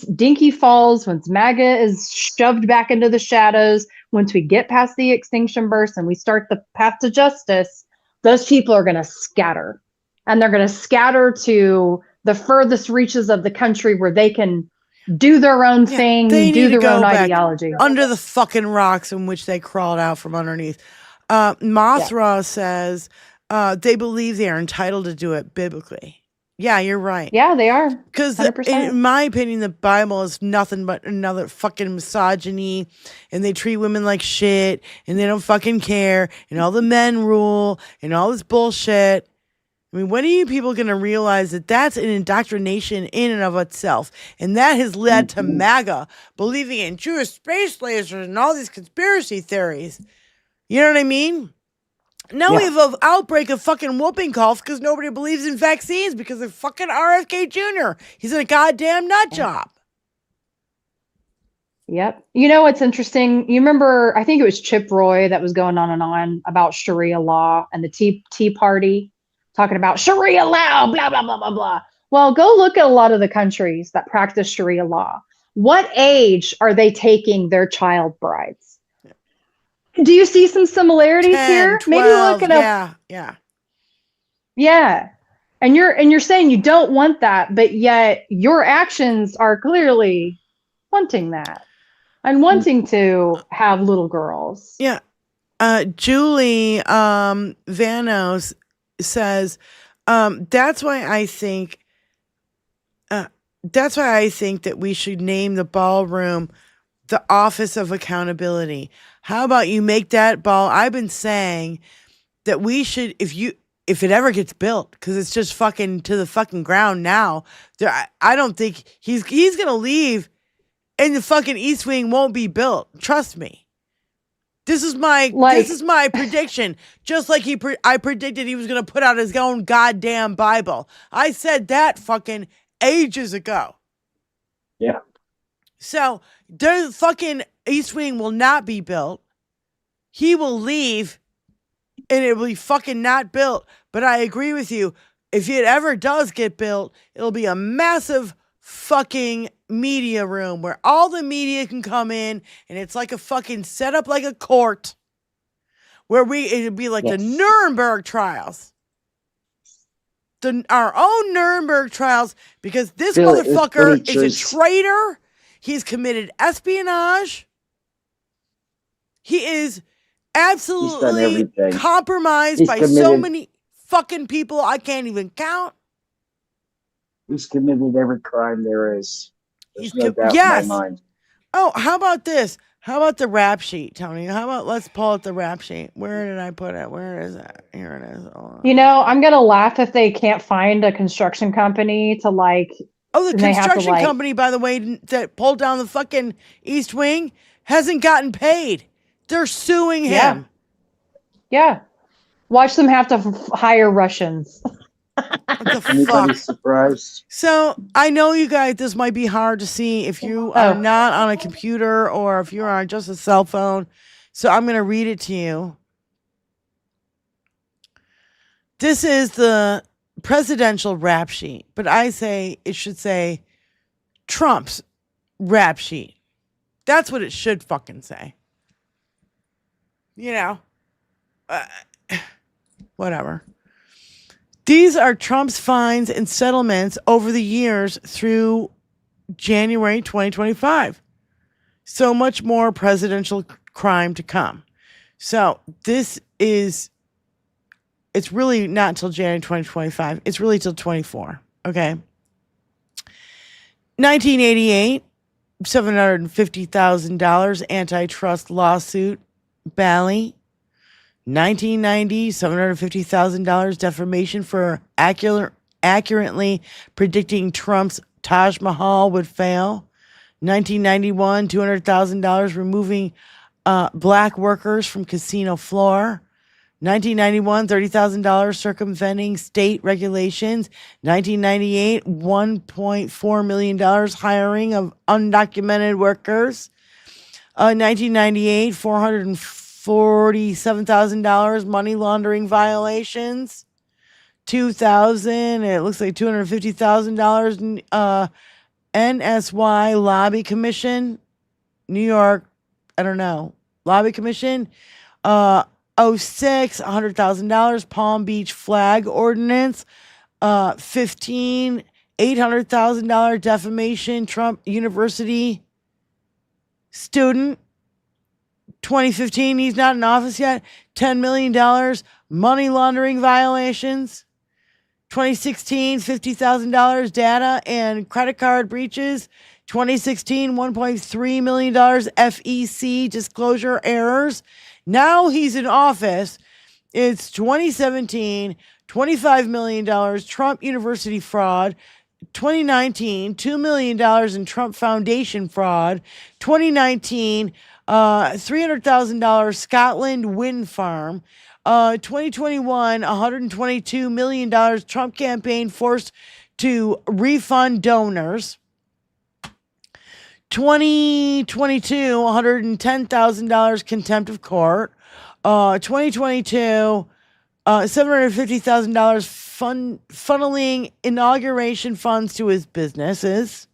Dinky falls, once MAGA is shoved back into the shadows, once we get past the extinction burst and we start the path to justice, those people are going to scatter. And they're going to scatter to the furthest reaches of the country where they can do their own thing, do their own ideology. Under the fucking rocks in which they crawled out from underneath. Mothra says they believe they are entitled to do it biblically. Yeah, you're right. Yeah, they are. Because in my opinion, the Bible is nothing but another fucking misogyny, and they treat women like shit, and they don't fucking care, and all the men rule, and all this bullshit. I mean, when are you people going to realize that that's an indoctrination in and of itself? And that has led to MAGA believing in Jewish space lasers and all these conspiracy theories. You know what I mean? Now we have an outbreak of fucking whooping cough because nobody believes in vaccines because of fucking RFK Jr. He's in a goddamn nut job. Yep. You know what's interesting? You remember, I think it was Chip Roy that was going on and on about Sharia law and the Tea Party talking about Sharia law, blah, blah, blah, blah, blah. Well, go look at a lot of the countries that practice Sharia law. What age are they taking their child brides? Do you see some similarities 10, here? 12, Maybe look it up. Yeah. And you're saying you don't want that, but yet your actions are clearly wanting that and wanting to have little girls. Yeah. Julie Vanos says that's why I think that we should name the ballroom the Office of Accountability. How about you make that ball? I've been saying that we should, if it ever gets built, because it's just fucking to the fucking ground now. I don't think he's gonna leave, and the fucking East Wing won't be built. Trust me. This is my prediction. Just like I predicted he was gonna put out his own goddamn Bible. I said that fucking ages ago. Yeah. So the fucking East Wing will not be built. He will leave, and it will be fucking not built. But I agree with you. If it ever does get built, it'll be a massive fucking media room where all the media can come in, and it's like a fucking set up like a court where it'd be like the Nuremberg trials. Our own Nuremberg trials, because this motherfucker is a traitor. He's committed espionage. He is absolutely compromised by so many fucking people I can't even count. He's committed every crime there is. There's no doubt in my mind. Oh, how about this? How about the rap sheet, Tony? How about let's pull up the rap sheet? Where did I put it? Where is it? Here it is. You know, I'm gonna laugh if they can't find a construction company to like. Oh, the construction company, by the way, that pulled down the fucking East Wing hasn't gotten paid. They're suing him. Yeah. Watch them have to hire Russians. Anybody surprised? So I know you guys, this might be hard to see if you are not on a computer or if you're on just a cell phone. So I'm going to read it to you. This is the presidential rap sheet, but I say it should say Trump's rap sheet. That's what it should fucking say. You know, whatever. These are Trump's fines and settlements over the years through January 2025. So much more presidential crime to come. So this is it's really not until January 2025. It's really till 24. Okay. 1988, $750,000 antitrust lawsuit, Bally. 1990, $750,000 defamation for accurately predicting Trump's Taj Mahal would fail. 1991, $200,000 removing black workers from casino floor. 1991, $30,000 circumventing state regulations. 1998, $1.4 million hiring of undocumented workers. 1998, $447,000 money laundering violations. 2000, it looks like $250,000 NSY Lobby Commission, New York, I don't know, Lobby Commission. 06, $100,000 Palm Beach flag ordinance. 15, $800,000 defamation Trump University student. 2015, he's not in office yet. $10 million money laundering violations. 2016, $50,000 data and credit card breaches. 2016, $1.3 million FEC disclosure errors. Now he's in office. It's 2017, $25 million Trump University fraud. 2019, $2 million in Trump Foundation fraud. 2019, $300,000 Scotland wind farm. 2021, $122 million Trump campaign forced to refund donors. 2022, $110,000 contempt of court. 2022, $750,000 funneling inauguration funds to his businesses.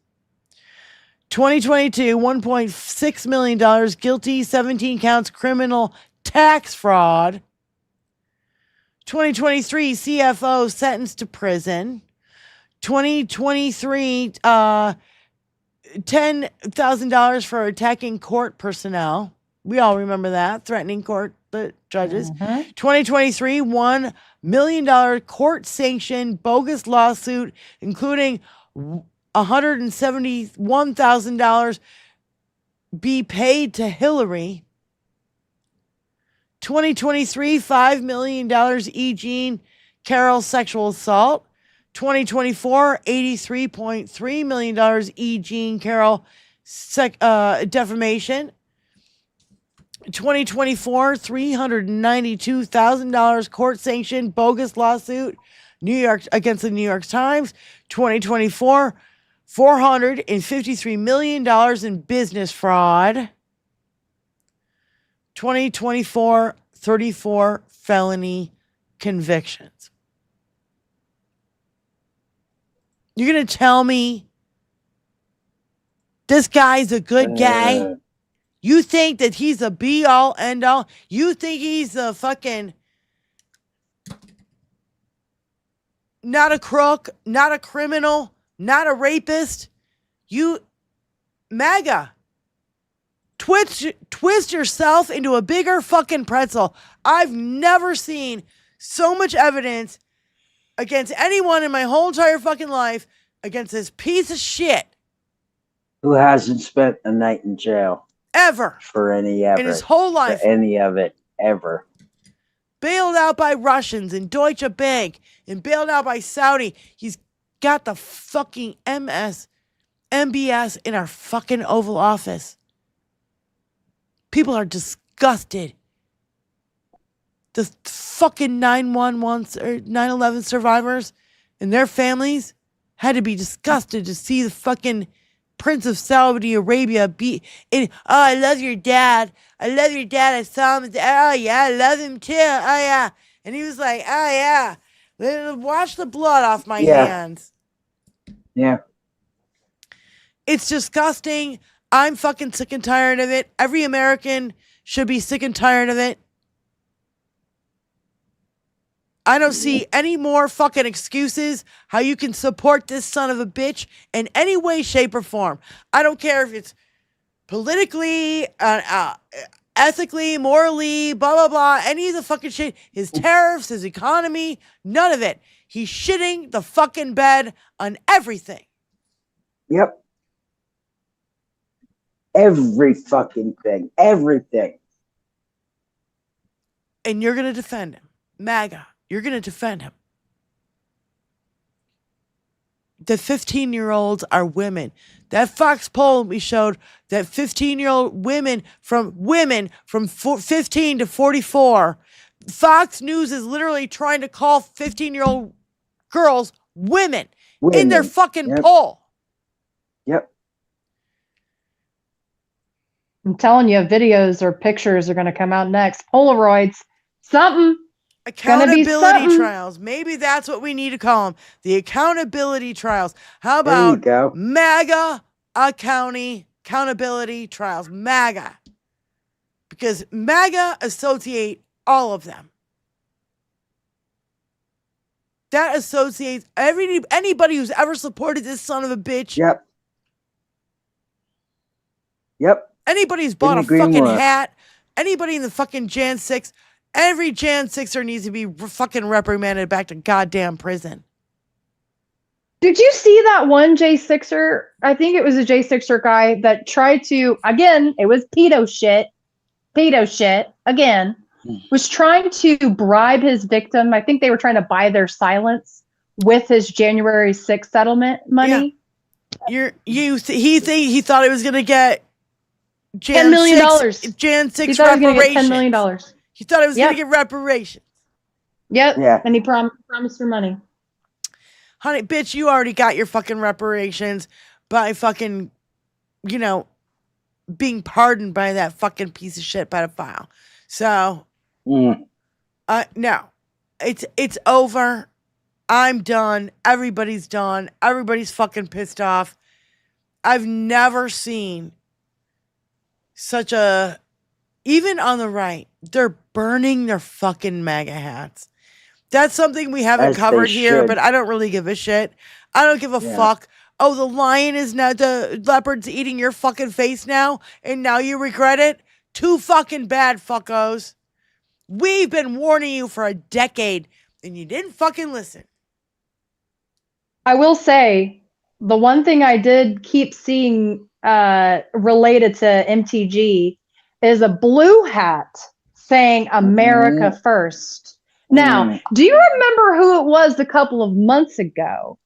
2022, $1.6 million guilty, 17 counts criminal tax fraud. 2023, CFO sentenced to prison. 2023, $10,000 for attacking court personnel. We all remember that, threatening the judges. 2023, $1 million court-sanctioned bogus lawsuit, including $171,000 be paid to Hillary. 2023, $5 million E. Jean Carroll sexual assault. 2024, $83.3 million E. Jean Carroll defamation. 2024, $392,000 court-sanctioned bogus lawsuit against the New York Times. 2024, $453 million in business fraud. 2024, 34 felony convictions. You're going to tell me this guy's a good guy? You think that he's a be-all, end-all? You think he's a fucking... not a crook, not a criminal, not a rapist? You... MAGA. Twist yourself into a bigger fucking pretzel. I've never seen so much evidence against anyone in my whole entire fucking life against this piece of shit. Who hasn't spent a night in jail? Ever. For any of it. In his whole life. For any of it. Ever. Bailed out by Russians and Deutsche Bank and bailed out by Saudi. He's got the fucking MBS in our fucking Oval Office. People are disgusted. The fucking 9/11 or 9/11 survivors and their families had to be disgusted to see the fucking Prince of Saudi Arabia be in. Oh, I love your dad. I love your dad. I saw him. Oh, yeah, I love him too. Oh, yeah. And he was like, oh, yeah. Wash the blood off my hands. Yeah. It's disgusting. I'm fucking sick and tired of it. Every American should be sick and tired of it. I don't see any more fucking excuses how you can support this son of a bitch in any way, shape, or form. I don't care if it's politically, ethically, morally, blah, blah, blah, any of the fucking shit. His tariffs, his economy, none of it. He's shitting the fucking bed on everything. Yep. Every fucking thing. Everything. And you're going to defend him. MAGA, you're going to defend him. The 15-year-olds are women. That Fox poll we showed that 15-year-old women from 15 to 44. Fox News is literally trying to call 15-year-old girls women in their fucking poll. Yep. I'm telling you, videos or pictures are going to come out next. Polaroids, something. Accountability trials. Maybe that's what we need to call them. The accountability trials. How about MAGA accountability trials? MAGA. Because MAGA associate all of them. That associates anybody who's ever supported this son of a bitch. Yep. Yep. Anybody who's bought a fucking hat. Anybody in the fucking Jan 6. Every Jan 6er needs to be fucking reprimanded back to goddamn prison. Did you see that one J6er? I think it was a J6er guy that tried to, again, it was pedo shit, again, was trying to bribe his victim. I think they were trying to buy their silence with his January 6th settlement money. Yeah. He thought it was going to get $10 million. Jan 6 he thought reparations. He was going to get $10 million. He thought it was going to get reparations. Yep. Yeah. And he promised her money. Honey, bitch, you already got your fucking reparations by fucking, being pardoned by that fucking piece of shit pedophile. So, no. It's over. I'm done. Everybody's done. Everybody's fucking pissed off. I've never seen such a... Even on the right, they're burning their fucking MAGA hats. That's something we haven't covered here, but I don't really give a shit. I don't give a fuck. Oh, the leopard's eating your fucking face now, and now you regret it? Too fucking bad, fuckos. We've been warning you for a decade, and you didn't fucking listen. I will say, the one thing I did keep seeing related to MTG is a blue hat saying America first. Now, do you remember who it was a couple of months ago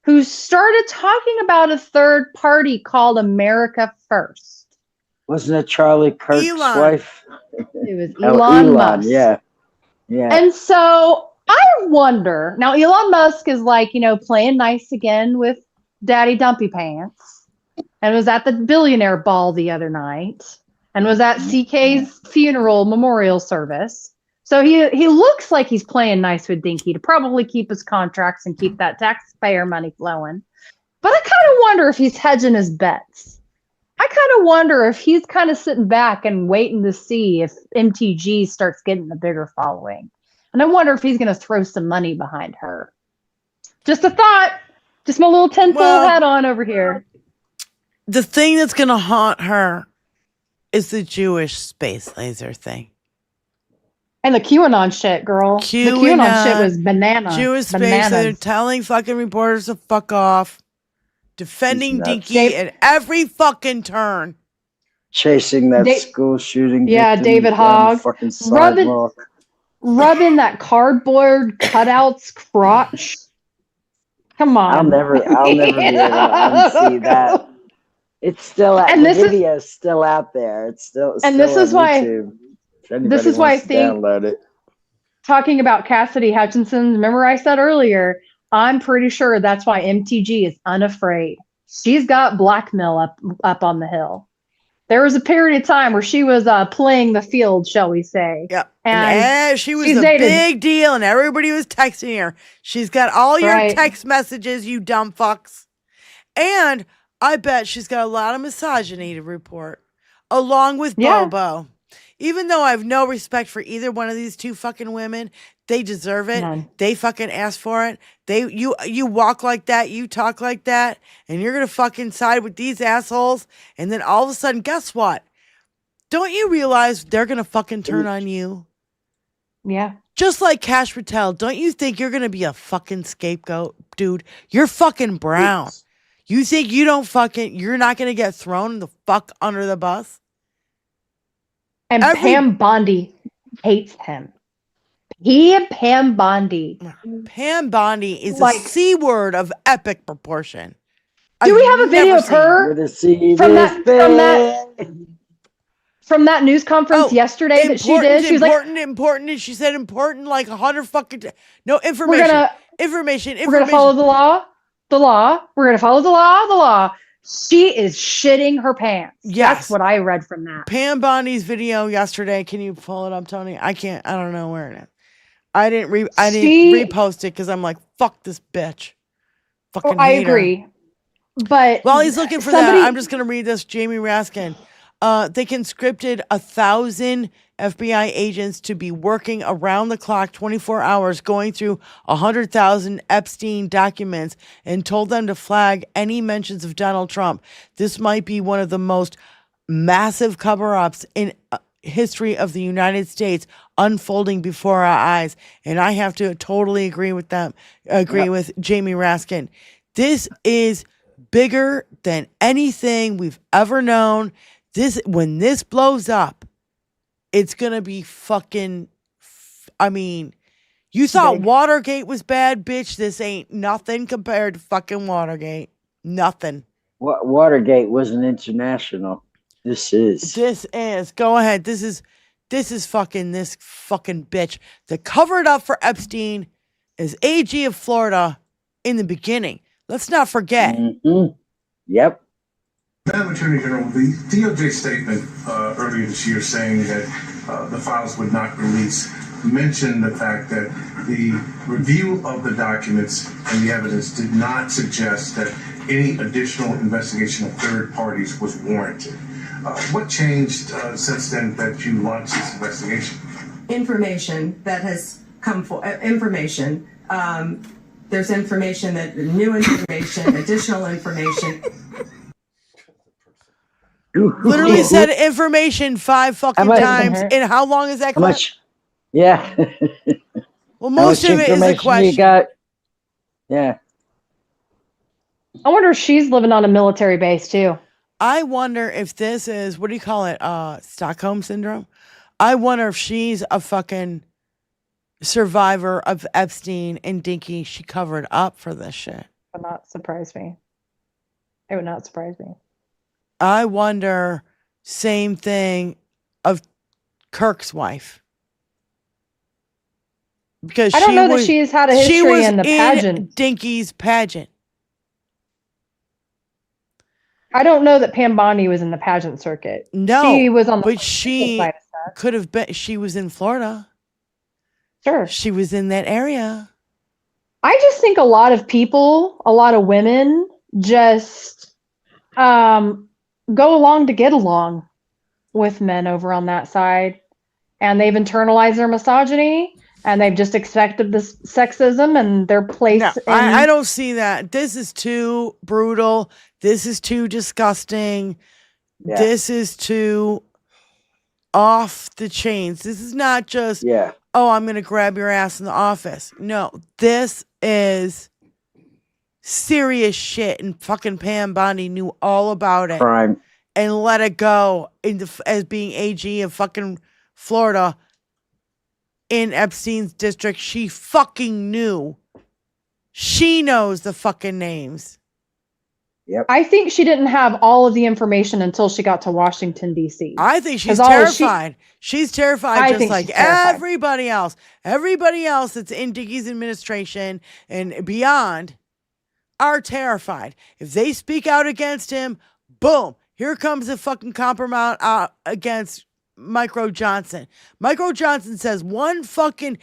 who started talking about a third party called America First? Wasn't it Charlie Kirk's wife? It was Elon Musk. Yeah. Yeah. And so I wonder, now Elon Musk is like, playing nice again with Daddy Dumpy Pants and was at the billionaire ball the other night. And was at CK's funeral memorial service. So he looks like he's playing nice with Dinky to probably keep his contracts and keep that taxpayer money flowing. But I kind of wonder if he's hedging his bets. I kind of wonder if he's kind of sitting back and waiting to see if MTG starts getting a bigger following. And I wonder if he's going to throw some money behind her. Just a thought. Just my little tinfoil hat on over here. The thing that's going to haunt her is the Jewish space laser thing. And the QAnon shit, girl. The QAnon shit was banana. Jewish space laser telling fucking reporters to fuck off. Defending Dinky at every fucking turn. Chasing that school shooting. Yeah, David Hogg. Fucking sidewalk. Rubbing that cardboard cutout's crotch. Come on. I'll never be able to unsee that. It's still out. The video's still out there. It's still. And this is why. This is why I think. Download it. Talking about Cassidy Hutchinson. Remember, I said earlier. I'm pretty sure that's why MTG is unafraid. She's got blackmail up on the hill. There was a period of time where she was playing the field, shall we say? Yeah, and she was a big deal, and everybody was texting her. She's got all your text messages, you dumb fucks, and. I bet she's got a lot of misogyny to report, along with Bobo. Even though I have no respect for either one of these two fucking women, they deserve it. None. They fucking asked for it. You walk like that, you talk like that, and you're gonna fucking side with these assholes. And then all of a sudden, guess what? don't you realize they're going to fucking turn on you? Yeah. Just like Cash Patel, don't you think you're going to be a fucking scapegoat, dude? You're fucking brown. You think you're not going to get thrown the fuck under the bus? And Pam Bondi hates him. Pam Bondi. Pam Bondi is a C word of epic proportion. Do we have a video of her from that news conference yesterday that she did? She was important. And she said important like 100 fucking. No information. Information. We're gonna follow the law. We're gonna follow the law. She is shitting her pants. Yes. That's what I read from that. Pam Bondi's video yesterday. Can you pull it up, Tony? I can't. I don't know where it is. I didn't repost it because I'm like, fuck this bitch. Fucking I agree. But while he's looking for that, I'm just gonna read this. Jamie Raskin. They conscripted 1,000 FBI agents to be working around the clock 24 hours going through 100,000 Epstein documents and told them to flag any mentions of Donald Trump. This might be one of the most massive cover-ups in history of the United States unfolding before our eyes. And I have to totally agree with them. With Jamie Raskin. This is bigger than anything we've ever known. When this blows up, it's gonna be fucking. I mean, you thought Watergate was bad, bitch. This ain't nothing compared to fucking Watergate. Nothing. Watergate wasn't international. This is. Go ahead. This is fucking this fucking bitch that covered up for Epstein as AG of Florida in the beginning. Let's not forget. Mm-hmm. Yep. Madam Attorney General, the DOJ statement earlier this year saying that the files would not release mentioned the fact that the review of the documents and the evidence did not suggest that any additional investigation of third parties was warranted. What changed since then that you launched this investigation? Information that has come for information. There's information new information, additional information. Literally said information 5 fucking times. And how long is that? How much? Yeah. Well, most of it is a question. You got? Yeah. I wonder if she's living on a military base too. I wonder if this is, what do you call it? Stockholm syndrome. I wonder if she's a fucking survivor of Epstein and DINKY. She covered up for this shit. Would not surprise me. It would not surprise me. I wonder, same thing of Kirk's wife. Because I don't know that she's had a history in the pageant. DINKY's pageant. I don't know that Pam Bondi was in the pageant circuit. No, she was on the but she could have been. She was in Florida. Sure, she was in that area. I just think a lot of people, a lot of women, just go along to get along with men over on that side, and they've internalized their misogyny. And they've just accepted this sexism and their place. No, I don't see that. This is too brutal. This is too disgusting. Yeah. This is too off the chains. This is not just, oh, I'm going to grab your ass in the office. No, this is serious shit. And fucking Pam Bondi knew all about it. Crime. And let it go as being AG of fucking Florida. In Epstein's district, she fucking knew. She knows the fucking names. Yep. I think she didn't have all of the information until she got to Washington, D.C. I think she's terrified. She's terrified just like everybody else. Everybody else that's in DINKY's administration and beyond are terrified. If they speak out against him, boom, here comes a fucking compromise against Micro Johnson. Micro Johnson says one fucking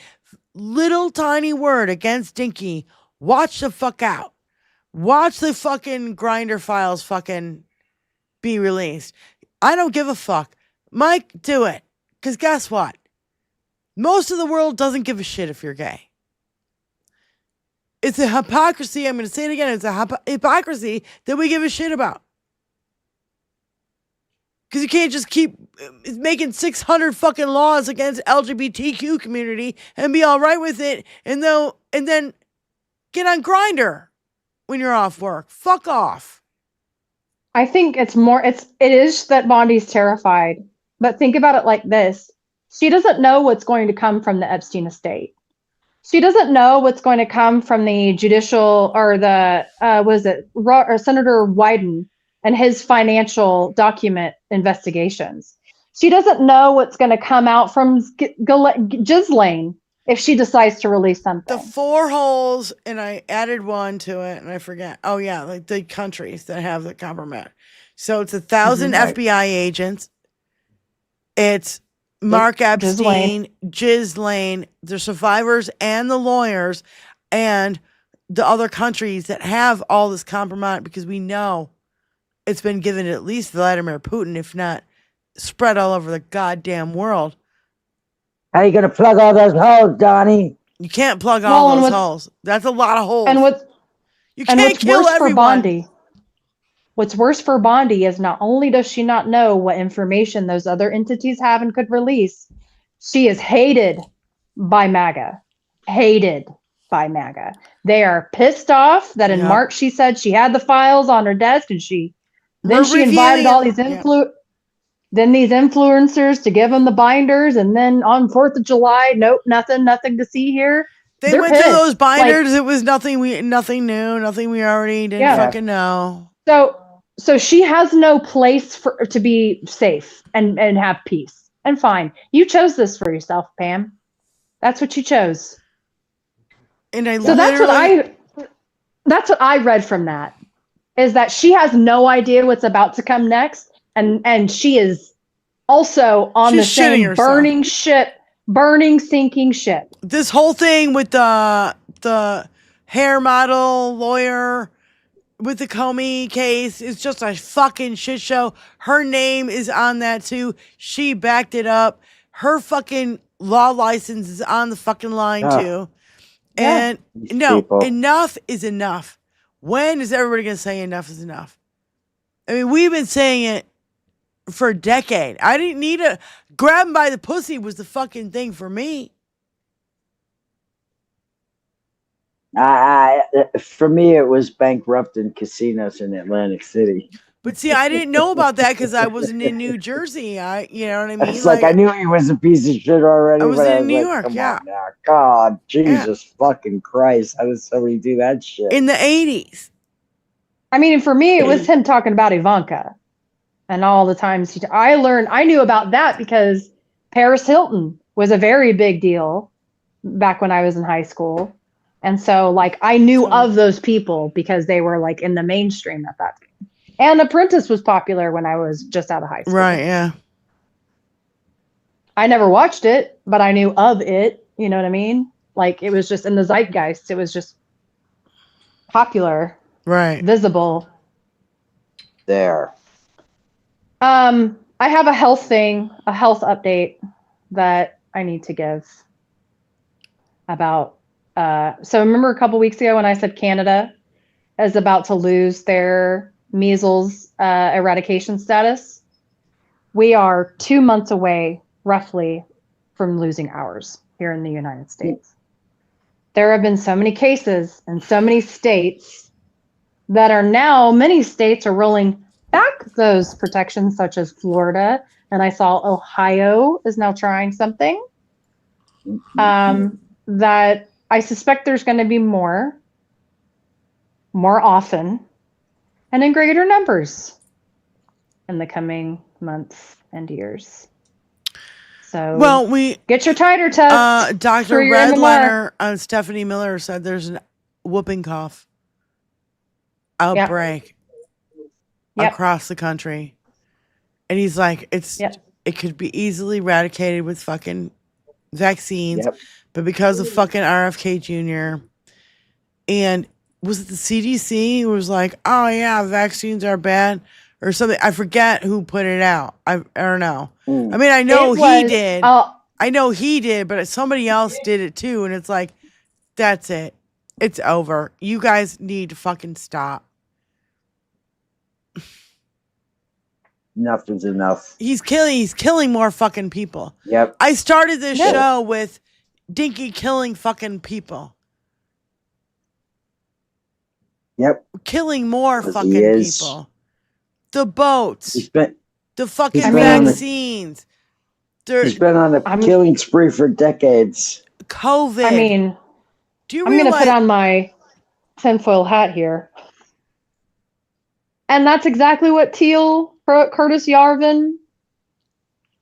little tiny word against DINKY. Watch the fuck out. Watch the fucking grinder files fucking be released. I don't give a fuck. Mike, do it. Because guess what? Most of the world doesn't give a shit if you're gay. It's a hypocrisy. I'm going to say it again. It's a hypocrisy that we give a shit about. Because you can't just keep making 600 fucking laws against LGBTQ community and be all right with it, and then get on Grindr when you're off work. Fuck off. I think it is that Bondi's terrified. But think about it like this. She doesn't know what's going to come from the Epstein estate. She doesn't know what's going to come from the judicial or the, Senator Wyden and his financial document investigations. She doesn't know what's going to come out from Ghislaine if she decides to release something. The 4 holes, and I added one to it, and I forget. Oh, yeah, like the countries that have the compromise. So it's 1,000 FBI agents. It's Mark Epstein, Ghislaine, the survivors and the lawyers, and the other countries that have all this compromise, because we know it's been given to at least Vladimir Putin, if not spread all over the goddamn world. How you gonna plug all those holes, Donnie? You can't plug all those holes. That's a lot of holes. You can't kill everyone. What's worse for Bondi is not only does she not know what information those other entities have and could release, she is hated by MAGA. Hated by MAGA. They are pissed off that in March she said she had the files on her desk, and she invited all these these influencers to give them the binders, and then on 4th of July, nope, nothing to see here. They went to those binders. It was nothing new, nothing we already didn't fucking know. So she has no place to be safe and have peace and fine. You chose this for yourself, Pam. That's what you chose. And that's what I read from that, is that she has no idea what's about to come next. And she is also on the same burning, sinking ship. This whole thing with the hair model lawyer with the Comey case is just a fucking shit show. Her name is on that too. She backed it up. Her fucking law license is on the fucking line too. And enough is enough. When is everybody going to say enough is enough? I mean, we've been saying it for a decade. I didn't need a grab him by the pussy was the fucking thing for me. For me, it was bankrupting casinos in Atlantic City. But see, I didn't know about that because I wasn't in New Jersey. You know what I mean? It's like I knew he was a piece of shit already. I was in New York, Come on now. God, Jesus fucking Christ. How does somebody do that shit? In the 80s. I mean, for me, it was him talking about Ivanka and all the times I knew about that because Paris Hilton was a very big deal back when I was in high school. And so, like, I knew of those people because they were, like, in the mainstream at that time. And Apprentice was popular when I was just out of high school. Right, yeah. I never watched it, but I knew of it. You know what I mean? Like, it was just in the zeitgeist. It was just popular. Right. Visible. There. I have a health update that I need to give about. So remember a couple weeks ago when I said Canada is about to lose their measles eradication status? We are 2 months away, roughly, from losing ours here in the United States. There have been so many cases in so many states that are now, many states are rolling back those protections, such as Florida. And I saw Ohio is now trying something that I suspect there's going to be more often, and in greater numbers in the coming months and years. So, get your titer test. Dr. Redlener on Stephanie Miller said there's a whooping cough outbreak across the country, and he's like, it could be easily eradicated with fucking vaccines, but because of fucking RFK Jr. and was it the CDC who was like, oh yeah, vaccines are bad or something? I forget who put it out. I don't know. I mean, I know he did. I know he did, but somebody else did it too. And it's like, that's it. It's over. You guys need to fucking stop. enough is enough. He's killing more fucking people. Yep. I started this show with Dinky killing fucking people. Yep. Killing more 'Cause fucking he is. people. The boats. The fucking been vaccines. He's been on a killing spree for decades. COVID. I mean, do you I'm going to realize? put on my tinfoil hat here. And that's exactly what Teal, Curtis Yarvin,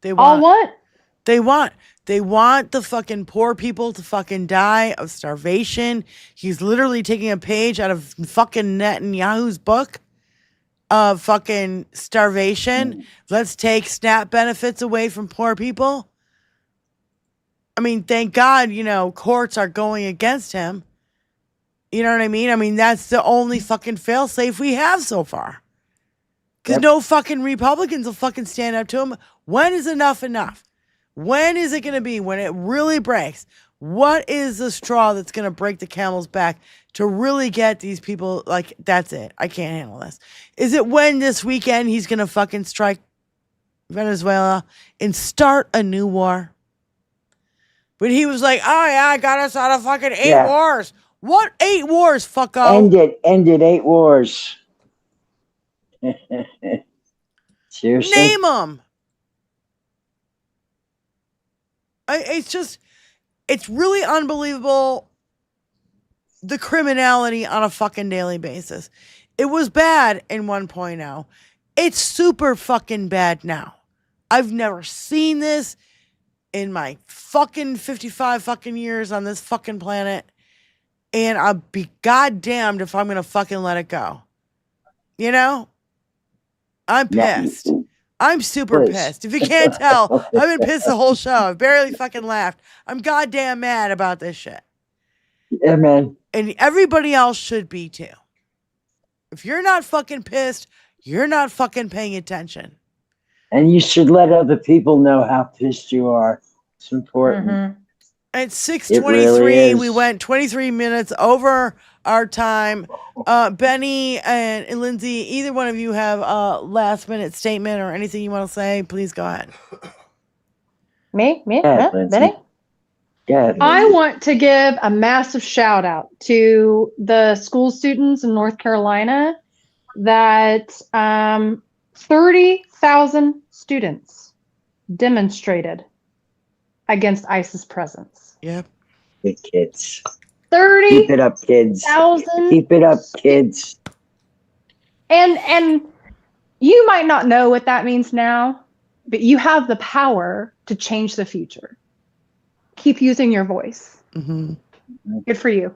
They all want. They want the fucking poor people to fucking die of starvation. He's literally taking a page out of fucking Netanyahu's book of fucking starvation. Let's take SNAP benefits away from poor people. I mean, thank God, courts are going against him. You know what I mean? I mean, that's the only fucking failsafe we have so far. Because no fucking Republicans will fucking stand up to him. When is enough enough? When is it going to be? When it really breaks? What is the straw that's going to break the camel's back to really get these people, like, that's it. I can't handle this. Is it when this weekend he's going to fucking strike Venezuela and start a new war? But he was like, oh yeah, I got us out of fucking 8 wars. What 8 wars, fucko? Ended 8 wars. Seriously? Name them. It's really unbelievable the criminality on a fucking daily basis. It was bad in 1.0. It's super fucking bad now. I've never seen this in my fucking 55 fucking years on this fucking planet. And I'll be goddamned if I'm going to fucking let it go. I'm pissed. I'm super pissed. If you can't tell, I've been pissed the whole show. I barely fucking laughed. I'm goddamn mad about this shit. Yeah, man. And everybody else should be too. If you're not fucking pissed, you're not fucking paying attention. And you should let other people know how pissed you are. It's important. At 6:23, really we went 23 minutes over our time. Benny and Lindsay, either one of you have a last minute statement or anything you want to say, please go ahead. Me? Yeah, Benny? Yeah. I want to give a massive shout out to the school students in North Carolina that 30,000 students demonstrated against ISIS presence. Yep. Good kids. 30. Keep it up, kids. Keep it up, kids. And you might not know what that means now, but you have the power to change the future. Keep using your voice. Mm-hmm. Good for you.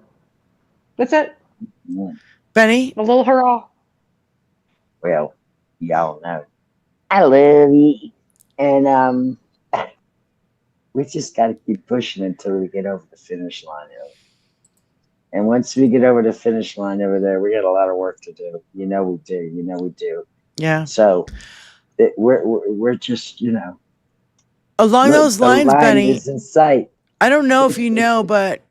That's it. Benny? A little hurrah. Well, y'all know. I love you. And we just got to keep pushing until we get over the finish line. And once we get over the finish line over there, we got a lot of work to do. We do. Yeah. So we're just, Along those lines, line Benny, is in sight. I don't know if you know, but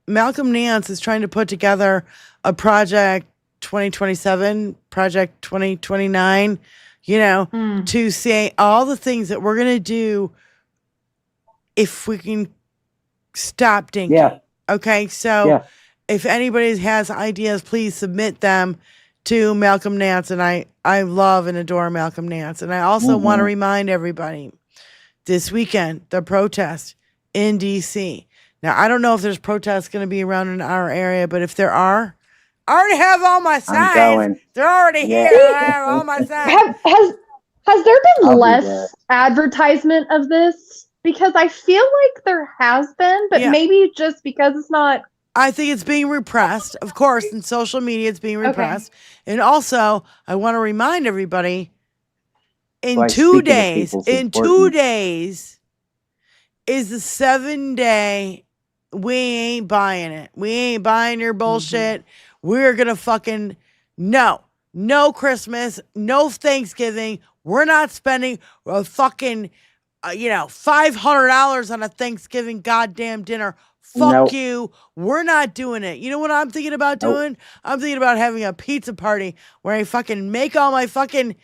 Malcolm Nance is trying to put together a project 2027, project 2029, to say all the things that we're going to do if we can stop Dinky. Yeah. Okay, so if anybody has ideas, please submit them to Malcolm Nance. And I love and adore Malcolm Nance. And I also want to remind everybody, this weekend, the protest in D.C. Now, I don't know if there's protests going to be around in our area, but if there are, I already have all my signs. going. They're already here. I have all my signs. Has there been I'll be less there. advertisement of this? Because I feel like there has been, but maybe just because it's not. I think it's being repressed. Of course, in social media, it's being repressed. And also, I want to remind everybody, in 2 days, is the 7-day, we ain't buying it. We ain't buying your bullshit. We're going to fucking, no Christmas, no Thanksgiving. We're not spending a fucking, $500 on a Thanksgiving goddamn dinner. Fuck you. We're not doing it. You know what I'm thinking about doing? I'm thinking about having a pizza party where I fucking make all my fucking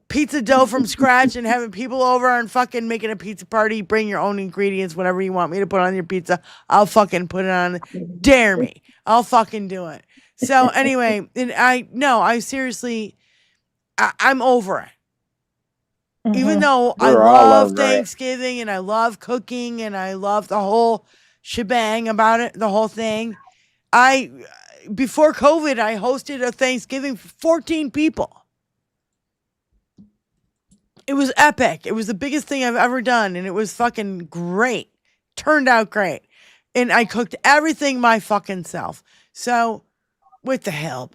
pizza dough from scratch and having people over and fucking making a pizza party. Bring your own ingredients, whatever you want me to put on your pizza. I'll fucking put it on. Dare me. I'll fucking do it. So anyway, and I seriously, I'm over it. Even though I We're all love over it. Thanksgiving and I love cooking and I love the whole shebang about it, the whole thing. Before COVID, I hosted a Thanksgiving for 14 people. It was epic. It was the biggest thing I've ever done, and it was fucking great. Turned out great. And I cooked everything my fucking self. So, with the help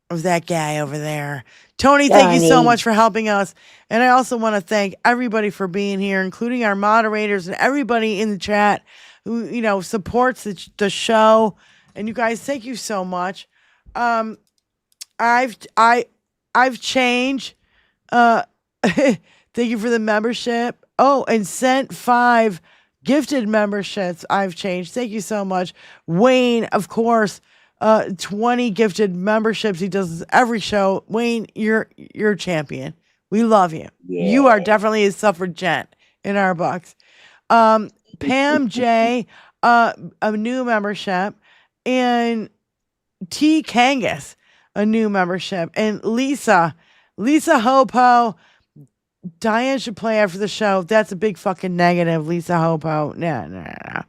of that guy over there. Tony, thank you so Tony. much for helping us. And I also want to thank everybody for being here, including our moderators and everybody in the chat who, supports the show. And you guys, thank you so much. I've changed. Thank you for the membership. Oh, and sent 5 gifted memberships. I've changed. Thank you so much. Wayne, of course, 20 gifted memberships. He does this every show. Wayne, you're a champion. We love you. Yeah. You are definitely a suffragette in our books. Pam J, a new membership, and T Kangas, a new membership, and Lisa Hopo. Diane should play after the show. That's a big fucking negative, Lisa Hopo. No.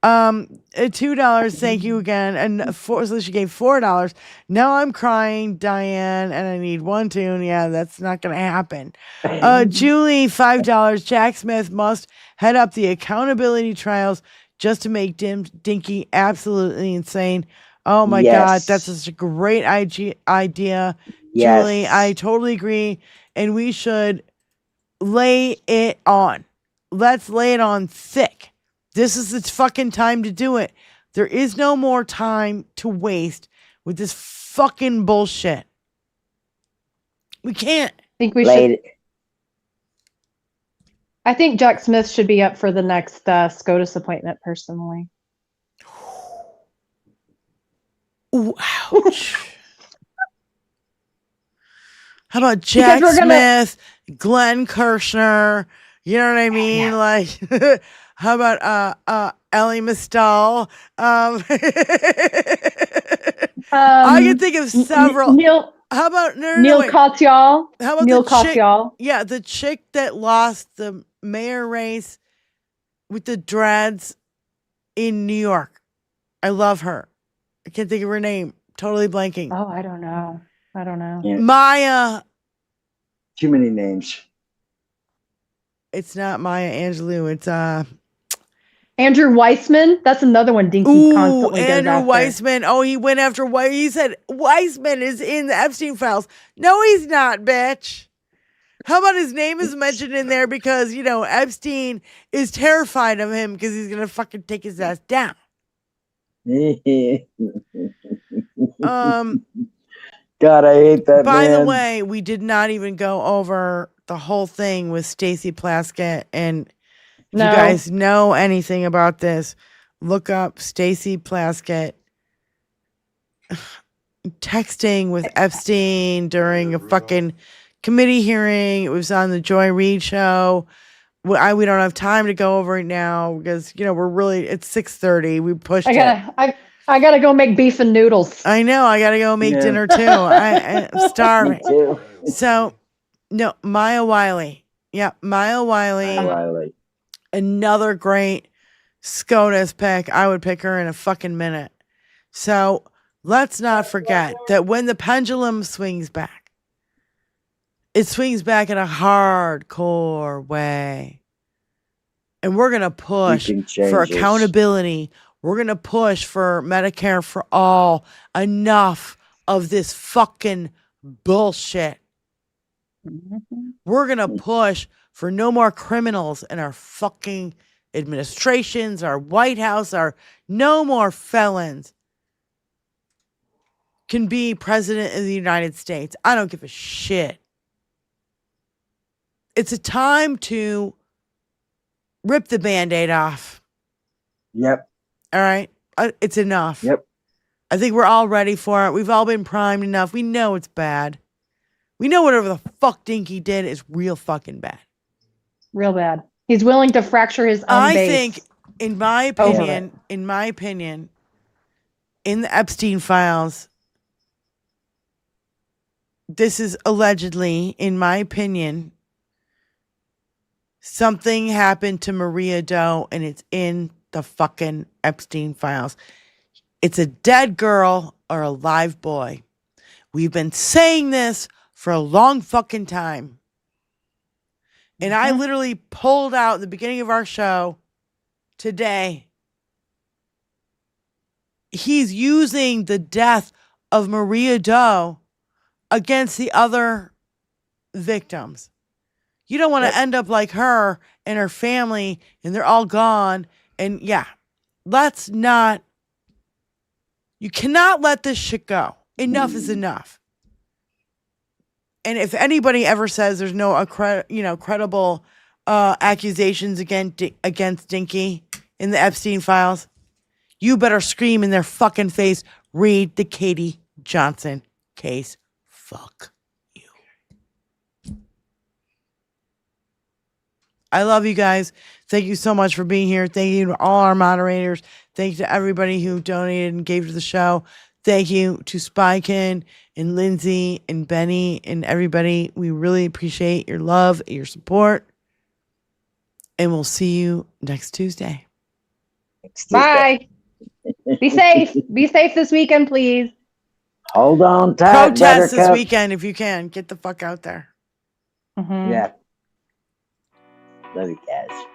$2. Thank you again. And so she gave $4. Now I'm crying, Diane, and I need one tune. Yeah, that's not gonna happen. Julie, $5. Jack Smith must head up the accountability trials just to make Dinky absolutely insane. Oh my God, that's such a great idea. Yes. Julie, I totally agree. And we should lay it on. Let's lay it on thick. This is the fucking time to do it. There is no more time to waste with this fucking bullshit. We can't. I think Jack Smith should be up for the next SCOTUS appointment, personally. Ooh, ouch. How about Jack Smith, Glenn Kirshner? You know what I mean? Yeah. Like, how about Ellie Mistal? I can think of several. How about Neil Katyal? How about Neil the chick? Katyal? Yeah, the chick that lost the mayor race with the dreads in New York. I love her. I can't think of her name. Totally blanking. Oh, I don't know. Yeah. Maya. Too many names. It's not Maya Angelou. It's Andrew Weissman. That's another one Dinky constantly goes Andrew after. Weissman. Oh, he went after He said Weissman is in the Epstein files. No, he's not, bitch. How about his name is mentioned in there because, Epstein is terrified of him because he's going to fucking take his ass down. God, I hate that By man. the way, we did not even go over the whole thing with Stacey Plaskett. And if you guys know anything about this, look up Stacey Plaskett texting with Epstein during a fucking committee hearing. It was on the Joy Reid show. We don't have time to go over it now because, we're really, it's 6:30. We pushed it. I gotta go make beef and noodles. I know. I gotta go make dinner too. I'm starving. Me too. So, no, Maya Wiley. Yeah, Maya Wiley. Another great SCOTUS pick. I would pick her in a fucking minute. So, let's not forget that when the pendulum swings back, it swings back in a hardcore way. And we're going to push for accountability. We're going to push for Medicare for all. Enough of this fucking bullshit. We're going to push for no more criminals in our fucking administrations, our White House, no more felons can be president of the United States. I don't give a shit. It's a time to rip the Band-Aid off. Yep. All right? It's enough. Yep. I think we're all ready for it. We've all been primed enough. We know it's bad. We know whatever the fuck Dinky did is real fucking bad. Real bad. He's willing to fracture his own I base. think, in my opinion, in the Epstein files, this is allegedly, in my opinion, something happened to Maria Doe, and it's in the fucking Epstein files. It's a dead girl or a live boy. We've been saying this for a long fucking time. And I literally pulled out at the beginning of our show today. He's using the death of Maria Doe against the other victims. You don't want to end up like her and her family, and they're all gone. And yeah, you cannot let this shit go. Enough is enough. And if anybody ever says there's no credible accusations against Dinky in the Epstein files, you better scream in their fucking face, read the Katie Johnson case. Fuck you. I love you guys. Thank you so much for being here. Thank you to all our moderators. Thank you to everybody who donated and gave to the show. Thank you to Spykin and Lindsay and Benny and everybody. We really appreciate your love, your support. And we'll see you next Tuesday. Bye. Be safe. Be safe this weekend, please. Hold on tight. Protest this weekend if you can. Get the fuck out there. Yeah. Love you guys.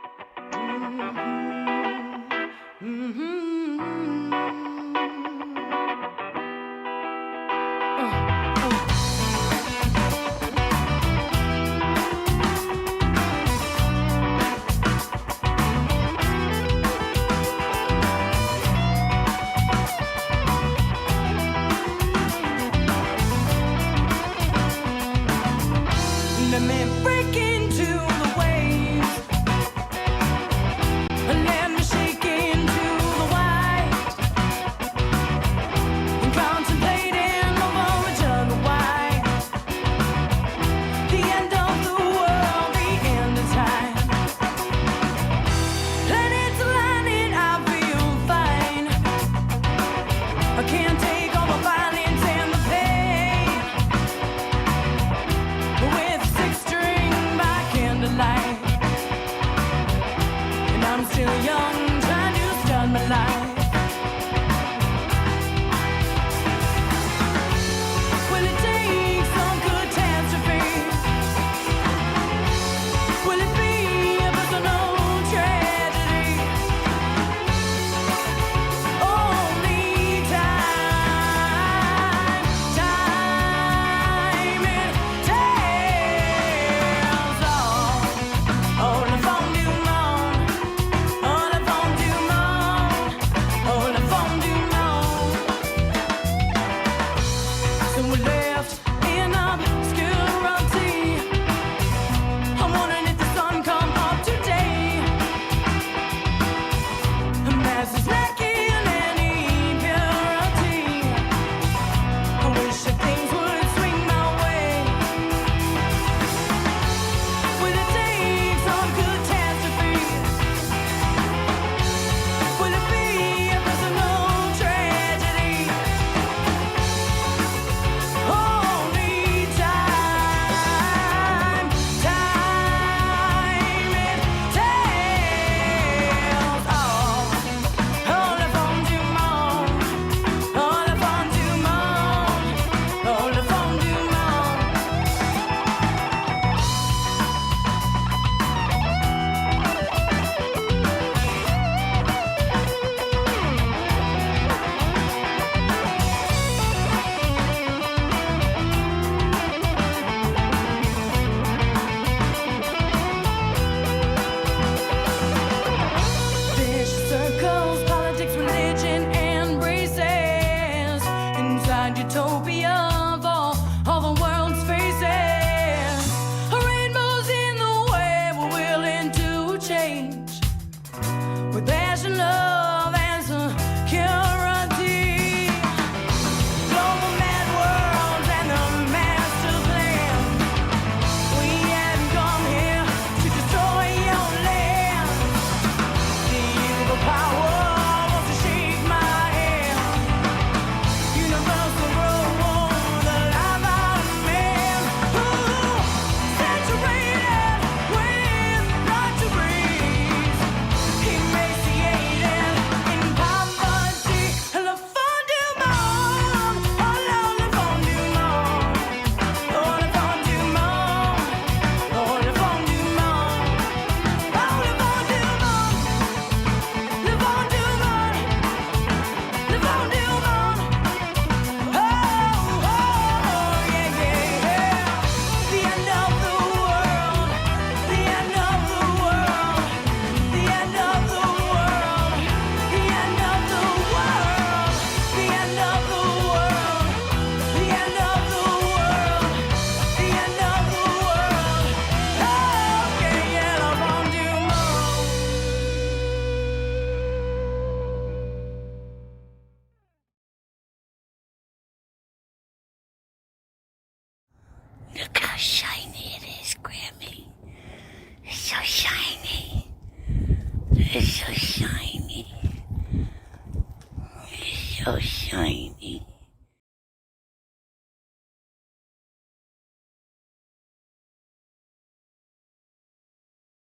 Let me break into